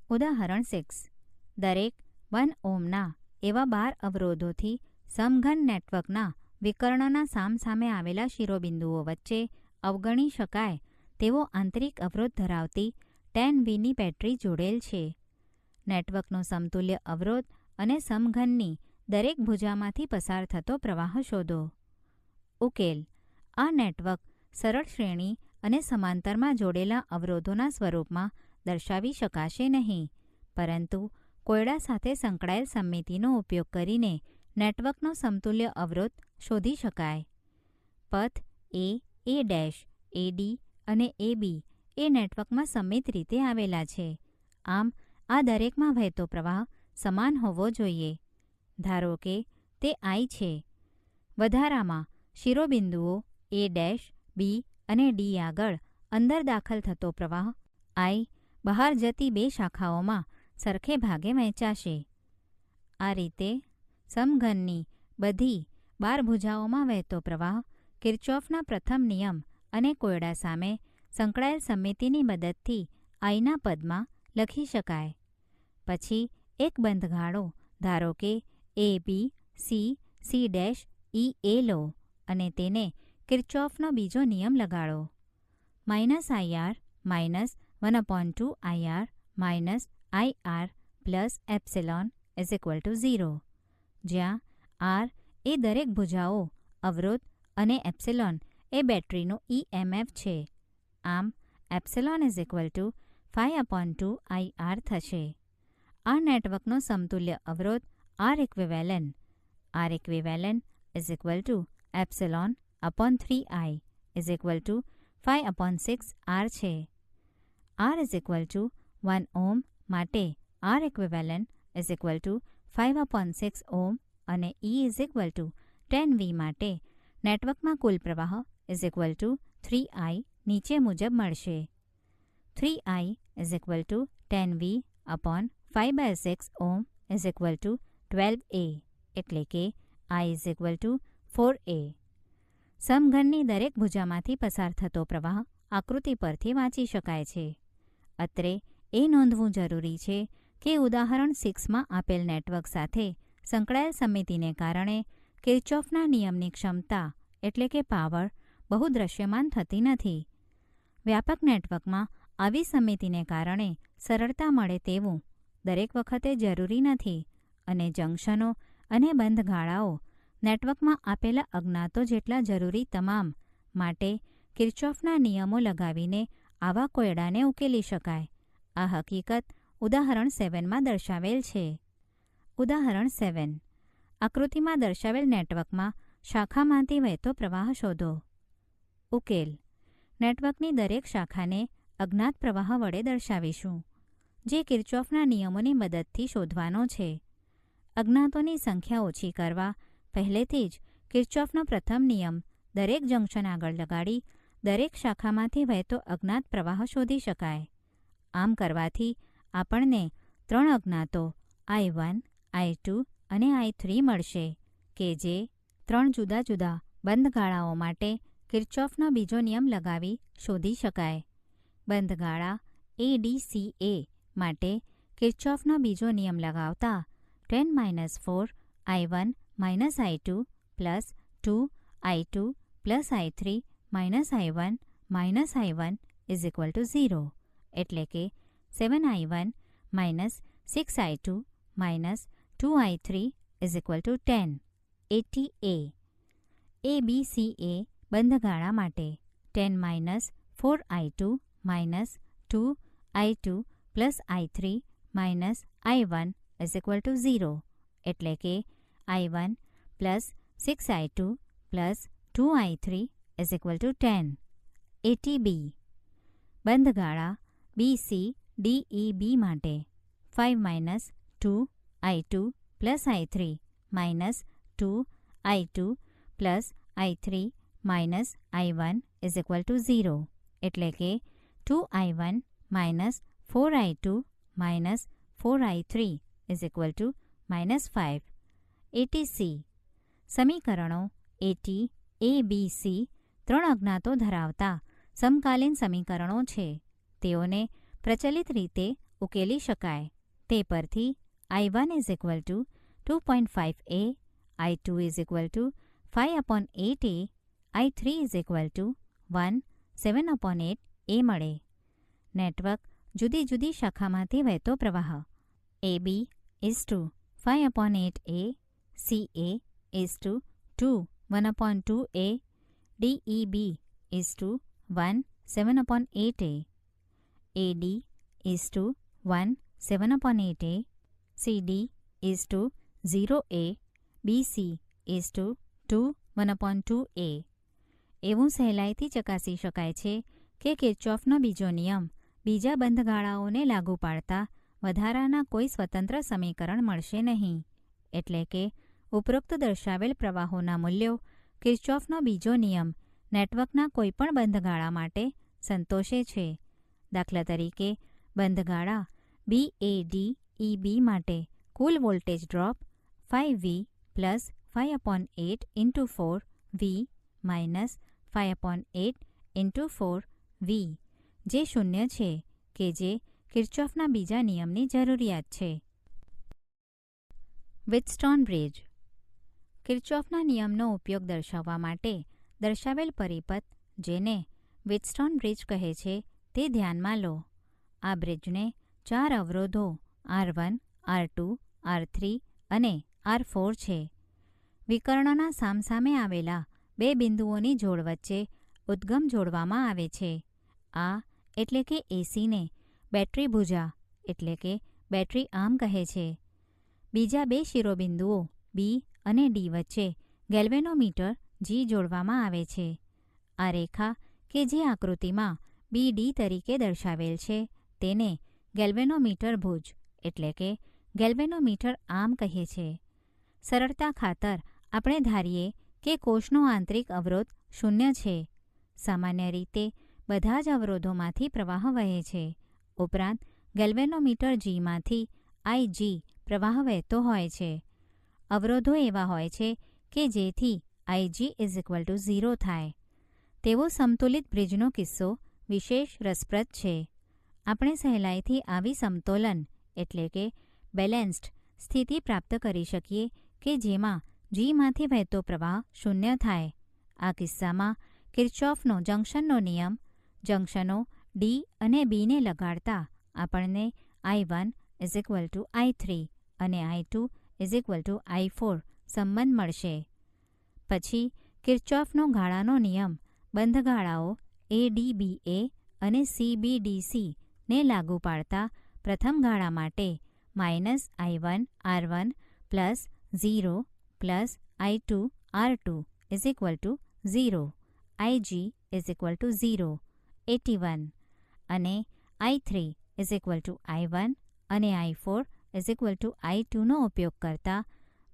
ઉદાહરણ 6. દરેક 1 ઓહ્મના એવા 12 અવરોધોથી સમઘન નેટવર્કના વિકર્ણના સામસામે આવેલા શિરોબિંદુઓ વચ્ચે અવગણી શકાય તેવો આંતરિક અવરોધ ધરાવતી 10Vની બેટરી જોડેલ છે. નેટવર્કનો સમતુલ્ય અવરોધ અને સમઘનની દરેક ભુજામાંથી પસાર થતો પ્રવાહ શોધો. ઉકેલ. આ નેટવર્ક સરળ શ્રેણી અને સમાંતરમાં જોડેલા અવરોધોના સ્વરૂપમાં દર્શાવી શકાશે નહીં, પરંતુ કોયડા સાથે સંકળાયેલ સમમિતિનો ઉપયોગ કરીને નેટવર્કનો સમતુલ્ય અવરોધ શોધી શકાય. પથ A, AD અને AB એ નેટવર્કમાં સમમિત રીતે આવેલા છે. આમ આ દરેકમાં વહેતો પ્રવાહ સમાન હોવો જોઈએ. ધારો કે તે I છે. વધારામાં શિરોબિંદુઓ A', B અને D આગળ અંદર દાખલ થતો પ્રવાહ I બહાર જતી 2 શાખાઓમાં સરખે ભાગે વહેંચાશે. આ રીતે સમઘનની બધી 12 ભુજાઓમાં વહેતો પ્રવાહ કિર્ચોફના પ્રથમ નિયમ અને કોયડા સામે સંકળાયેલ સમમિતિની મદદથી Iના પદમાં લખી શકાય. પછી એક બંધ ગાળો ધારો કે AB, C', E, A લો અને તેને કિર્ચોફનો બીજો નિયમ લગાડો. -IR -1/2 IR IR plus epsilon = 0, જ્યાં R એ દરેક ભુજાઓ અવરોધ અને એપ્સિલોન એ બેટરીનું EMF છે. આમ એપ્સિલોન = 5/2 IR થશે. આ નેટવર્કનો સમતુલ્ય અવરોધ R equivalent = એપ્સિલોન/3I = 5/6 R છે. R 1 ઓહ્મ માટે R equivalent = 5/6 ઓહ્મ અને E 10V માટે નેટવર્કમાં કુલ પ્રવાહ 3I નીચે મુજબ મળશે. 3I = 10V/5/6 ઓહ્મ = 12A એટલે કે I = 4A. સમઘનની દરેક ભુજામાંથી પસાર થતો પ્રવાહ આકૃતિ પરથી વાંચી શકાય છે. અત્રે એ નોંધવું જરૂરી છે કે ઉદાહરણ 6માં આપેલ નેટવર્ક સાથે સંકળાયેલ સમમિતિને કારણે કિર્ચોફના નિયમની ક્ષમતા એટલે કે પાવર બહુ દૃશ્યમાન થતી નથી. વ્યાપક નેટવર્કમાં આવી સમમિતિને કારણે સરળતા મળે તેવું દરેક વખતે જરૂરી નથી અને જંકશનો અને બંધ ગાળાઓ નેટવર્કમાં આપેલા અજ્ઞાતો જેટલા જરૂરી તમામ માટે કિર્ચોફના નિયમો લગાવીને આવા કોયડાને ઉકેલી શકાય. આ હકીકત ઉદાહરણ 7માં દર્શાવેલ છે. ઉદાહરણ 7. આકૃતિમાં દર્શાવેલ નેટવર્કમાં શાખામાંથી વહેતો પ્રવાહ શોધો. ઉકેલ. નેટવર્કની દરેક શાખાને અજ્ઞાત પ્રવાહ વડે દર્શાવીશું, જે કિર્ચોફના નિયમોની મદદથી શોધવાનો છે. અજ્ઞાતોની સંખ્યા ઓછી કરવા પહેલેથી જ કિર્ચોફનો પ્રથમ નિયમ દરેક જંકશન આગળ લગાડી દરેક શાખામાંથી વહેતો અજ્ઞાત પ્રવાહ શોધી શકાય. આમ કરવાથી આપણને 3 અજ્ઞાતો I1, I2 અને I3 મળશે કે જે 3 જુદા જુદા બંધ ગાળાઓ માટે કિર્ચોફનો બીજો નિયમ લગાવી શોધી શકાય. બંધ ગાળા ADCA માટે કિર્ચોફનો બીજો નિયમ લગાવતા 10 - 4 I1 - I2 plus 2 I2 plus I3 minus I1 minus I1 is equal to 0 એટલે કે 7 I1 minus 6 I2 minus 2 I3 is equal two 10. 80A ABCA બંધ ગાળા માટે 10 - 4 I2 minus 2 I2 plus I3 minus I1 is equal to 0 એટલે કે I1 plus 6 I2 plus 2 I3 is equal two 10. 80B બંધ ગાળા BCDEB માટે 5 - 2 I2 plus I3 minus 2 I2 plus I3 minus I1 is equal to 0 એટલે કે 2 I1 minus 4 I2 minus 4 I3 is equal two -5. 80C સમીકરણો 80 ABC 3 અજ્ઞાતો ધરાવતા સમકાલીન સમીકરણો છે. તેઓને પ્રચલિત રીતે ઉકેલી શકાય. તે પરથી I1 is equal two 2.5A, I2 is equal two 5/8A, I3 is equal to 1 7/8A મળે. નેટવર્ક જુદી જુદી શાખામાંથી વહેતો પ્રવાહ AB is to 5/8A, CA is to 2 1/2A, DEB is to 1 7/8A, AD is to 1 7/8A, CD is to 0A, BC is to 2 1/2A. એવું સહેલાઈથી ચકાસી શકાય છે કે કિર્ચોફનો બીજો નિયમ બીજા બંધગાળાઓને લાગુ પાડતા વધારાના કોઈ સ્વતંત્ર સમીકરણ મળશે નહીં. એટલે કે ઉપરોક્ત દર્શાવેલ પ્રવાહોના મૂલ્યો કિર્ચોફનો બીજો નિયમ નેટવર્કના કોઈપણ બંધગાળા માટે સંતોષે છે. દાખલા તરીકે બંધગાળા BADEB માટે કુલ voltage drop 5V plus 5/8 × 4V minus 5/8 × 4V જે 0 છે કે જે કિર્ચોફના બીજા નિયમની જરૂરિયાત છે. વિટસ્ટોન બ્રિજ કિર્ચોફના નિયમનો ઉપયોગ દર્શાવવા માટે દર્શાવેલ પરિપથ જેને વિટસ્ટોન બ્રિજ કહે છે તે ધ્યાનમાં લો. આ બ્રિજને 4 અવરોધો R1, R2, R3 અને R4 છે. વિકર્ણના સામસામે આવેલા 2 બિંદુઓની જોડ વચ્ચે ઉદ્ગમ જોડવામાં આવે છે. આ એટલે કે ACને બેટરી ભુજા એટલે કે બેટરી આર્મ કહે છે. બીજા 2 શિરોબિંદુઓ B અને D વચ્ચે ગેલ્વેનોમીટર G જોડવામાં આવે છે. આ રેખા કે જે આકૃતિમાં BD તરીકે દર્શાવેલ છે તેને ગેલ્વેનોમીટર ભુજ એટલે કે ગેલ્વેનોમીટર આર્મ કહે છે. સરળતા ખાતર આપણે ધારીએ કે કોષનો આંતરિક અવરોધ 0 છે. સામાન્ય રીતે બધા જ અવરોધોમાંથી પ્રવાહ વહે છે. ઉપરાંત ગેલ્વેનોમીટર Gમાંથી IG પ્રવાહ વહેતો હોય છે. અવરોધો એવા હોય છે કે જેથી IG ઇઝ ઇક્વલ ટુ 0 થાય. તેવો સમતુલિત બ્રિજનો કિસ્સો વિશેષ રસપ્રદ છે. આપણે સહેલાઈથી આવી સમતોલન એટલે કે બેલેન્સ્ડ સ્થિતિ પ્રાપ્ત કરી શકીએ કે જેમાં Gમાંથી વહેતો પ્રવાહ 0 થાય. આ કિસ્સામાં કિર્ચોફનો જંકશનનો નિયમ જંકશનો D અને Bને લગાડતા આપણને I1 is equal two I3 અને I2 is equal two I4 સંબંધ મળશે. પછી કિર્ચોફનો ગાળાનો નિયમ બંધગાળાઓ ADBA અને CBDC ને લાગુ પાડતા પ્રથમ ગાળા માટે -I1 R1 plus 0 plus I2 R2 is equal to 0, IG is equal to 0, 81 અને I3 is equal two I1 અને I4 ઇઝ ઇક્વલ ટુ I2નો ઉપયોગ કરતા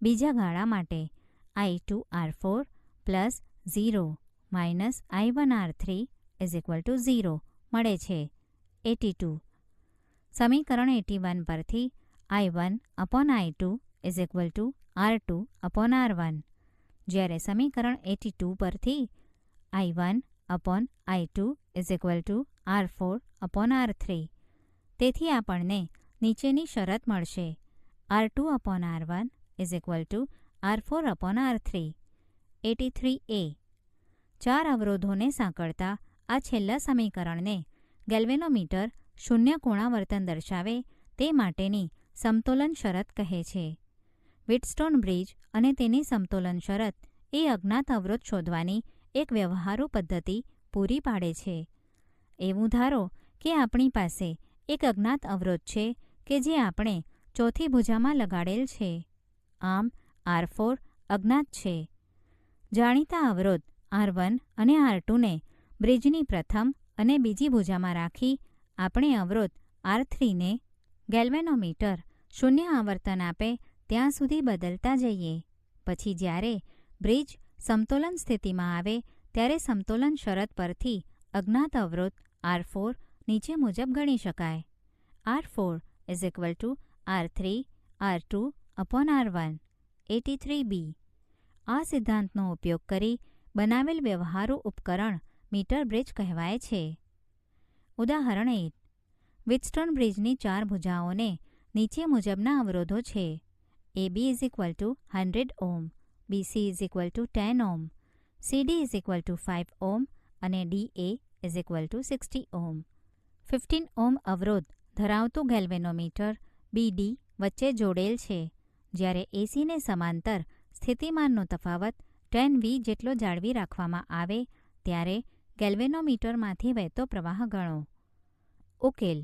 બીજા ગાળા માટે I2 R4 plus 0 minus I1 R3 is equal to 0 મળે છે. 82. સમીકરણ 81 પરથી I1 upon I2 is equal two R2 upon R1, જ્યારે સમીકરણ 82 પરથી I1 upon I2 is equal two R4 upon R3. તેથી આપણને નીચેની શરત મળશે: R2 upon R1 is equal two R4 upon R3. 83A. 4 અવરોધોને સાંકળતા આ છેલ્લા સમીકરણને ગેલ્વેનોમીટર શૂન્ય ખૂણાવર્તન દર્શાવે તે માટેની સમતોલન શરત કહે છે. વ્હીટસ્ટોન બ્રિજ અને તેની સમતોલન શરત એ અજ્ઞાત અવરોધ શોધવાની એક વ્યવહારુ પદ્ધતિ પૂરી પાડે છે. એવું ધારો કે આપણી પાસે એક અજ્ઞાત અવરોધ છે કે જે આપણે ચોથી ભુજામાં લગાડેલ છે. આમ R4 અજ્ઞાત છે. જાણીતા અવરોધ R1 અને R2ને બ્રિજની પ્રથમ અને બીજી ભુજામાં રાખી આપણે અવરોધ R3ને ગેલ્વેનોમીટર શૂન્ય આવર્તન આપે ત્યાં સુધી બદલતા જઈએ. પછી જ્યારે બ્રિજ સમતોલન સ્થિતિમાં આવે ત્યારે સમતોલન શરત પરથી અજ્ઞાત અવરોધ R4 નીચે મુજબ ગણી શકાય: R4 is equal two R3 R2 upon R1. 83B. આ સિદ્ધાંતનો ઉપયોગ કરી બનાવેલ વ્યવહારુ ઉપકરણ મીટર બ્રિજ કહેવાય છે. ઉદાહરણ 8. વ્હીટસ્ટોન બ્રિજની 4 ભુજાઓને નીચે મુજબના અવરોધો છે: AB is equal two 100 ohm, BC is equal two 10 ohm, CD is equal two 5 ohm અને DA is equal two 60 ohm. 15 ohm અવરોધ ધરાવતું ગેલ્વેનોમીટર BD વચ્ચે જોડેલ છે, જ્યારે ACને સમાંતર સ્થિતિમાનનો તફાવત 10V જેટલો જાળવી રાખવામાં આવે ત્યારે ગેલ્વેનોમીટરમાંથી વહેતો પ્રવાહ ગણો. ઉકેલ: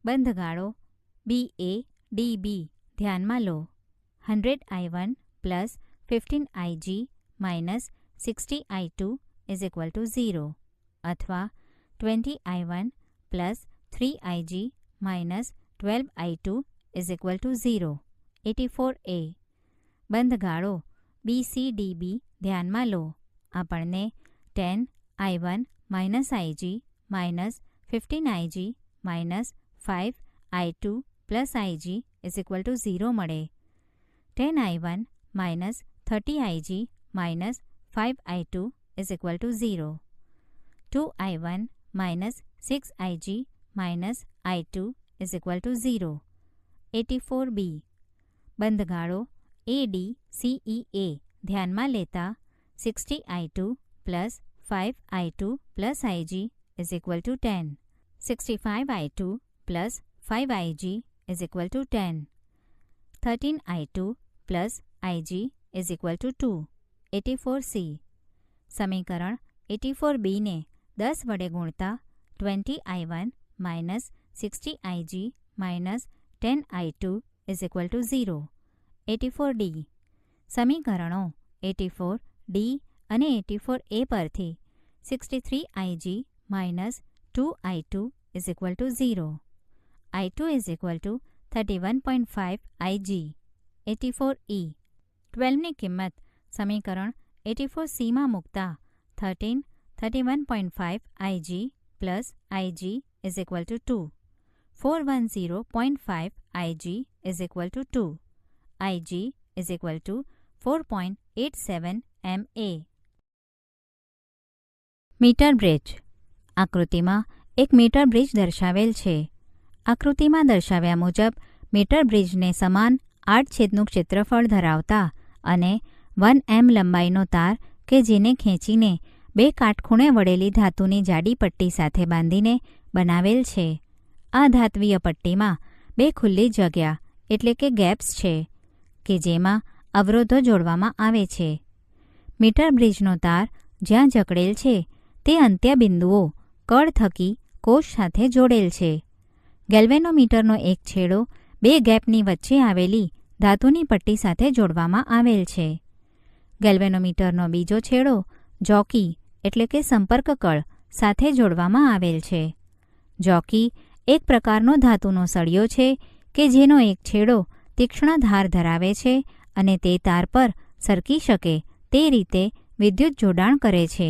બંધગાળો BA-DB ધ્યાનમાં લો. 100I1 plus 15IG minus 60I2 is equal to 0 અથવા 20I1 plus 3IG minus 12I2 is equal to 0. 84A. બંધગાળો BCDB ધ્યાનમાં લો. આપણને 10I1 minus IG minus 15IG minus 5I2 plus IG is equal to 0 મળે. 10I1 minus 30IG minus 5I2 is equal to 0. 2I1 minus 6IG minus I2 is equal to 0. 84B. બંધગાળો ADCEA ધ્યાનમાં લેતા 60I2 plus 5I2 plus IG is equal two 10. 65I2 plus 5IG is equal two 10. 13I2 plus IG is equal to 2. 84C. સમીકરણ 84Bને 10 વડે ગુણતા 20I1 minus 60IG minus 10I2 is equal to 0. 84D. સમીકરણો 84D અને 84A પરથી 63IG minus 2I2 is equal to 0. I2 is equal two 31.5 IG. 84E. 12ની કિંમત સમીકરણ 84Cમાં મૂકતા 13 31.5 IG plus IG is equal to 2. 410.5 IG is equal to 2. IG is equal to 4.87 MA. Metre bridge. આકૃતિમાં એક metre bridge દર્શાવેલ છે. આકૃતિમાં દર્શાવ્યા મુજબ મીટર બ્રિજને સમાન 8 છેદનું ક્ષેત્રફળ ધરાવતા અને 1 m લંબાઈનો તાર કે જેને ખેંચીને 2 કાટખૂણે વળેલી ધાતુની જાડી પટ્ટી સાથે બાંધીને બનાવેલ છે. આ ધાત્વીય પટ્ટીમાં 2 ખુલ્લી જગ્યા એટલે કે ગેપ્સ છે કે જેમાં અવરોધો જોડવામાં આવે છે. મીટર બ્રિજનો તાર જ્યાં જકડેલ છે તે અંત્યબિંદુઓ કળ થકી કોષ સાથે જોડેલ છે. ગેલ્વેનોમીટરનો એક છેડો 2 ગેપની વચ્ચે આવેલી ધાતુની પટ્ટી સાથે જોડવામાં આવેલ છે. ગેલ્વેનોમીટરનો બીજો છેડો જોકી એટલે કે સંપર્ક કળ સાથે જોડવામાં આવેલ છે. જોકી એક પ્રકારનો ધાતુનો સળિયો છે કે જેનો એક છેડો તીક્ષ્ણ ધાર ધરાવે છે અને તે તાર પર સરકી શકે તે રીતે વિદ્યુત જોડાણ કરે છે.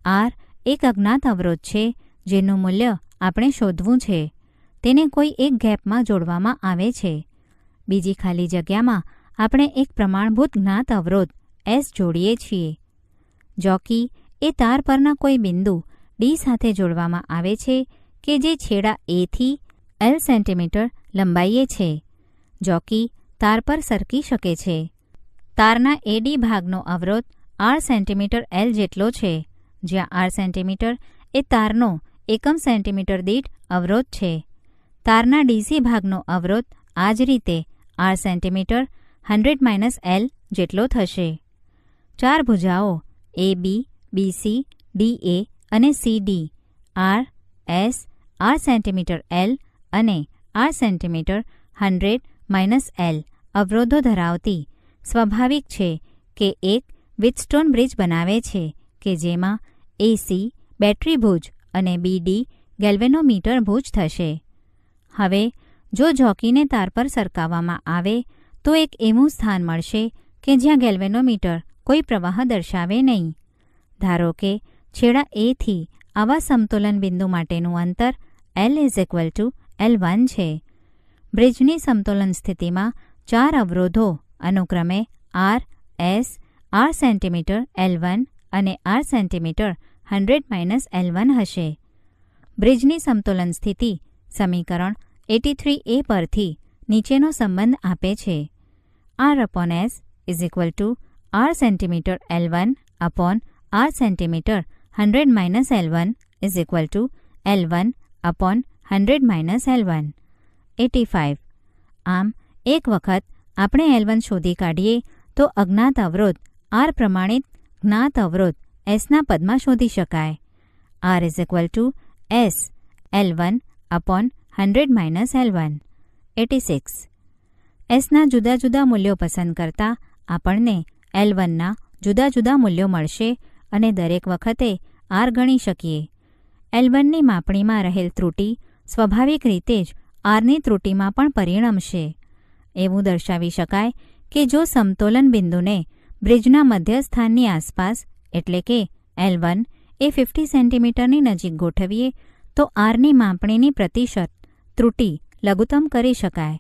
R એક અજ્ઞાત અવરોધ છે જેનું મૂલ્ય આપણે શોધવું છે. તેને કોઈ એક ગેપમાં જોડવામાં આવે છે. બીજી ખાલી જગ્યામાં આપણે એક પ્રમાણભૂત જ્ઞાત અવરોધ S જોડીએ છીએ. જોકી એ તાર પરના કોઈ બિંદુ D સાથે જોડવામાં આવે છે કે જે છેડા A થી L સેન્ટીમીટર લંબાઈએ છે. જોકી તાર પર સરકી શકે છે. તારના AD ભાગનો અવરોધ R સેન્ટીમીટર L જેટલો છે, જ્યાં R સેન્ટીમીટર એ તારનો એકમ સેન્ટીમીટર દીઠ અવરોધ છે. તારના DC ભાગનો અવરોધ આ જ રીતે R સેન્ટીમીટર 100 - L જેટલો થશે. 4 ભુજાઓ AB, BC, DA અને CD R, S, R centimetre L અને R સેન્ટીમીટર 100 - L અવરોધો ધરાવતી સ્વાભાવિક છે કે એક વિથસ્ટોન બ્રિજ બનાવે છે કે જેમાં AC બેટરી ભુજ અને BD ગેલ્વેનોમીટર ભુજ થશે. હવે જો જોકીને તાર પર સરકાવવામાં આવે તો એક એવું સ્થાન મળશે કે જ્યાં ગેલ્વેનોમીટર કોઈ પ્રવાહ દર્શાવે નહીં. ધારો કે છેડા A થી આવા સમતોલન બિંદુ માટેનું અંતર L = L1 છે. બ્રિજની સમતોલન સ્થિતિમાં 4 અવરોધો અનુક્રમે R, S, R centimetre L1 અને R સેન્ટીમીટર 100 - L1 હશે. બ્રિજની સમતોલન સ્થિતિ સમીકરણ 83A પરથી નીચેનો સંબંધ આપે છે. R/S = R centimetre L1 upon R centimetre 100 - L1 = L1 upon 100 - L1. 85. આમ એક વખત આપણે L1 શોધી કાઢીએ તો અજ્ઞાત અવરોધ R પ્રમાણિત જ્ઞાત અવરોધ Sના પદમાં શોધી શકાય. R = S L1 upon 100 - L1. 86. Sના જુદા જુદા મૂલ્યો પસંદ કરતાં આપણને L1ના જુદા જુદા મૂલ્યો મળશે અને દરેક વખતે R ગણી શકીએ. L1ની માપણીમાં રહેલ ત્રુટિ સ્વાભાવિક રીતે જ Rની ત્રુટિમાં પણ પરિણમશે. એવું દર્શાવી શકાય કે જો સમતોલન બિંદુને બ્રિજના મધ્યસ્થાનની આસપાસ એટલે કે L1 એ 50 સેન્ટીમીટરની નજીક ગોઠવીએ તો Rની માપણીની પ્રતિશત ત્રુટિ લઘુત્તમ કરી શકાય.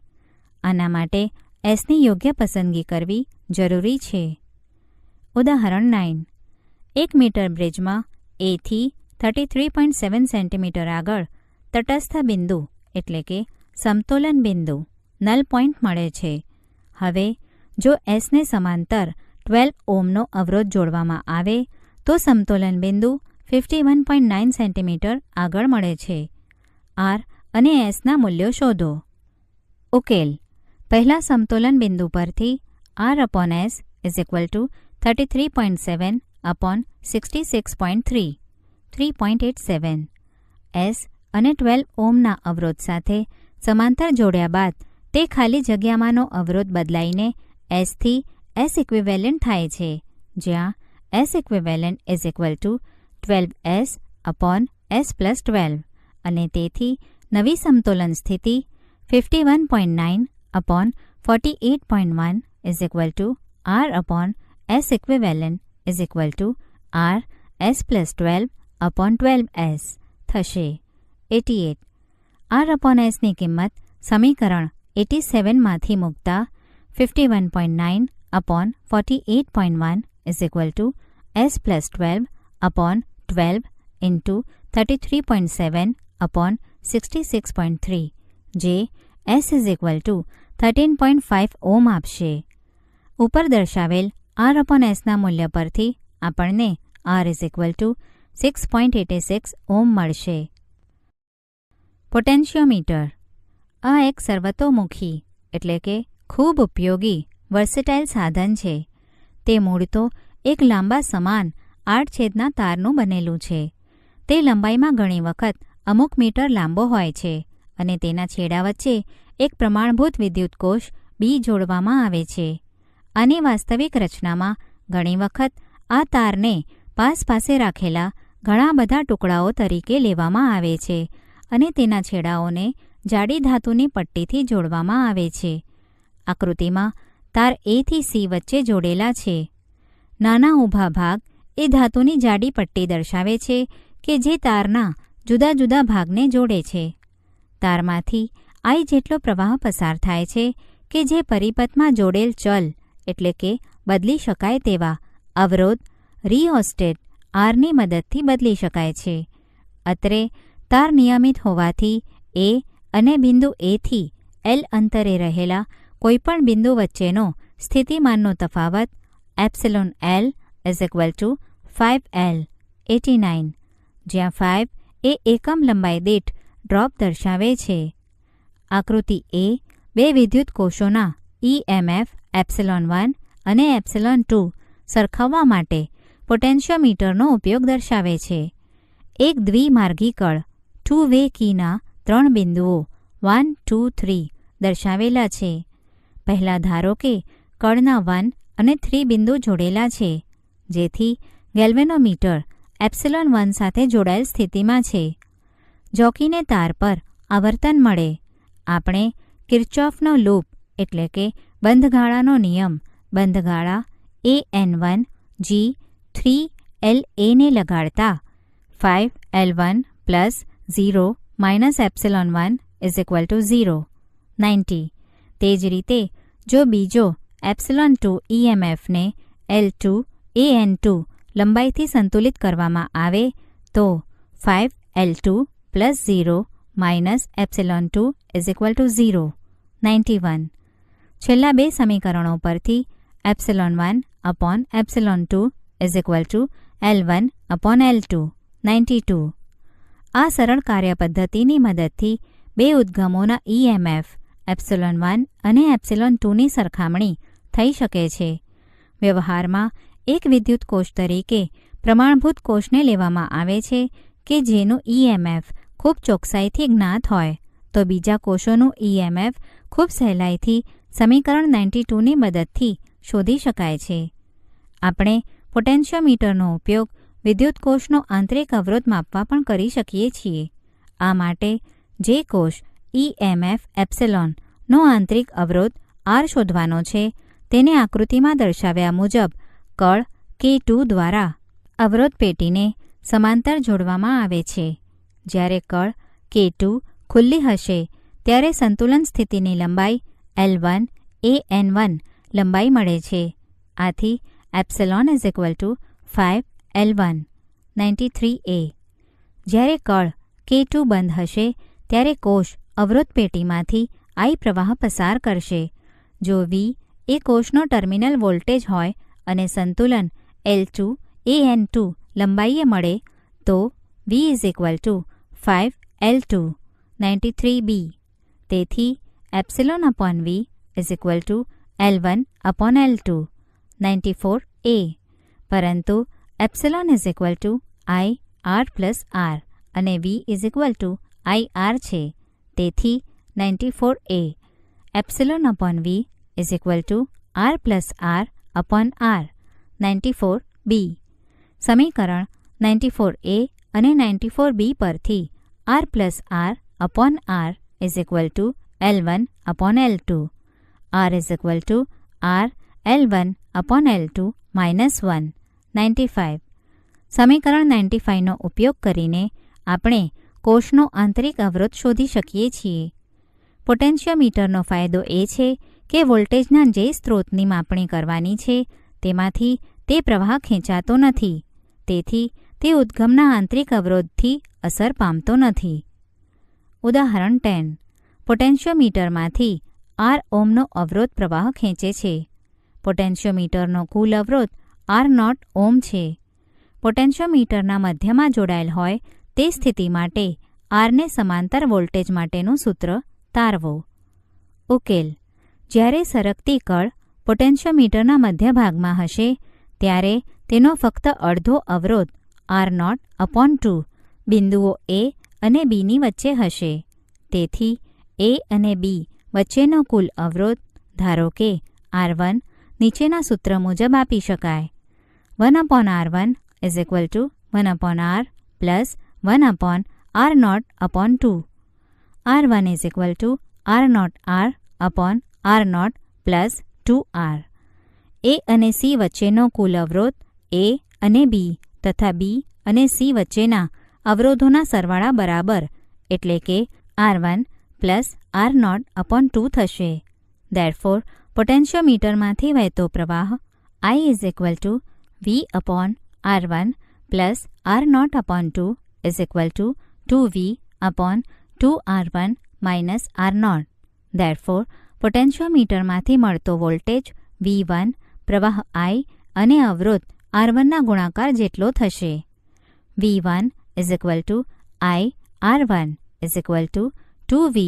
આના માટે Sની યોગ્ય પસંદગી કરવી જરૂરી છે. ઉદાહરણ 9. 1 મીટર બ્રિજમાં A થી 33.7 સેન્ટીમીટર આગળ તટસ્થ બિંદુ એટલે કે સમતોલન બિંદુ નલ પોઇન્ટ મળે છે. હવે જો Sને સમાંતર 12 ઓહ્મનો અવરોધ જોડવામાં આવે તો સમતોલન બિંદુ 51.9 સેન્ટીમીટર આગળ મળે છે. R અને Sના મૂલ્યો શોધો. ઉકેલ. પહેલા સમતોલન બિંદુ પરથી R/S = 33.7 upon 66.3 3.87. S અને 12 ઓહ્મના અવરોધ સાથે સમાંતર જોડ્યા બાદ તે ખાલી જગ્યામાંનો અવરોધ બદલાઈને S થી S ઇક્વિવેલન્ટ થાય છે, જ્યાં S equivalent = 12S upon S + 12 અને તેથી નવી સમતોલન સ્થિતિ 51.9 upon 48.1 R upon S equivalent = R S + 12 upon 12S થશે. 88. R/Sની કિંમત સમીકરણ 87માંથી મૂકતા 51.9 upon 48.1 S + 12 upon 12 into 33.7 upon 66.3 જે S = 13.5 ઓહ્મ આપશે. ઉપર દર્શાવેલ R/Sના મૂલ્ય પરથી આપણને R = 6.86 ઓહ્મ મળશે. પોટેન્શિયોમીટર. આ એક સર્વતોમુખી એટલે કે ખૂબ ઉપયોગી વર્સેટાઇલ સાધન છે. તે મૂળ તો એક લાંબા સમાન 8 છેદના તારનું બનેલું છે. તે લંબાઈમાં ઘણી વખત અમુક મીટર લાંબો હોય છે અને તેના છેડા વચ્ચે એક પ્રમાણભૂત વિદ્યુત કોષ B જોડવામાં આવે છે. આની વાસ્તવિક રચનામાં ઘણી વખત આ તારને પાસે રાખેલા ઘણા બધા ટુકડાઓ તરીકે લેવામાં આવે છે અને તેના છેડાઓને જાડી ધાતુની પટ્ટીથી જોડવામાં આવે છે. આકૃતિમાં તાર A થી C વચ્ચે જોડેલા છે. નાના ઊભા ભાગ એ ધાતુની જાડી પટ્ટી દર્શાવે છે કે જે તારના જુદા જુદા ભાગને જોડે છે. તારમાંથી I જેટલો પ્રવાહ પસાર થાય છે કે જે પરિપથમાં જોડેલ ચલ એટલે કે બદલી શકાય તેવા અવરોધ રિઓસ્ટેટ Rની મદદથી બદલી શકાય છે. અત્રે તાર નિયમિત હોવાથી A અને બિંદુ Aથી L અંતરે રહેલા કોઈપણ બિંદુ વચ્ચેનો સ્થિતિમાનનો તફાવત epsilon L is equal two 5L 89, જ્યાં 5 એ એકમ લંબાઈ દીઠ ડ્રોપ દર્શાવે છે. આકૃતિ A બે વિદ્યુત કોષોના EMF એપ્સિલોન 1 અને એપ્સિલોન 2 સરખાવવા માટે પોટેન્શિયોમીટરનો ઉપયોગ દર્શાવે છે. એક દ્વિમાર્ગી કળ 2-વે કીના 3 બિંદુઓ 1, 2, 3 દર્શાવેલા છે. પહેલા ધારો કે કળના 1 અને 3 બિંદુ જોડેલા છે, જેથી ગેલ્વેનોમીટર એપ્સિલોન 1 સાથે જોડાયેલ સ્થિતિમાં છે. જોકીને તાર પર આવર્તન મળે. આપણે કિર્ચોફનો લૂપ એટલે કે બંધગાળાનો નિયમ બંધગાળા AN1 G 3LA ને લગાડતા 5L1 plus 0 minus epsilon 1 is equal to 0 90. તે જ રીતે જો બીજો એપ્સિલોન 2 EMFને L2 AN2 લંબાઈથી સંતુલિત કરવામાં આવે તો 5L2 plus 0 minus epsilon 2 is equal to 0 91. છેલ્લા બે સમીકરણો પરથી epsilon 1 upon epsilon 2 is equal to L1 upon L2 92. આ સરળ કાર્યપદ્ધતિની મદદથી બે ઉદ્ગમોના EMF એપ્સિલોન 1 અને એપ્સિલોન 2ની સરખામણી થઈ શકે છે. વ્યવહારમાં એક વિદ્યુત કોષ તરીકે પ્રમાણભૂત કોષને લેવામાં આવે છે કે જેનું EMF ખૂબ ચોકસાઈથી જ્ઞાત હોય, તો બીજા કોષોનું EMF ખૂબ સહેલાઈથી સમીકરણ 92ની મદદથી શોધી શકાય છે. આપણે પોટેન્શિયોમીટરનો ઉપયોગ વિદ્યુત કોષનો આંતરિક અવરોધ માપવા પણ કરી શકીએ છીએ. આ માટે જે કોષ EMF એપ્સિલોન નો આંતરિક અવરોધ R શોધવાનો છે તેને આકૃતિમાં દર્શાવ્યા મુજબ કળ K2 દ્વારા અવરોધ પેટીને સમાંતર જોડવામાં આવે છે. જ્યારે કળ K2 ખુલ્લી હશે ત્યારે સંતુલન સ્થિતિની લંબાઈ L1 AN1 લંબાઈ મળે છે. આથી epsilon is equal two 5L1 93A. જ્યારે કળ K2 બંધ હશે ત્યારે કોષ અવરોધ પેટીમાંથી I પ્રવાહ પસાર કરશે. જો V એ કોષનો ટર્મિનલ વોલ્ટેજ હોય અને સંતુલન L2 AN2 લંબાઈએ મળે તો V is equal two 5L2 93B. તેથી epsilon upon V is equal to L1 upon L2 94A. પરંતુ epsilon is equal to IR plus R અને V is equal to IR છે. તેથી 94A epsilon upon V is equal to R plus R upon R 94B. સમીકરણ 94A અને 94B પરથી R plus R upon R is equal to L1 upon L2. R is equal to R L1 upon L2 minus 1 95. સમીકરણ 95નો ઉપયોગ કરીને આપણે કોષનો આંતરિક અવરોધ શોધી શકીએ છીએ. પોટેન્શિયોમીટરનો ફાયદો એ છે કે વોલ્ટેજના જે સ્ત્રોતની માપણી કરવાની છે તેમાંથી તે પ્રવાહ ખેંચાતો નથી. તેથી તે ઉદ્ગમના આંતરિક અવરોધથી અસર પામતો નથી. ઉદાહરણ 10. પોટેન્શિયોમીટરમાંથી R ઓહ્મનો અવરોધ પ્રવાહ ખેંચે છે. પોટેન્શિયોમીટરનો કુલ અવરોધ R0 ઓહ્મ છે. પોટેન્શિયોમીટરના મધ્યમાં જોડાયેલ હોય તે સ્થિતિ માટે Rને સમાંતર વોલ્ટેજ માટેનું સૂત્ર તારવો. ઉકેલ. જ્યારે સરકતી કળ પોટેન્શિયોમીટરના મધ્ય ભાગમાં હશે ત્યારે તેનો ફક્ત અડધો અવરોધ R0 અપોન 2 બિંદુઓ A અને Bની વચ્ચે હશે. તેથી A અને B વચ્ચેનો કુલ અવરોધ ધારો કે R1 નીચેના સૂત્ર મુજબ આપી શકાય. 1 upon R1 is equal to 1 upon R plus 1 upon R0 upon 2. R1 is equal two R0 R upon R0 plus 2R. A અને C વચ્ચેનો કુલ અવરોધ A અને B તથા B અને C વચ્ચેના અવરોધોના સરવાળા બરાબર એટલે કે R1 પ્લસ R0 અપોન 2 થશે. ધેરફોર પોટેન્શિયોમીટરમાંથી વહેતો પ્રવાહ I is equal to V upon R1 plus R0 upon 2 is equal to 2V upon 2R1 minus R0. Therefore પોટેન્શિયોમીટરમાંથી મળતો વોલ્ટેજ V1 પ્રવાહ I અને અવરોધ R1ના ગુણાકાર જેટલો થશે. V1 is equal two I R1 is equal to 2V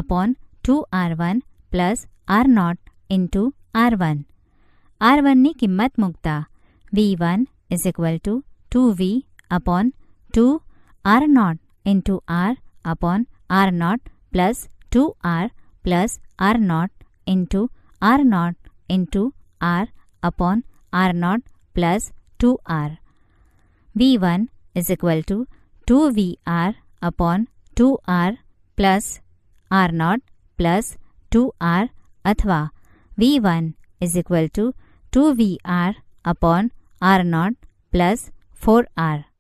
upon 2R1 plus R0 into R1. R1ની કિંમત મૂકતા V1 is equal to 2V upon 2 R0 into R upon R0 plus 2R plus R0 into R0 into R upon R0 plus 2R. V1 is equal two 2VR upon 2R plus R0 plus 2R અથવા V1 is equal two 2VR upon R0 plus 4R.